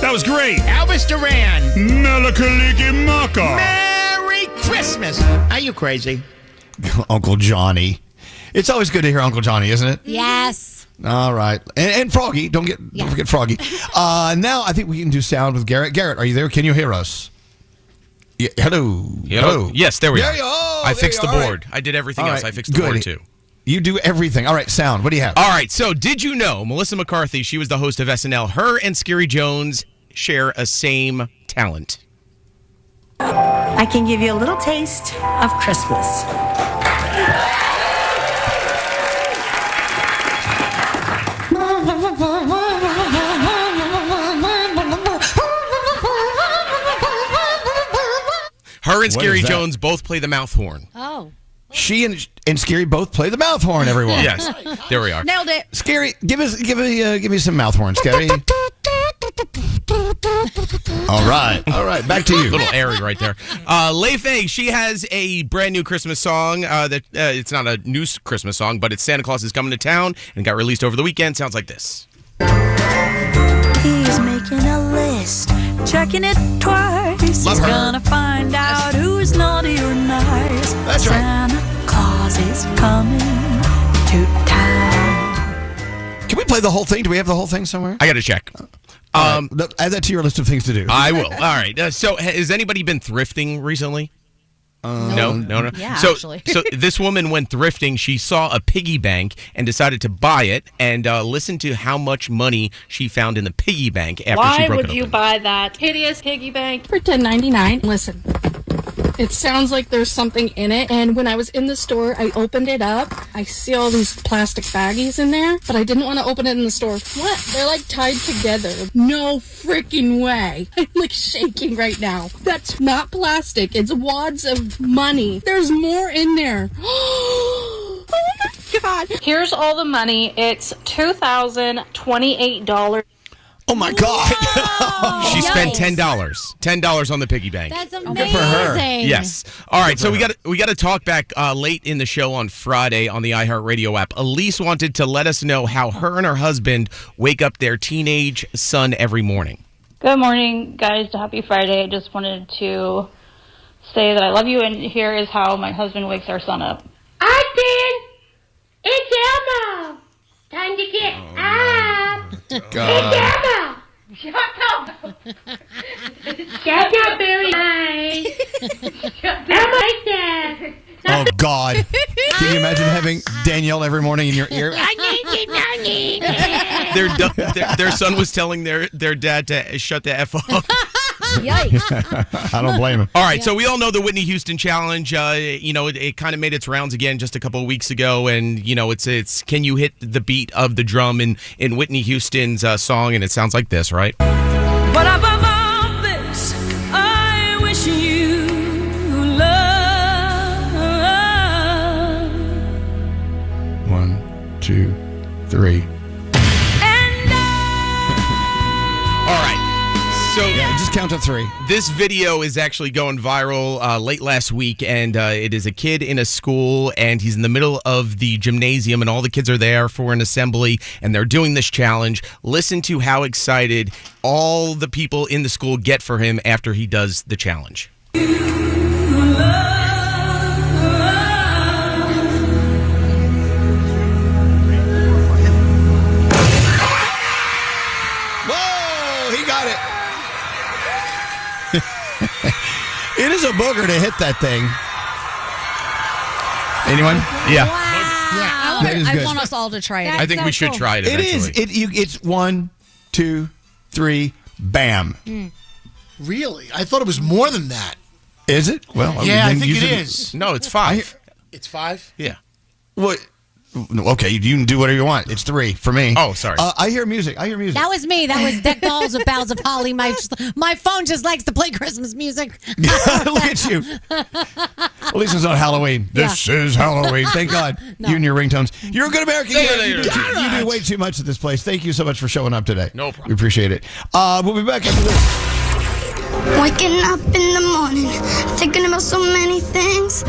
Speaker 13: That was great.
Speaker 23: Elvis Duran.
Speaker 13: Melakaliki Maka.
Speaker 23: Merry Christmas. Are you crazy?
Speaker 6: Uncle Johnny. It's always good to hear Uncle Johnny, isn't it?
Speaker 4: Yes.
Speaker 6: All right. And Froggy. Don't forget Froggy. Now I think we can do sound with Garrett. Garrett, are you there? Can you hear us? Yeah, hello.
Speaker 5: Yes, there we are.
Speaker 6: I
Speaker 5: fixed the board. I did everything else. I fixed the board too.
Speaker 6: You do everything. All right, sound. What do you have?
Speaker 5: All right. So, did you know Melissa McCarthy? She was the host of SNL. Her and Scary Jones share a same talent.
Speaker 17: I can give you a little taste of Christmas.
Speaker 5: Her and Scary Jones both play the mouth horn.
Speaker 4: Oh.
Speaker 6: She and Scary both play the mouth horn, everyone.
Speaker 5: Yes. There we are.
Speaker 10: Nailed it.
Speaker 6: Scary, give me some mouth horn, Scary. All right. Back to you.
Speaker 5: A little airy right there. Lei Fei, she has a brand new Christmas song. That it's not a new Christmas song, but it's Santa Claus is Coming to Town and got released over the weekend. Sounds like this.
Speaker 19: He's making a list, checking it twice.
Speaker 6: Love
Speaker 19: He's
Speaker 6: her.
Speaker 19: gonna find out who's naughty or nice.
Speaker 6: That's right.
Speaker 19: Santa Claus is coming to town.
Speaker 6: Can we play the whole thing? Do we have the whole thing somewhere?
Speaker 5: I got to check.
Speaker 6: Add that to your list of things to do.
Speaker 5: I will. All right. So, has anybody been thrifting recently? No.
Speaker 10: Yeah,
Speaker 5: so,
Speaker 10: actually.
Speaker 5: so this woman went thrifting. She saw a piggy bank and decided to buy it. And listen to how much money she found in the piggy bank after she broke it open.
Speaker 21: Why would you buy that hideous piggy bank for $10.99? Listen, it sounds like there's something in it. And when I was in the store, I opened it up. I see all these plastic baggies in there, but I didn't want to open it in the store. What? They're like tied together. No freaking way. I'm like shaking right now. That's not plastic. It's wads of money. There's more in there. Oh my God. Here's all the money. It's $2,028.
Speaker 6: Oh my God.
Speaker 5: She spent $10 on the piggy bank.
Speaker 4: That's amazing.
Speaker 6: Good for her.
Speaker 5: Yes. All right. So we got to talk back late in the show on Friday on the iHeartRadio app. Elise wanted to let us know how her and her husband wake up their teenage son every morning.
Speaker 21: Good morning, guys. Happy Friday. I just wanted to say that I love you, and here is how my husband wakes our son up.
Speaker 3: Austin, it's Elmo. Time to get up.
Speaker 6: God.
Speaker 3: It's Elmo. Shut up. Shut up, very nice. Elmo like that.
Speaker 6: Oh God. Can you imagine having Danielle every morning in your ear?
Speaker 5: Their son was telling their dad to shut the F up.
Speaker 10: Yikes.
Speaker 6: I don't blame him.
Speaker 5: All right, so we all know the Whitney Houston challenge. It kind of made its rounds again just a couple of weeks ago, and it's can you hit the beat of the drum in Whitney Houston's song, and it sounds like this, right?
Speaker 19: But above all this, I wish you love.
Speaker 6: 1, 2, 3.
Speaker 5: All right. So
Speaker 6: just count to 3.
Speaker 5: This video is actually going viral late last week, and it is a kid in a school, and he's in the middle of the gymnasium, and all the kids are there for an assembly, and they're doing this challenge. Listen to how excited all the people in the school get for him after he does the challenge.
Speaker 6: got it. It is a booger to hit that thing. Anyone? Yeah.
Speaker 10: I want us all to try it.
Speaker 5: I think we should try it eventually.
Speaker 6: It is. It's 1, 2, 3, bam.
Speaker 8: Really? I thought it was more than that.
Speaker 6: Is it? Well,
Speaker 8: yeah, I
Speaker 6: then
Speaker 8: think
Speaker 6: use
Speaker 8: it is.
Speaker 5: No, it's 5.
Speaker 8: It's 5?
Speaker 5: Yeah.
Speaker 6: What? Okay, you can do whatever you want. It's 3 for me.
Speaker 5: Oh, sorry.
Speaker 6: I hear music.
Speaker 4: That was me. That was Deck the Halls with Boughs of Holly. My phone just likes to play Christmas music.
Speaker 6: Look at you. At least it's not Halloween. This is Halloween. Thank God.
Speaker 4: No.
Speaker 6: You and your ringtones. You're a good American.
Speaker 5: Later.
Speaker 6: You do way too much at this place. Thank you so much for showing up today.
Speaker 5: No problem.
Speaker 6: We appreciate it. We'll be back after this.
Speaker 3: Waking up in the morning, thinking about so many things.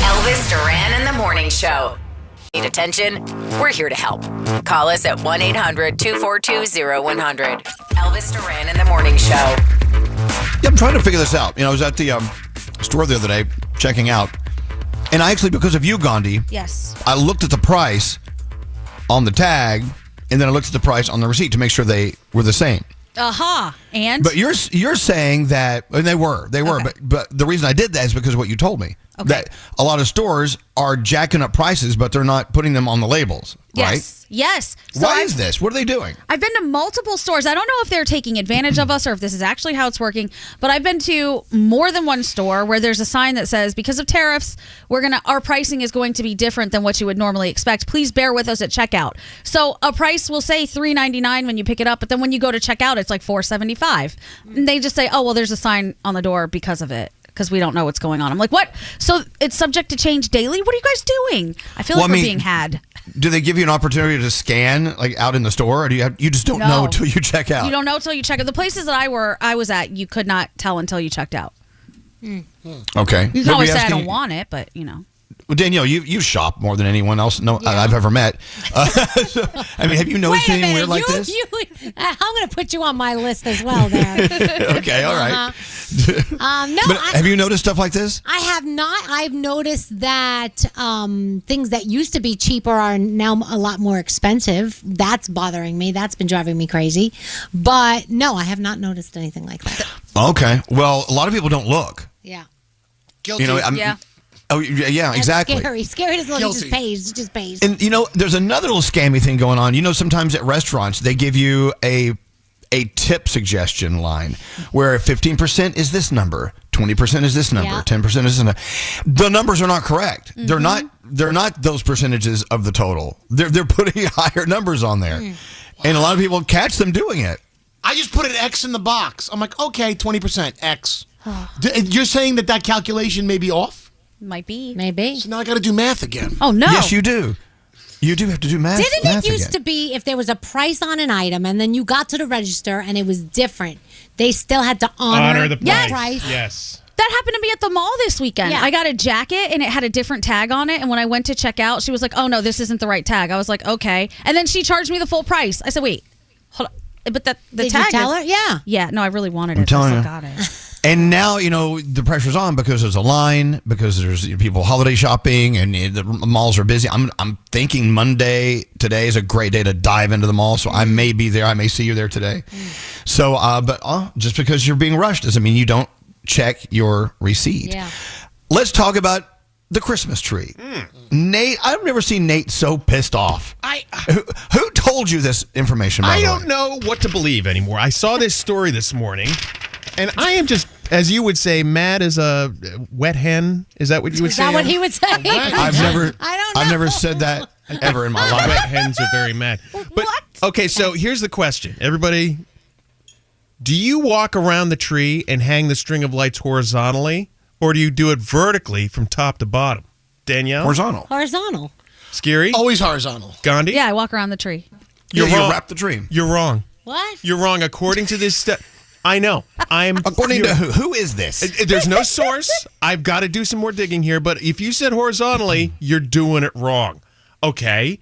Speaker 11: Elvis Duran and the Morning Show. Need attention? We're here to help. Call us at 1-800-242-0100. Elvis Duran and the Morning Show.
Speaker 6: Yeah, I'm trying to figure this out. I was at the store the other day checking out, and I actually, because of you, Gandhi,
Speaker 10: Yes.
Speaker 6: I looked at the price on the tag, and then I looked at the price on the receipt to make sure they were the same.
Speaker 10: Aha. And?
Speaker 6: But you're saying that, and they were,
Speaker 10: Okay.
Speaker 6: but the reason I did that is because of what you told me.
Speaker 10: Okay.
Speaker 6: That a lot of stores are jacking up prices, but they're not putting them on the labels, right?
Speaker 10: Yes. So
Speaker 6: Why is this? What are they doing?
Speaker 10: I've been to multiple stores. I don't know if they're taking advantage of us or if this is actually how it's working, but I've been to more than one store where there's a sign that says, because of tariffs, our pricing is going to be different than what you would normally expect. Please bear with us at checkout. So a price will say $3.99 when you pick it up, but then when you go to checkout, it's like $4.75. And they just say, oh, well, there's a sign on the door because of it. Because we don't know what's going on. I'm like, what? So it's subject to change daily? What are you guys doing? I feel like we're being had.
Speaker 6: Do they give you an opportunity to scan like out in the store, or do you just don't know until you check out?
Speaker 10: You don't know until you check out. The places that I was at, you could not tell until you checked out.
Speaker 6: Okay.
Speaker 10: You can always say I don't want it, but
Speaker 6: Well, Danielle, you shop more than anyone else I've ever met. So, I mean, have you noticed anything weird like this?
Speaker 4: I'm going to put you on my list as well there.
Speaker 6: Okay, all right.
Speaker 4: No,
Speaker 6: but have you noticed stuff like this?
Speaker 4: I have not. I've noticed that things that used to be cheaper are now a lot more expensive. That's bothering me. That's been driving me crazy. But no, I have not noticed anything like that.
Speaker 6: Okay. Well, a lot of people don't look.
Speaker 4: Yeah.
Speaker 8: Guilty.
Speaker 4: Yeah.
Speaker 6: Oh, yeah,
Speaker 4: That's
Speaker 6: exactly.
Speaker 4: Scary doesn't look. He just pays.
Speaker 6: And there's another little scammy thing going on. Sometimes at restaurants they give you a tip suggestion line where 15% is this number, 20% is this number, 10% is this number. The numbers are not correct.
Speaker 10: Mm-hmm.
Speaker 6: They're not those percentages of the total. They're putting higher numbers on there, and a lot of people catch them doing it.
Speaker 8: I just put an X in the box. I'm like, okay, 20% X. You're saying that calculation may be off?
Speaker 10: Might be.
Speaker 4: Maybe.
Speaker 8: So now I got to do math again.
Speaker 10: Oh, no.
Speaker 6: Yes, you do. You do have to do math.
Speaker 4: Didn't it used
Speaker 6: again.
Speaker 4: to be if there was a price on an item and then you got to the register and it was different, they still had to honor
Speaker 16: the
Speaker 4: price?
Speaker 16: Yes.
Speaker 10: That happened to me at the mall this weekend.
Speaker 4: Yeah.
Speaker 10: I got a jacket and it had a different tag on it. And when I went to check out, she was like, oh, no, this isn't the right tag. I was like, okay. And then she charged me the full price. I said, wait, hold on. But the
Speaker 4: Did
Speaker 10: tag
Speaker 4: you tell her? Yeah.
Speaker 10: Yeah, no, I really wanted it.
Speaker 6: I'm telling
Speaker 10: I
Speaker 6: you.
Speaker 10: still got it.
Speaker 6: And now, the pressure's on because there's a line, because there's people holiday shopping, and the malls are busy. I'm thinking Monday today is a great day to dive into the mall, so I may be there. I may see you there today. So, but just because you're being rushed doesn't mean you don't check your receipt.
Speaker 4: Yeah.
Speaker 6: Let's talk about the Christmas tree. Nate, I've never seen Nate so pissed off. Who told you this information, by
Speaker 2: I
Speaker 6: the way?
Speaker 2: don't know what to believe anymore. I saw this story this morning, and I am just, as you would say, mad as a wet hen. Is that what you would say?
Speaker 4: Is that what he would say?
Speaker 6: I've never said that ever in my life.
Speaker 2: Wet hens are very mad. But, okay, so here's the question. Everybody, do you walk around the tree and hang the string of lights horizontally, or do you do it vertically from top to bottom? Danielle?
Speaker 4: Horizontal.
Speaker 2: Scary?
Speaker 8: Always horizontal.
Speaker 2: Gandhi?
Speaker 10: Yeah, I walk around the tree.
Speaker 6: You
Speaker 2: wrong.
Speaker 6: wrap the tree.
Speaker 2: You're wrong.
Speaker 4: What?
Speaker 2: You're wrong. According to this I know.
Speaker 6: According to who? Who is this?
Speaker 2: There's no source. I've got to do some more digging here. But if you said horizontally, you're doing it wrong. Okay.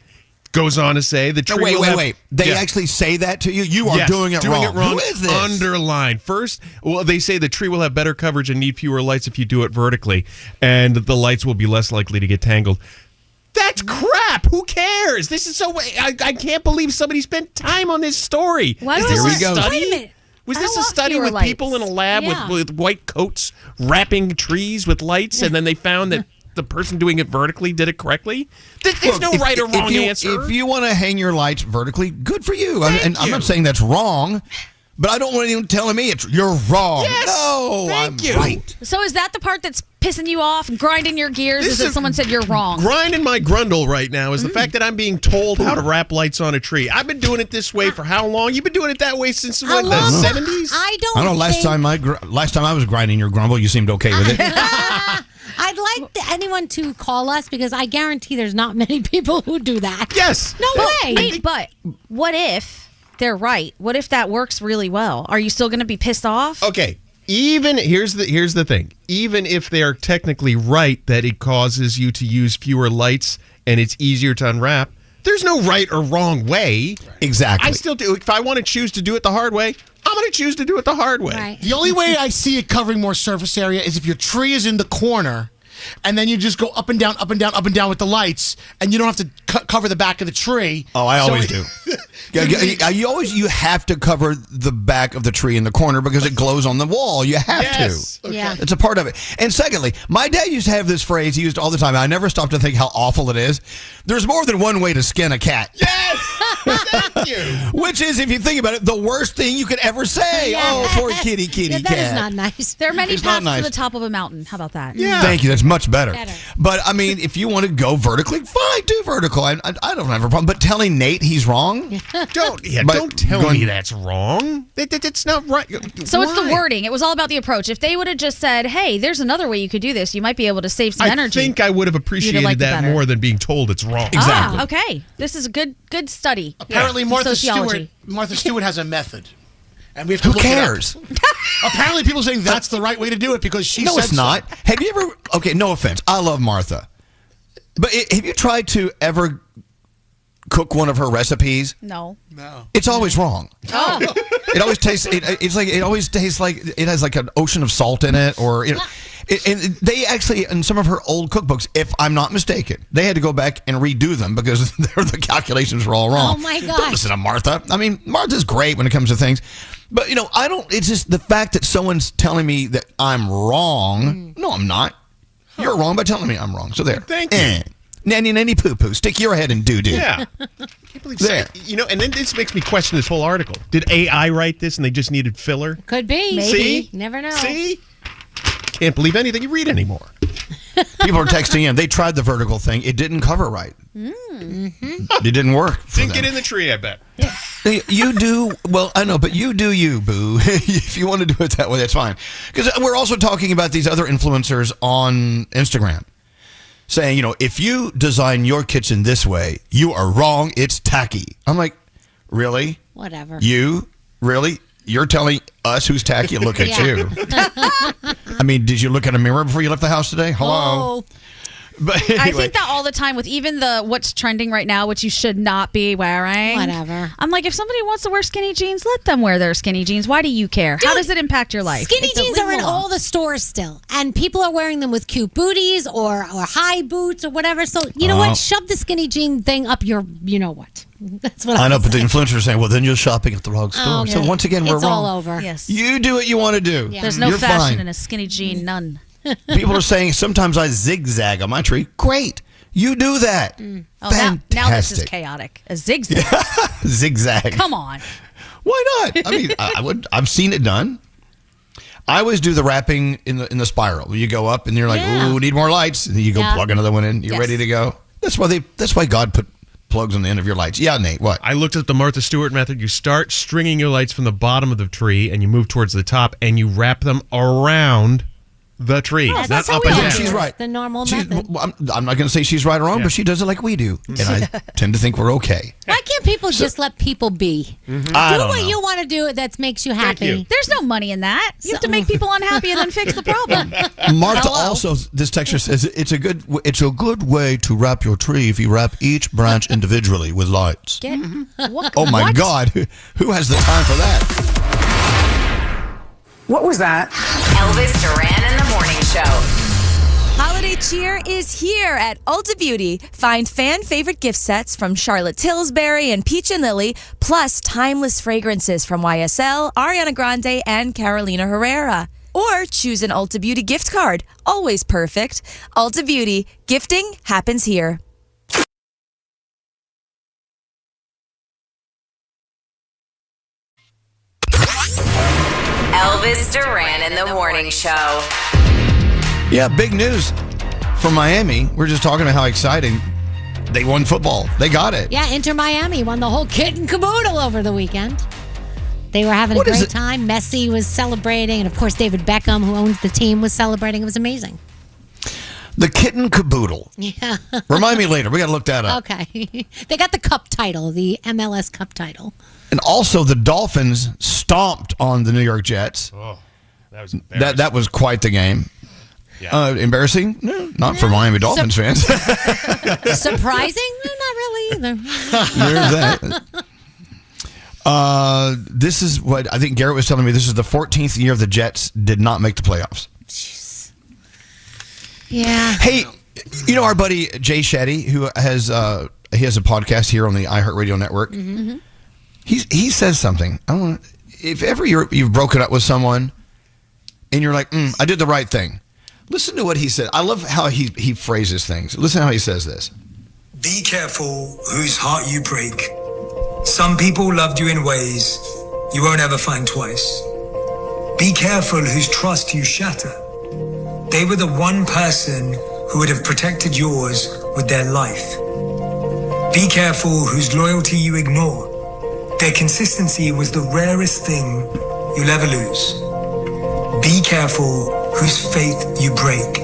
Speaker 2: Goes on to say the tree.
Speaker 6: Wait. They actually say that to you? You are doing it wrong. Who is this?
Speaker 2: Underline. First, they say the tree will have better coverage and need fewer lights if you do it vertically, and the lights will be less likely to get tangled. That's crap. Who cares? This is so. I can't believe somebody spent time on this story.
Speaker 1: Why
Speaker 2: Is
Speaker 1: do I
Speaker 2: this
Speaker 1: want-
Speaker 2: a study?
Speaker 1: Wait a minute.
Speaker 2: Was
Speaker 1: I
Speaker 2: this
Speaker 1: don't
Speaker 2: a
Speaker 1: want
Speaker 2: study
Speaker 1: fewer
Speaker 2: with people in a
Speaker 1: lights.
Speaker 2: lab
Speaker 1: Yeah.
Speaker 2: with white coats wrapping trees with lights, and then they found that the person doing it vertically did it correctly? There's no right or wrong answer.
Speaker 6: If you want to hang your lights vertically, good for you. I'm not saying that's wrong, but I don't want anyone telling me you're wrong.
Speaker 2: Yes,
Speaker 6: no,
Speaker 2: thank
Speaker 6: I'm
Speaker 2: you.
Speaker 6: right.
Speaker 10: So is that the part that's pissing you off, grinding your gears? Is that someone said you're wrong?
Speaker 2: Grinding my grundle right now is the fact that I'm being told how to wrap lights on a tree. I've been doing it this way for how long? You've been doing it that way since the 70s?
Speaker 4: I don't
Speaker 6: I don't know. Last time I was grinding your grumble, you seemed okay with it.
Speaker 4: I'd like anyone to call us because I guarantee there's not many people who do that.
Speaker 2: Yes.
Speaker 4: No way.
Speaker 10: Wait, but what if they're right? What if that works really well? Are you still going to be pissed off?
Speaker 2: Okay. Here's the thing. Even if they are technically right that it causes you to use fewer lights and it's easier to unwrap, there's no right or wrong way.
Speaker 6: Exactly.
Speaker 2: I still do. If I want to choose to do it the hard way, I'm going to choose to do it the hard way.
Speaker 4: Right.
Speaker 8: The only way I see it covering more surface area is if your tree is in the corner, and then you just go up and down, up and down, up and down with the lights, and you don't have to cover the back of the tree.
Speaker 6: Oh, I always do. You have to cover the back of the tree in the corner because it glows on the wall. You have to.
Speaker 4: Okay. Yeah.
Speaker 6: It's a part of it. And secondly, my dad used to have this phrase he used all the time. I never stopped to think how awful it is. There's more than one way to skin a cat.
Speaker 2: Yes! Thank you.
Speaker 6: Which is, if you think about it, the worst thing you could ever say.
Speaker 4: Yeah.
Speaker 6: Oh, poor kitty
Speaker 4: That
Speaker 6: cat.
Speaker 4: is not nice.
Speaker 10: There are many
Speaker 6: It's not
Speaker 10: paths
Speaker 6: nice.
Speaker 10: to the top of a mountain. How about that?
Speaker 2: Yeah.
Speaker 6: Thank you. That's much better.
Speaker 4: Better.
Speaker 6: But, I mean, if you want to go vertically, fine, do vertical. I don't have a problem. But telling Nate he's wrong?
Speaker 2: Don't tell me that's wrong. It's not right.
Speaker 10: So it's the wording. It was all about the approach. If they would have just said, hey, there's another way you could do this, you might be able to save some energy.
Speaker 2: I think I would have appreciated
Speaker 10: liked it
Speaker 2: that
Speaker 10: better.
Speaker 2: more than being told it's wrong.
Speaker 6: Exactly.
Speaker 10: Ah, okay. This is a good study.
Speaker 8: Apparently, Martha
Speaker 10: Sociology.
Speaker 8: Stewart has a method, and we have to
Speaker 6: Who
Speaker 8: look it up.
Speaker 6: cares?
Speaker 8: Apparently, people saying that's the right way to do it because she
Speaker 6: No,
Speaker 8: said
Speaker 6: it's not.
Speaker 8: so.
Speaker 6: Have you ever? Okay, no offense. I love Martha, but have you tried to ever cook one of her recipes?
Speaker 10: No.
Speaker 6: It's always wrong.
Speaker 10: Oh.
Speaker 6: It always tastes. It always tastes like it has like an ocean of salt in it, or and they actually in some of her old cookbooks, if I'm not mistaken, they had to go back and redo them because the calculations were all wrong.
Speaker 4: Oh my
Speaker 6: Don't
Speaker 4: gosh.
Speaker 6: listen to Martha. I mean, Martha's great when it comes to things, but I don't. It's just the fact that someone's telling me that I'm wrong. No, I'm not. You're wrong by telling me I'm wrong. So there.
Speaker 2: Thank you.
Speaker 6: Nanny poo poo. Stick your head in doo doo.
Speaker 2: Yeah. I can't believe
Speaker 6: There.
Speaker 2: and then this makes me question this whole article. Did AI write this and they just needed filler?
Speaker 4: Could be.
Speaker 2: See?
Speaker 4: Never know.
Speaker 2: See? Can't believe anything you read anymore.
Speaker 6: People are texting in. They tried the vertical thing. It didn't cover right. It didn't work. for
Speaker 2: Didn't
Speaker 6: them.
Speaker 2: get in the tree, I bet.
Speaker 6: You do well. I know, but you do you, boo. If you want to do it that way, that's fine. Because we're also talking about these other influencers on Instagram saying, if you design your kitchen this way, you are wrong. It's tacky. I'm like, really?
Speaker 4: Whatever.
Speaker 6: You really? You're telling us who's tacky? Look at
Speaker 4: Yeah.
Speaker 6: you. I mean, did you look in a mirror before you left the house today? Hello.
Speaker 4: Oh.
Speaker 6: But anyway.
Speaker 10: I think that all the time with even the what's trending right now, which you should not be wearing.
Speaker 4: Whatever.
Speaker 10: I'm like, if somebody wants to wear skinny jeans, let them wear their skinny jeans. Why do you care? How does it impact your life?
Speaker 4: Skinny
Speaker 10: It's a
Speaker 4: jeans are in
Speaker 10: legal law.
Speaker 4: all the stores still, and people are wearing them with cute booties or high boots or whatever. So you know what? Shove the skinny jean thing up your, you know what? That's what
Speaker 6: I know,
Speaker 4: would
Speaker 6: but the
Speaker 4: say.
Speaker 6: influencers are saying, well, then you're shopping at the wrong store.
Speaker 4: Oh,
Speaker 6: So
Speaker 4: yeah.
Speaker 6: once again, we're
Speaker 4: It's
Speaker 6: wrong.
Speaker 4: all over.
Speaker 10: Yes.
Speaker 6: You do what you want to do.
Speaker 4: Yeah.
Speaker 10: There's no
Speaker 6: You're
Speaker 10: fashion
Speaker 6: fine.
Speaker 10: in a skinny jean. None.
Speaker 6: People are saying sometimes I zigzag on my tree. Great. You do that.
Speaker 10: Oh,
Speaker 6: Fantastic.
Speaker 10: now this is chaotic. A zigzag.
Speaker 6: Zigzag.
Speaker 10: Come on.
Speaker 6: Why not? I mean, I've seen it done. I always do the wrapping in the spiral. You go up and you're like,
Speaker 10: Yeah.
Speaker 6: ooh, need more lights. And then you go
Speaker 10: Yeah.
Speaker 6: plug another one in. You're
Speaker 10: Yes.
Speaker 6: ready to go. That's why God put plugs on the end of your lights. Yeah, Nate, what?
Speaker 2: I looked at the Martha Stewart method. You start stringing your lights from the bottom of the tree and you move towards the top and you wrap them around the tree.
Speaker 4: Oh,
Speaker 2: not
Speaker 4: that's how
Speaker 2: up
Speaker 4: we
Speaker 2: and
Speaker 4: all
Speaker 2: down.
Speaker 4: do it.
Speaker 6: She's right.
Speaker 4: The normal
Speaker 6: She's-
Speaker 4: method.
Speaker 6: well, I'm not going to say she's right or wrong,
Speaker 2: Yeah.
Speaker 6: but she does it like we do. And I tend to think we're okay.
Speaker 4: Why can't people just let people be?
Speaker 6: I
Speaker 4: Do
Speaker 6: don't
Speaker 4: what
Speaker 6: know.
Speaker 4: you want to do that makes you happy.
Speaker 2: you.
Speaker 10: There's no money in that. You have to make people unhappy and then fix the problem.
Speaker 6: Martha
Speaker 10: Hello?
Speaker 6: also, this texture says it's a good way to wrap your tree if you wrap each branch individually with lights.
Speaker 10: Get, what,
Speaker 6: Oh my
Speaker 10: what?
Speaker 6: God, who has the time for that?
Speaker 11: What was that? Elvis Duran in the Morning Show.
Speaker 1: Holiday cheer is here at Ulta Beauty. Find fan-favorite gift sets from Charlotte Tilbury and Peach and Lily, plus timeless fragrances from YSL, Ariana Grande, and Carolina Herrera. Or choose an Ulta Beauty gift card. Always perfect. Ulta Beauty. Gifting happens here.
Speaker 11: Elvis Duran in the Morning Show.
Speaker 6: Yeah, big news from Miami. We're just talking about how exciting they won football. They got it.
Speaker 4: Yeah, Inter Miami won the whole kit and caboodle over the weekend. They were having a great time. Messi was celebrating, and of course David Beckham, who owns the team, was celebrating. It was amazing.
Speaker 6: The kitten caboodle.
Speaker 4: Yeah.
Speaker 6: Remind me later. We got to look that up.
Speaker 4: Okay. They got the cup title, the MLS Cup title.
Speaker 6: And also, the Dolphins stomped on the New York Jets.
Speaker 2: Oh, that was
Speaker 6: that was quite the game.
Speaker 2: Yeah.
Speaker 6: Embarrassing? No, not for Miami Dolphins fans.
Speaker 4: Surprising? Not really either.
Speaker 6: There's that. This is what I think Garrett was telling me. This is the 14th year the Jets did not make the playoffs.
Speaker 4: Jeez. Yeah.
Speaker 6: Hey, you know our buddy Jay Shetty, who has he has a podcast here on the iHeartRadio network.
Speaker 4: Mm-hmm.
Speaker 6: He says something. If ever you've broken up with someone and you're like, I did the right thing. Listen to what he said. I love how he phrases things. Listen to how he says this.
Speaker 9: Be careful whose heart you break. Some people loved you in ways you won't ever find twice. Be careful whose trust you shatter. They were the one person who would have protected yours with their life. Be careful whose loyalty you ignore. Their consistency was the rarest thing you'll ever lose. Be careful whose faith you break.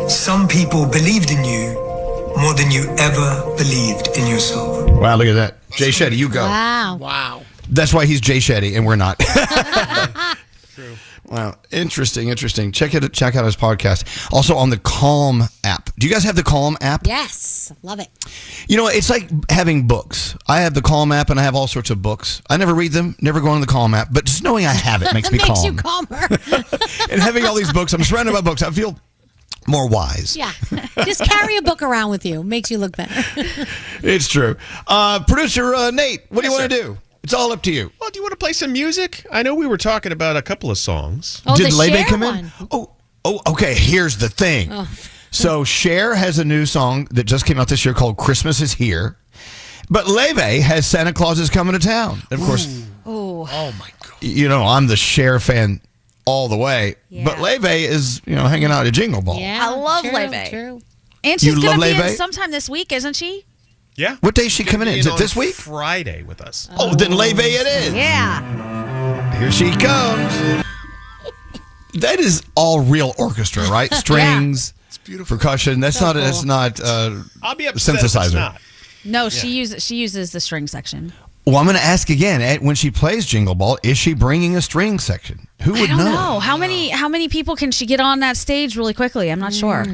Speaker 9: Some people believed in you more than you ever believed in yourself.
Speaker 6: Wow, look at that. Jay Shetty, you go.
Speaker 4: Wow.
Speaker 6: That's why he's Jay Shetty and we're not.
Speaker 2: True.
Speaker 6: Wow. Interesting. Check out his podcast. Also on the Calm app. Do you guys have the Calm app?
Speaker 4: Yes. Love it.
Speaker 6: You know, it's like having books. I have the Calm app and I have all sorts of books. I never read them, never go on the Calm app, but just knowing I have it makes me calm.
Speaker 4: Makes you calmer.
Speaker 6: And having all these books, I'm surrounded by books. I feel more wise.
Speaker 4: Yeah. Just carry a book around with you. Makes you look better.
Speaker 6: It's true. Producer Nate, what do you want to do? It's all up to you.
Speaker 2: Well, do you want to play some music? I know we were talking about a couple of songs.
Speaker 4: Oh,
Speaker 6: Did
Speaker 4: the
Speaker 6: Lebe
Speaker 4: Cher
Speaker 6: come
Speaker 4: one.
Speaker 6: in? Oh, okay. Here's the thing.
Speaker 4: Oh.
Speaker 6: So Cher has a new song that just came out this year called Christmas is Here. But Leve has Santa Claus is Coming to Town. Of course,
Speaker 4: Oh
Speaker 8: my God.
Speaker 6: you know, I'm the Cher fan all the way.
Speaker 10: Yeah.
Speaker 6: But Leve is, hanging out at Jingle Ball.
Speaker 4: Yeah.
Speaker 10: I love
Speaker 4: true,
Speaker 10: Leve.
Speaker 4: True.
Speaker 10: And she's
Speaker 6: You
Speaker 10: going to
Speaker 6: love
Speaker 10: be in
Speaker 6: Leve?
Speaker 10: sometime this week, isn't she?
Speaker 2: Yeah.
Speaker 6: What day is she coming in? Is it
Speaker 2: on
Speaker 6: this week?
Speaker 2: Friday with us.
Speaker 6: Oh, then Leve it is.
Speaker 10: Yeah.
Speaker 6: Here she comes. That is all real orchestra, right? Strings,
Speaker 8: It's beautiful.
Speaker 6: percussion. That's
Speaker 4: So
Speaker 6: not.
Speaker 4: cool.
Speaker 6: That's not.
Speaker 2: I'll be upset if it's
Speaker 6: synthesizer.
Speaker 2: not.
Speaker 10: No, she uses the string section.
Speaker 6: Well, I'm going to ask again. When she plays Jingle Ball, is she bringing a string section? Who would
Speaker 10: I don't know. How many people can she get on that stage really quickly? I'm not sure.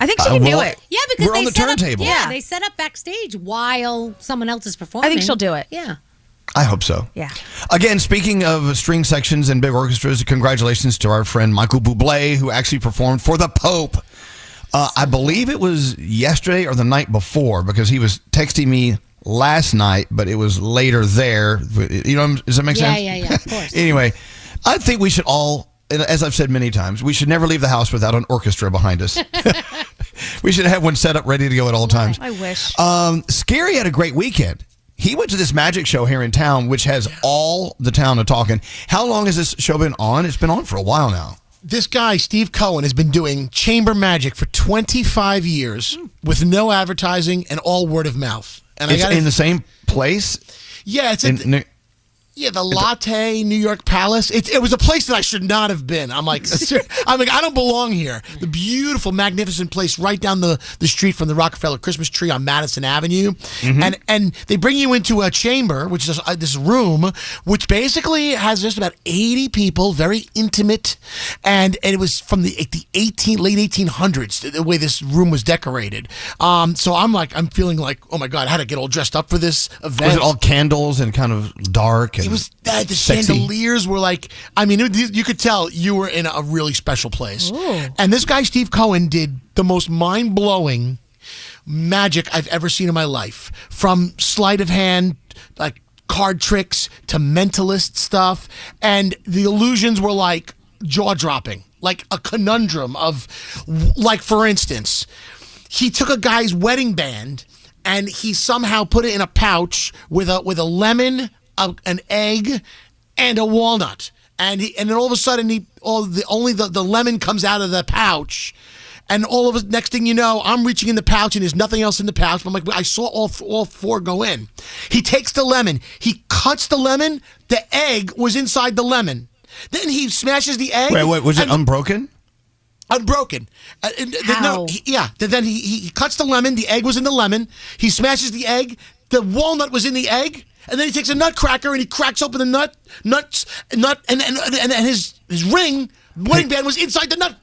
Speaker 10: I think she can do it.
Speaker 4: Yeah, because
Speaker 6: We're on
Speaker 4: they
Speaker 6: the
Speaker 4: set
Speaker 6: turntable.
Speaker 4: Up, yeah, they set up backstage while someone else is performing.
Speaker 10: I think she'll do it.
Speaker 4: Yeah.
Speaker 6: I hope so.
Speaker 10: Yeah.
Speaker 6: Again, speaking of string sections and big orchestras, congratulations to our friend Michael Bublé, who actually performed for the Pope. I believe it was yesterday or the night before, because he was texting me last night, but it was later there. Does that make sense?
Speaker 4: Yeah, of course.
Speaker 6: Anyway, I think we should all, as I've said many times, we should never leave the house without an orchestra behind us. We should have one set up ready to go at all times.
Speaker 10: I wish.
Speaker 6: Scary had a great weekend. He went to this magic show here in town, which has all the town talking. How long has this show been on? It's been on for a while now.
Speaker 8: This guy, Steve Cohen, has been doing chamber magic for 25 years with no advertising and all word of mouth. And
Speaker 6: It's in the same place?
Speaker 8: Yeah, it's the Latte New York Palace. It was a place that I should not have been. I'm like, I don't belong here. The beautiful, magnificent place right down the street from the Rockefeller Christmas tree on Madison Avenue.
Speaker 6: Mm-hmm.
Speaker 8: And they bring you into a chamber, which is this room, which basically has just about 80 people, very intimate. And it was from the late 1800s, the way this room was decorated. So I'm feeling like, oh my God, I had to get all dressed up for this event.
Speaker 6: Was it all candles and kind of dark? And
Speaker 8: It was the chandeliers were like. I mean, you could tell you were in a really special place.
Speaker 4: Ooh.
Speaker 8: And this guy Steve Cohen did the most mind-blowing magic I've ever seen in my life. From sleight of hand, like card tricks, to mentalist stuff, and the illusions were like jaw-dropping, like a conundrum of, like, for instance, he took a guy's wedding band and he somehow put it in a pouch with a lemon, an egg, and a walnut. And then all of a sudden, only the lemon comes out of the pouch. And all of us, next thing you know, I'm reaching in the pouch and there's nothing else in the pouch. I'm like, I saw all four go in. He takes the lemon. He cuts the lemon. The egg was inside the lemon. Then he smashes the egg.
Speaker 6: Wait, was it unbroken?
Speaker 8: Unbroken.
Speaker 6: How?
Speaker 8: Then he cuts the lemon. The egg was in the lemon. He smashes the egg. The walnut was in the egg. And then he takes a nutcracker and he cracks open the nut, and his ring, wedding band was inside the nut.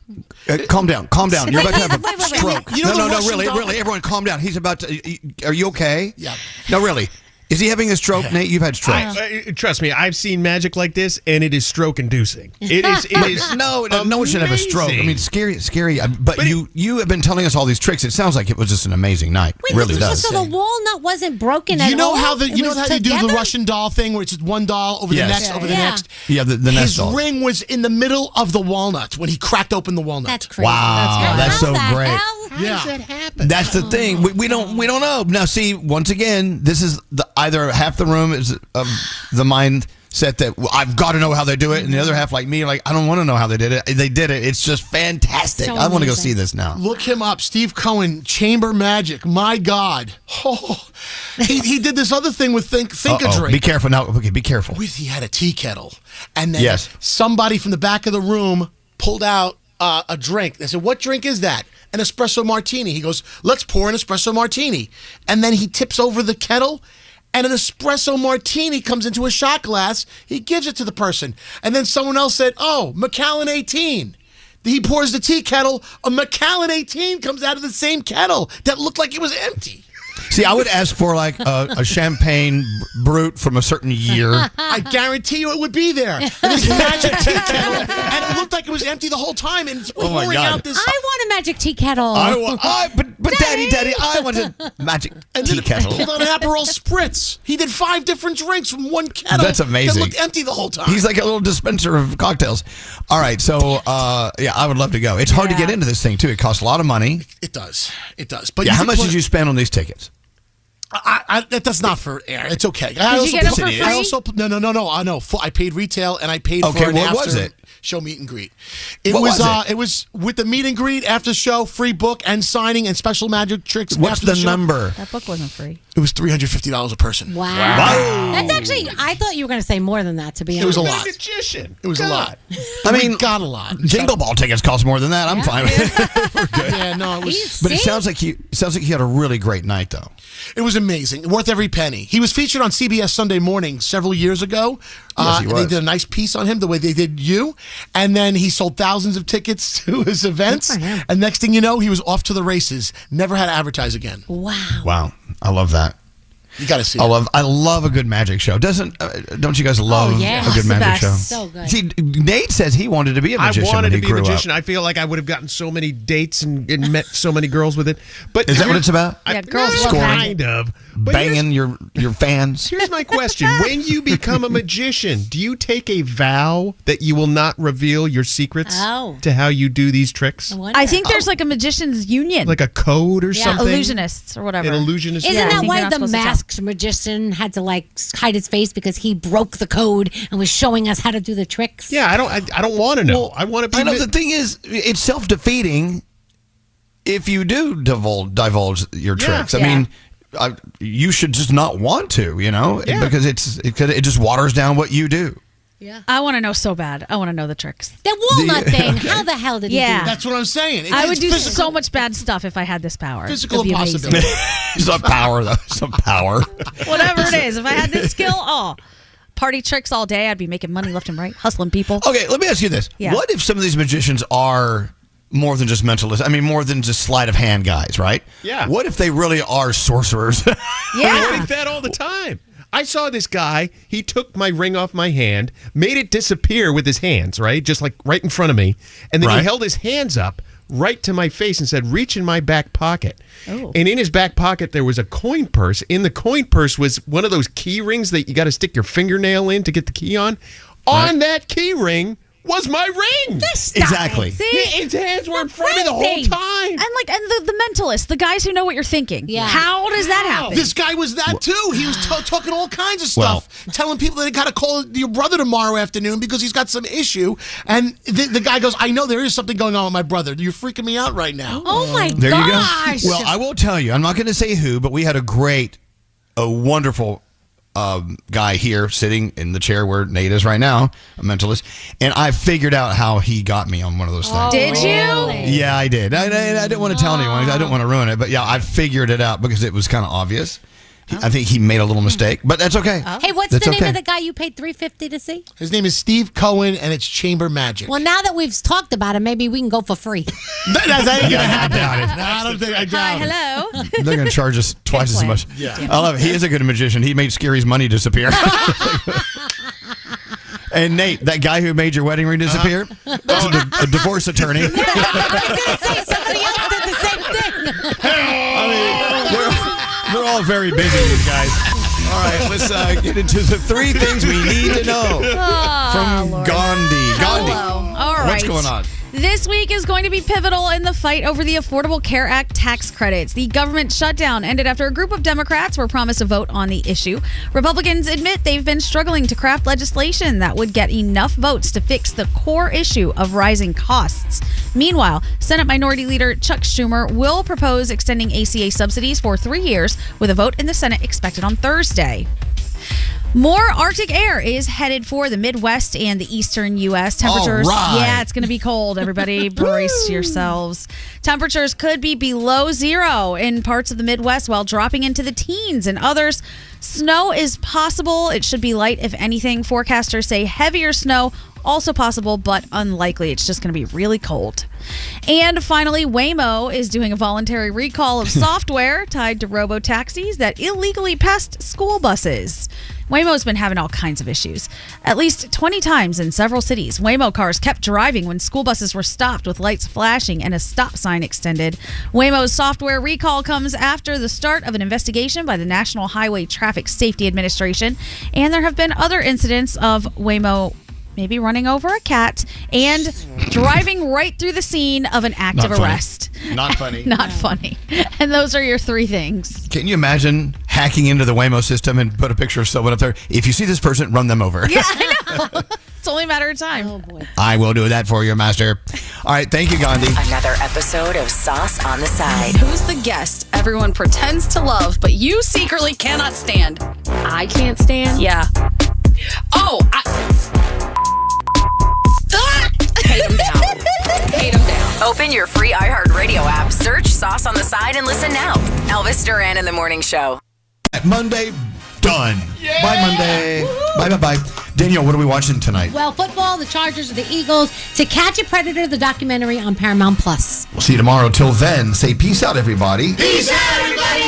Speaker 6: Calm down. You're about to have a stroke.
Speaker 8: You know
Speaker 6: No, really, everyone calm down. He's about to, are you okay?
Speaker 8: Yeah.
Speaker 6: No, really. Is he having a stroke, Nate? You've had strokes.
Speaker 2: Trust me, I've seen magic like this, and it is stroke-inducing. It is.
Speaker 6: No one should have a stroke. I mean, scary. But you have been telling us all these tricks. It sounds like it was just an amazing night. It really does.
Speaker 4: So the walnut wasn't broken at all?
Speaker 8: You know how you do the Russian doll thing, where it's just one doll over the next, over the next?
Speaker 6: Yeah, the next doll.
Speaker 8: His ring was in the middle of the walnut when he cracked open the walnut.
Speaker 4: That's crazy.
Speaker 6: Wow, that's so great.
Speaker 2: How does that happen?
Speaker 6: That's the thing. We don't know. Now, see, once again, this is either half the room is of the mindset that I've got to know how they do it, and the other half, like me, like I don't want to know how they did it. They did it. It's just fantastic.
Speaker 4: So
Speaker 6: I want to go see this now.
Speaker 8: Look him up, Steve Cohen, Chamber Magic. My God, he did this other thing with Think a Drink.
Speaker 6: Be careful now. Okay, be careful.
Speaker 8: He had a tea kettle, and then somebody from the back of the room pulled out a drink. They said, "What drink is that?" An espresso martini. He goes, "Let's pour an espresso martini," and then he tips over the kettle. And an espresso martini comes into a shot glass. He gives it to the person. And then someone else said, "Oh, Macallan 18. He pours the tea kettle. A Macallan 18 comes out of the same kettle that looked like it was empty.
Speaker 6: See, I would ask for like a champagne brut from a certain year.
Speaker 8: I guarantee you it would be there. And this magic tea kettle, and it looked like it was empty the whole time. And it's pouring out this.
Speaker 4: I want a magic tea kettle.
Speaker 6: But Daddy, I want a magic tea kettle.
Speaker 8: Pulled out an Aperol Spritz. He did 5 different drinks from one kettle.
Speaker 6: That's amazing.
Speaker 8: That looked empty the whole time.
Speaker 6: He's like a little dispenser of cocktails. All right, so I would love to go. It's hard to get into this thing too. It costs a lot of money.
Speaker 8: It does. But
Speaker 6: how much did you spend on these tickets?
Speaker 8: That's not for air. It's okay.
Speaker 10: Did you get them for free?
Speaker 8: No. I know. I paid retail and I paid for an after show meet and greet. It was with the meet and greet, after show, free book and signing and special magic tricks.
Speaker 6: What's the number?
Speaker 10: That book wasn't free.
Speaker 8: It was $350 a person.
Speaker 4: Wow. That's actually, I thought you were going to say more than that, to be honest.
Speaker 8: It was a lot.
Speaker 2: Magician.
Speaker 8: It was a lot.
Speaker 6: I mean,
Speaker 8: got a lot.
Speaker 6: Jingle Ball tickets cost more than that. I'm fine with it. We're good.
Speaker 8: Yeah, no, it was.
Speaker 6: But it sounds like he had a really great night, though.
Speaker 8: It was amazing, worth every penny. He was featured on CBS Sunday Morning several years ago.
Speaker 6: Yes, he was.
Speaker 8: They did a nice piece on him, the way they did you. And then he sold thousands of tickets to his events. And next thing you know, he was off to the races. Never had to advertise again.
Speaker 6: Wow. I love that.
Speaker 8: You got to see
Speaker 6: it. I love a good magic show. Don't you guys love a good magic show?
Speaker 4: So good.
Speaker 6: See, Nate says he wanted to be a magician.
Speaker 2: I wanted to be a magician.
Speaker 6: Up.
Speaker 2: I feel like I would have gotten so many dates and met so many girls with it. But
Speaker 6: is that what it's about?
Speaker 10: Yeah, girls
Speaker 6: scoring,
Speaker 2: kind of. But
Speaker 6: banging your fans.
Speaker 2: Here's my question: when you become a magician, do you take a vow that you will not reveal your secrets to how you do these tricks?
Speaker 10: I think there's like a magician's union,
Speaker 2: like a code or something.
Speaker 10: Illusionists or whatever.
Speaker 2: An illusionist.
Speaker 4: Isn't that why the masked magician had to like hide his face because he broke the code and was showing us how to do the tricks?
Speaker 2: Yeah, I don't want to know. Well, I want to be.
Speaker 6: I know the thing is, it's self-defeating if you do divulge your tricks. I mean, you should just not want to, because it just waters down what you do.
Speaker 10: Yeah, I want to know so bad. I want to know the tricks.
Speaker 4: That walnut thing. How the hell did he do that?
Speaker 8: That's what I'm saying.
Speaker 10: I would do so much bad stuff if I had this power.
Speaker 8: Physical impossibility.
Speaker 6: It's not power, though. It's not power.
Speaker 10: Whatever it is. If I had this skill, party tricks all day. I'd be making money left and right, hustling people.
Speaker 6: Okay, let me ask you this.
Speaker 10: Yeah.
Speaker 6: What if some of these magicians are more than just mentalists? I mean, more than just sleight of hand guys, right?
Speaker 2: Yeah.
Speaker 6: What if they really are sorcerers?
Speaker 2: I think that all the time. I saw this guy. He took my ring off my hand, made it disappear with his hands, right? Just like right in front of me. And then he held his hands up right to my face and said, reach in my back pocket. Oh. And in his back pocket, there was a coin purse. In the coin purse was one of those key rings that you got to stick your fingernail in to get the key on. Right. On that key ring was my ring.
Speaker 6: Exactly.
Speaker 2: His hands were in front of me the whole time.
Speaker 10: And the mentalists, the guys who know what you're thinking. Yeah. How does that happen?
Speaker 8: This guy was that too. He was talking all kinds of stuff, telling people that they got to call your brother tomorrow afternoon because he's got some issue. And the guy goes, I know there is something going on with my brother. You're freaking me out right now.
Speaker 4: Oh my gosh.
Speaker 6: There you go. Well, I will tell you, I'm not going to say who, but we had a wonderful guy here sitting in the chair where Nate is right now, a mentalist, and I figured out how he got me on one of those things.
Speaker 10: Did you?
Speaker 6: Yeah, I did. I didn't want to tell anyone. I didn't want to ruin it, but yeah, I figured it out because it was kind of obvious. I think he made a little mistake, but that's okay.
Speaker 4: Hey, what's the name of the guy you paid $350 to see?
Speaker 8: His name is Steve Cohen, and it's Chamber Magic.
Speaker 4: Well, now that we've talked about it, maybe we can go for free.
Speaker 8: That ain't gonna happen. I don't think I doubt it.
Speaker 10: Hello.
Speaker 6: They're going to charge us twice as much.
Speaker 8: Yeah.
Speaker 6: I love it. He is a good magician. He made Scary's money disappear. And Nate, that guy who made your wedding ring disappear, that's a divorce attorney.
Speaker 4: I was going to say somebody else did the same thing.
Speaker 6: They're all very busy, these guys. All right, let's get into the 3 things we need to know from Gandhi.
Speaker 10: Hello. All right.
Speaker 6: What's going on?
Speaker 10: This week is going to be pivotal in the fight over the Affordable Care Act tax credits. The government shutdown ended after a group of Democrats were promised a vote on the issue. Republicans admit they've been struggling to craft legislation that would get enough votes to fix the core issue of rising costs. Meanwhile, Senate Minority Leader Chuck Schumer will propose extending ACA subsidies for 3 years, with a vote in the Senate expected on Thursday. More Arctic air is headed for the Midwest and the eastern U.S. Temperatures. Yeah, it's going to be cold. Everybody brace yourselves. Temperatures could be below 0 in parts of the Midwest while dropping into the teens in others. Snow is possible. It should be light, if anything. Forecasters say heavier snow also possible, but unlikely. It's just going to be really cold. And finally, Waymo is doing a voluntary recall of software tied to robo-taxis that illegally passed school buses. Waymo's been having all kinds of issues. At least 20 times in several cities, Waymo cars kept driving when school buses were stopped with lights flashing and a stop sign extended. Waymo's software recall comes after the start of an investigation by the National Highway Traffic Safety Administration, and there have been other incidents of Waymo maybe running over a cat and driving right through the scene of an active arrest.
Speaker 6: Not funny.
Speaker 10: Not funny. And those are your 3 things.
Speaker 6: Can you imagine hacking into the Waymo system and put a picture of someone up there? If you see this person, run them over.
Speaker 10: Yeah, I know. It's only a matter of time.
Speaker 4: Oh, boy.
Speaker 6: I will do that for you, master. All right, thank you, Gandhi.
Speaker 11: Another episode of Sauce on the Side.
Speaker 14: Who's the guest everyone pretends to love, but you secretly cannot stand?
Speaker 21: I can't stand.
Speaker 14: Yeah. Oh, hate them down. Hate them down.
Speaker 11: Open your free iHeartRadio app, search Sauce on the Side, and listen now. Elvis Duran in the Morning Show.
Speaker 6: Monday, done. Yeah. Bye, Monday. Woo-hoo. Bye. Danielle, what are we watching tonight?
Speaker 4: Well, football, the Chargers, the Eagles. To Catch a Predator, the documentary on Paramount Plus.
Speaker 6: We'll see you tomorrow. Till then, say peace out, everybody.
Speaker 3: Peace out, everybody.